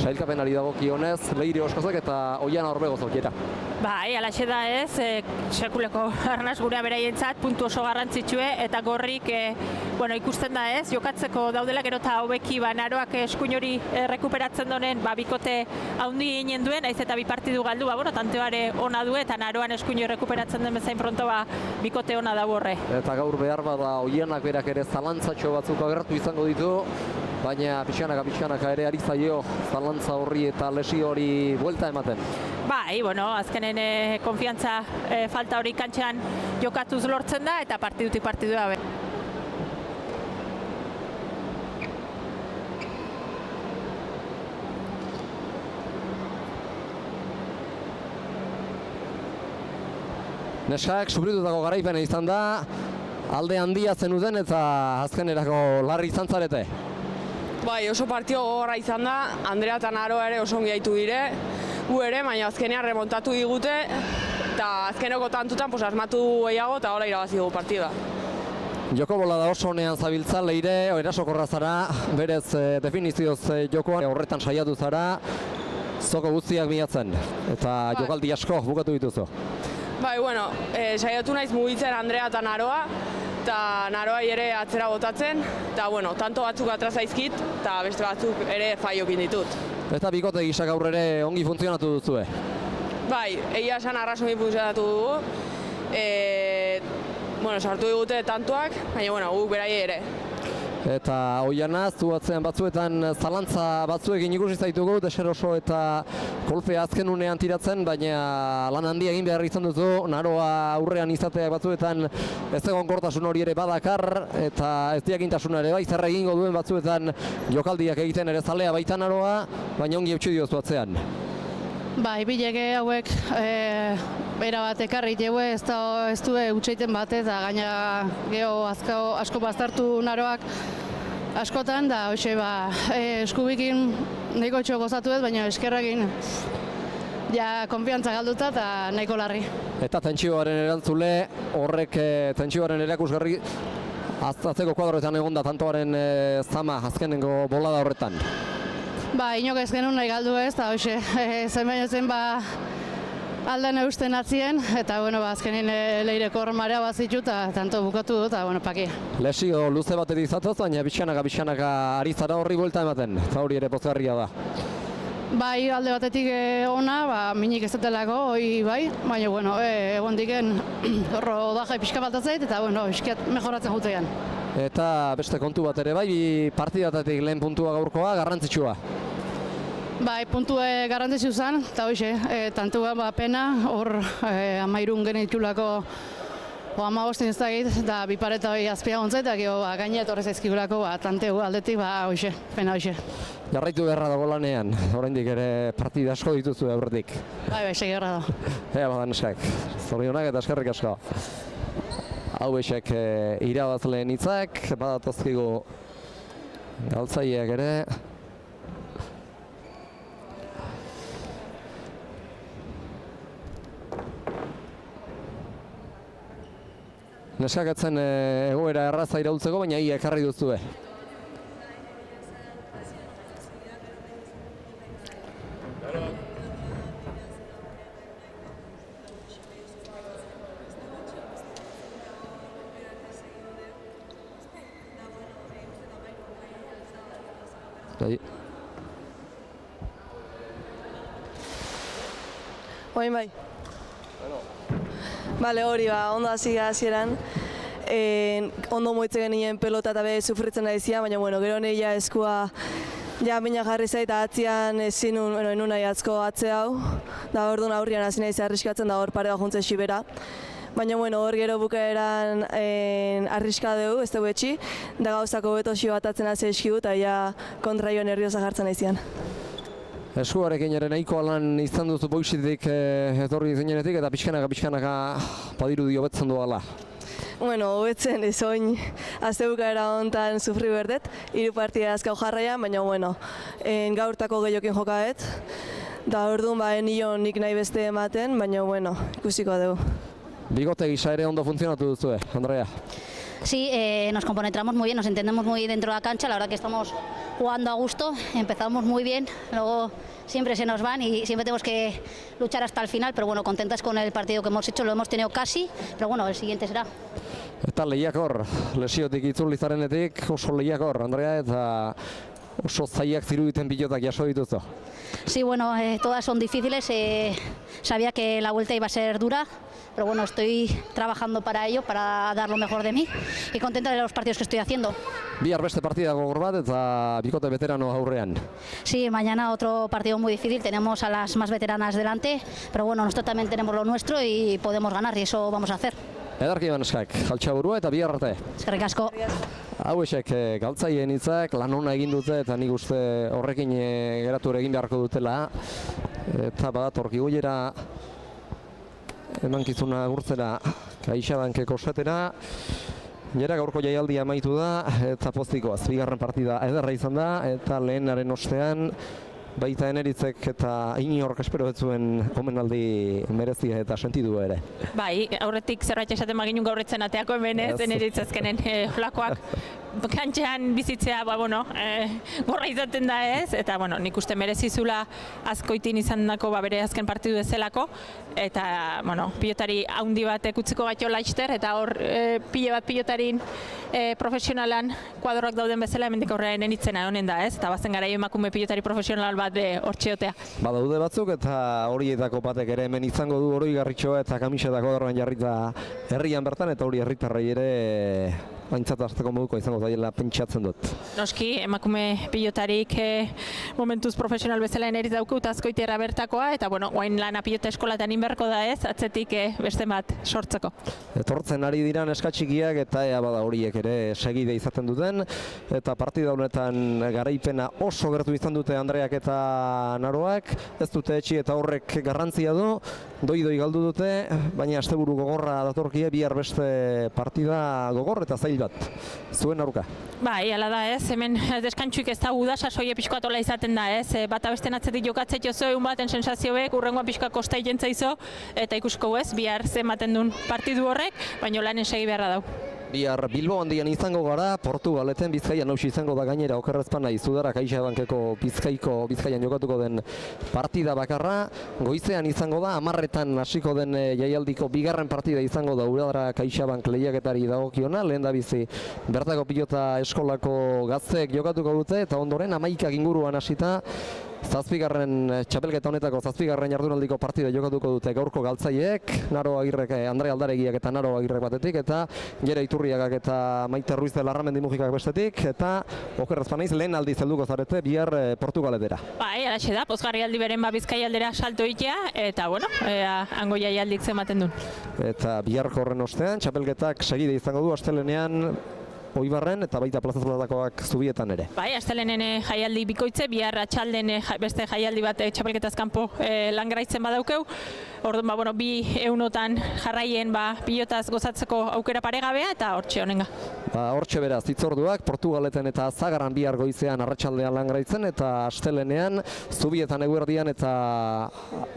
sailkapenari dagokionez Leire Oskozek eta Oiana Orbegozok jera. Bai, alaxe da ez, sekuleko arnaz gurea beraientzat, puntu oso garrantzitsue, eta gorrik ikusten da ez, jokatzeko daudela gero eta hobeki Naroak eskuin hori rekuperatzen donen bikote haundi ginen duen, aiz eta 2 partidu galdu, tanteoare ona du eta Naroan eskuin hori rekuperatzen den bezain pronto bikote ona da borre. Eta gaur behar bada Oianak berak ere zalantzatxo batzuk agertu izango ditu, baina pixkanaka ere ari zaio zalantza horri eta lesio hori buelta ematen. Bai, azkenen konfiantza falta hori kantxean jokatuz lortzen da eta partidutik partidua. Neskak sufritutako garaipena izan da, alde handia zenuten eta azkenerako larri izan zarete. Bai, oso partio gogorra izan da, Andrea eta Naroa ere oso ongi haitu dire, gu ere, baina azkenean remontatu digute, eta azkeneko tantutan asmatu gehiago eta hola irabazi dugu partida. Joko bolada oso honean zabiltza, Leire, erasokorra zara, berez definizioz jokoan horretan saiatu zara, zoko guztiak bilatzen, eta jokaldi asko bukatu dituzu. Bai, bueno, saiatu naiz mugitzen Andrea eta Naroa, eta Naroa ere atzera botatzen, eta bueno, tanto batzuk atraz zaizkit, eta beste batzuk ere faiokin ditut. Eta bikote gisa gaur ere ongi funtzionatu duzue. Bai, egia esan arrasongi funtzionatu dugu. Bueno, sartu digute tantoak, baina bueno, guk berai ere. Eta Oianaz, zu atzean batzuetan zalantza batzuekin ikusi zaitugu, deseroso eta kolpea azken unean tiratzen, baina lan handia egin behar izan duzu, Naroa aurrean izatea batzuetan ez egonkortasun hori ere badakar, eta ez diakintasuna ere bai, zer egingo duen batzuetan jokaldiak egiten ere zalea baita Naroa, baina ongi eutxi diozu atzean. Bai, bilege hauek bera bat ekarri jeue, ez du utxeiten bat, eta gaina geho asko baztertu Naroak askotan, da hoxe eskubikin nahiko txo gozatu ez, baina eskerrakin ja konfiantza galduta eta nahiko larri. Eta tentsioaren erantzule, horrek tentsioaren erakusgarri atzeko kuadroetan egonda tantoaren zama azkenengo bolada horretan. Ba, inok ez genuen nahi galdu ez, eta hoxe, zen alden eusten atzien, eta bueno, azkenin Leireko marea bazitu eta tanto bukatu dut, eta bueno, paki. Lesio luze batetik zatoz, baina pixkanaka ari zara horri buelta ematen, eta hori ere pozgarria da. Bai, alde batetik ona, minik ez datelako, hoi bai, baina bueno, egon diken horro odaja pixka bat atzait, eta bueno, pixkat mejoratzen jutean. Eta beste kontu bat ere bai, partidatatik lehen puntua gaurkoa, garrantzitsua. Bai, puntue garrantzitsu zen, eta hoxe, tantua pena, hor 13 genitulako 15 ez dakit, eta bipareta hori azpia gontzait, eta gero gaine etorrez ezkigulako tanteu aldetik, hoxe, pena hoxe. Jarraitu beharra dago lanean, oraindik ere partida asko dituzu aurretik. Bai, segi beharra dago. Badan eskak, zorionak eta eskerrik asko. Hau esek irabazleen hitzak, badatozkigu galtzaileak ere. Neskak etzen egoera erraza iraultzeko, baina ia ekarri duzue. Oin bai. Bale, hori ondo hasi hasieran. Ondo moitzen genien pelota eta be sufritzen naizia, baina bueno, gero neia eskua ja mina jarri zait atzian ezin enun nahi atzko atze hau. Da orduan aurrian hasi naiz arriskatzen da hor pare juntze xibera. Baina bueno, hor gero bukaeran arriska dugu, ez dugu etxi, da gauzako beto xio batatzen hasi eskiu eta ja kontraio nerviosa jartzen naizian. Eskuarekin ere nahiko lan izan duzu boixitik etorri zinenetik eta pixkanaka badirudi hobetzen duela. Bueno, hobetzen ez oin azte bukaera honetan sufri berdet, 3 partida azkau jarraian, baina bueno, gaurtako gehiokin jokaet, da orduan nion nik nahi beste ematen, baina bueno, ikusiko dugu. Bigote gisa ere ondo funtzionatu duzue, Andrea. Sí, nos compenetramos muy bien, nos entendemos muy dentro de la cancha, la verdad que estamos jugando a gusto, empezamos muy bien, luego siempre se nos van y siempre tenemos que luchar hasta el final, pero bueno, contentas con el partido que hemos hecho, lo hemos tenido casi, pero bueno, el siguiente será. Eta lehiakor, lesiotik itzuli zarenetik oso lehiakor, Andrea, eta oso zaiak ziruditen pilotak jaso dituzu. Sí, bueno, todas son difíciles, sabía que la vuelta iba a ser dura, pero bueno, estoy trabajando para ello, para dar lo mejor de mí y contenta de los partidos que estoy haciendo. Bihar beste partida gogor bat eta bikote veterano aurrean. Sí, mañana otro partido muy difícil, tenemos a las más veteranas delante, pero bueno, nosotros también tenemos lo nuestro y podemos ganar y eso vamos a hacer. Edarki baneskak, Altxaburua eta bihar arte. Eskerrik asko. Hauexek galtzaileen hitzak lan ona egin dute eta nik uste horrekin geratu egin beharko dutela. Eta badator gigoiera emankizuna agurtzera Kaixabankeko setera. Jera gaurko jaialdia amaitu da eta poztikoaz, bigarren partida ederra izan da eta lehenaren ostean baita Eneritzek eta inork espero ez zuen omenaldi merezia eta sentidua ere. Bai, aurretik zerbait esaten baginun gaurretzen ateako hemen ez, Eneritz azkenen holakoak kantxean bizitzea, gorra izaten da ez, eta nik uste merezizula Azkoitin izan dako bere azken partidu ezelako, eta pilotari haundi batek utziko gaito laizter, eta hor pile bat pilotarin profesionalan kuadroak dauden bezala hemendik aurrera Eneritzena honen da ez, eta bazen gara emakume pilotari profesional bat hortxeotea. Badaude batzuk eta horietako batek ere hemen izango du oroigarritxoa eta kamisetako horrean jarrita herrian bertan, eta hori herritarrei ere aintzat hartzeko moduko izango daiela pentsatzen dut. Noski, emakume pilotarik momentuz profesional bezala Eneritz dauku eta Azkoitera bertakoa, eta guain lana pilota eskolatan inberko da ez, atzetik beste bat sortzeko. Etortzen ari diran eskatxikiak eta ea bada horiek ere segide izaten duten, eta partida honetan garaipena oso gertu izan dute Andreak eta Naroak, ez dute etxi eta horrek garrantzia du, doi galdu dute, baina asteburu gogorra datorkie, bihar beste partida gogor eta zail bat. Zuen Naruka? Bai, ala da ez, hemen deskantxuik ez da guda, sasoie pixkoatola izaten da ez, bata besten atzetik jokatzet jozo egun baten sensazioek, urrengoan pixka kosta igentza izo, eta ikusko ez, bihar zenbaten duen partidu horrek, baina lanen segi beharra dau. Bihar Bilbo handian izango gara, Portugaleten Bizkaian nausi izango da gainera okerrezpan nahi Zudara CaixaBankeko Bizkaian jokatuko den partida bakarra. Goizean izango da, 10:00 hasiko den jaialdiko bigarren partida izango da Udara CaixaBank lehiaketari dagokiona, lehen da bizi bertako pilota eskolako gazteek jokatuko dute, eta ondoren 11 inguruan hasita zazpigarren txapelketa honetako zazpigarren jardunaldiko partida jokatuko dute gaurko galtzaileek, Naro Agirrek, Andre Aldaregiak eta Naro Agirrek batetik, eta Jere Iturriagak eta Maite Ruiz de Larramendi Mujikak bestetik, eta okerrezpan naiz lehen aldiz helduko zarete bihar Portugaletera. Bai, alaxe da, pozgarri aldi beren Bizkai aldera salto itea, eta hango jaialdik zenbaten duen. Eta biharko horren ostean, txapelketak segide izango du astelenean Oibarren eta baita plazazolatakoak Zubietan ere. Bai, astelenen jaialdi bikoitze, bihar atxalden beste jaialdi bat txapelketaz kanpo langraitzen badaukeu. Orduan, bi eunotan jarraien pilotaz gozatzeko aukera paregabea eta hortxe honenga. Hortxe beraz, hitzorduak Portugaleten eta Zagaran bihar goizean arratsaldean langraitzen, eta astelenean Zubietan eguerdian eta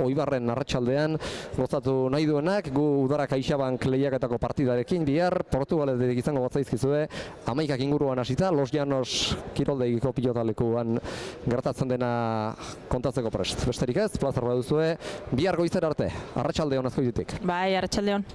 Oibarren arratsaldean gozatu nahi duenak, gu Udara CaixaBank lehiaketako partidarekin bihar Portugaletetik izango gotzaizkizue 11 inguruan hasita, Los Llanos kiroldegiko pilotalekuan gertatzen dena kontatzeko prest. Besterik ez, plazar baduzue, bihar goizera arte, arratsalde hon Azkoititik. Bai, arratsalde hon.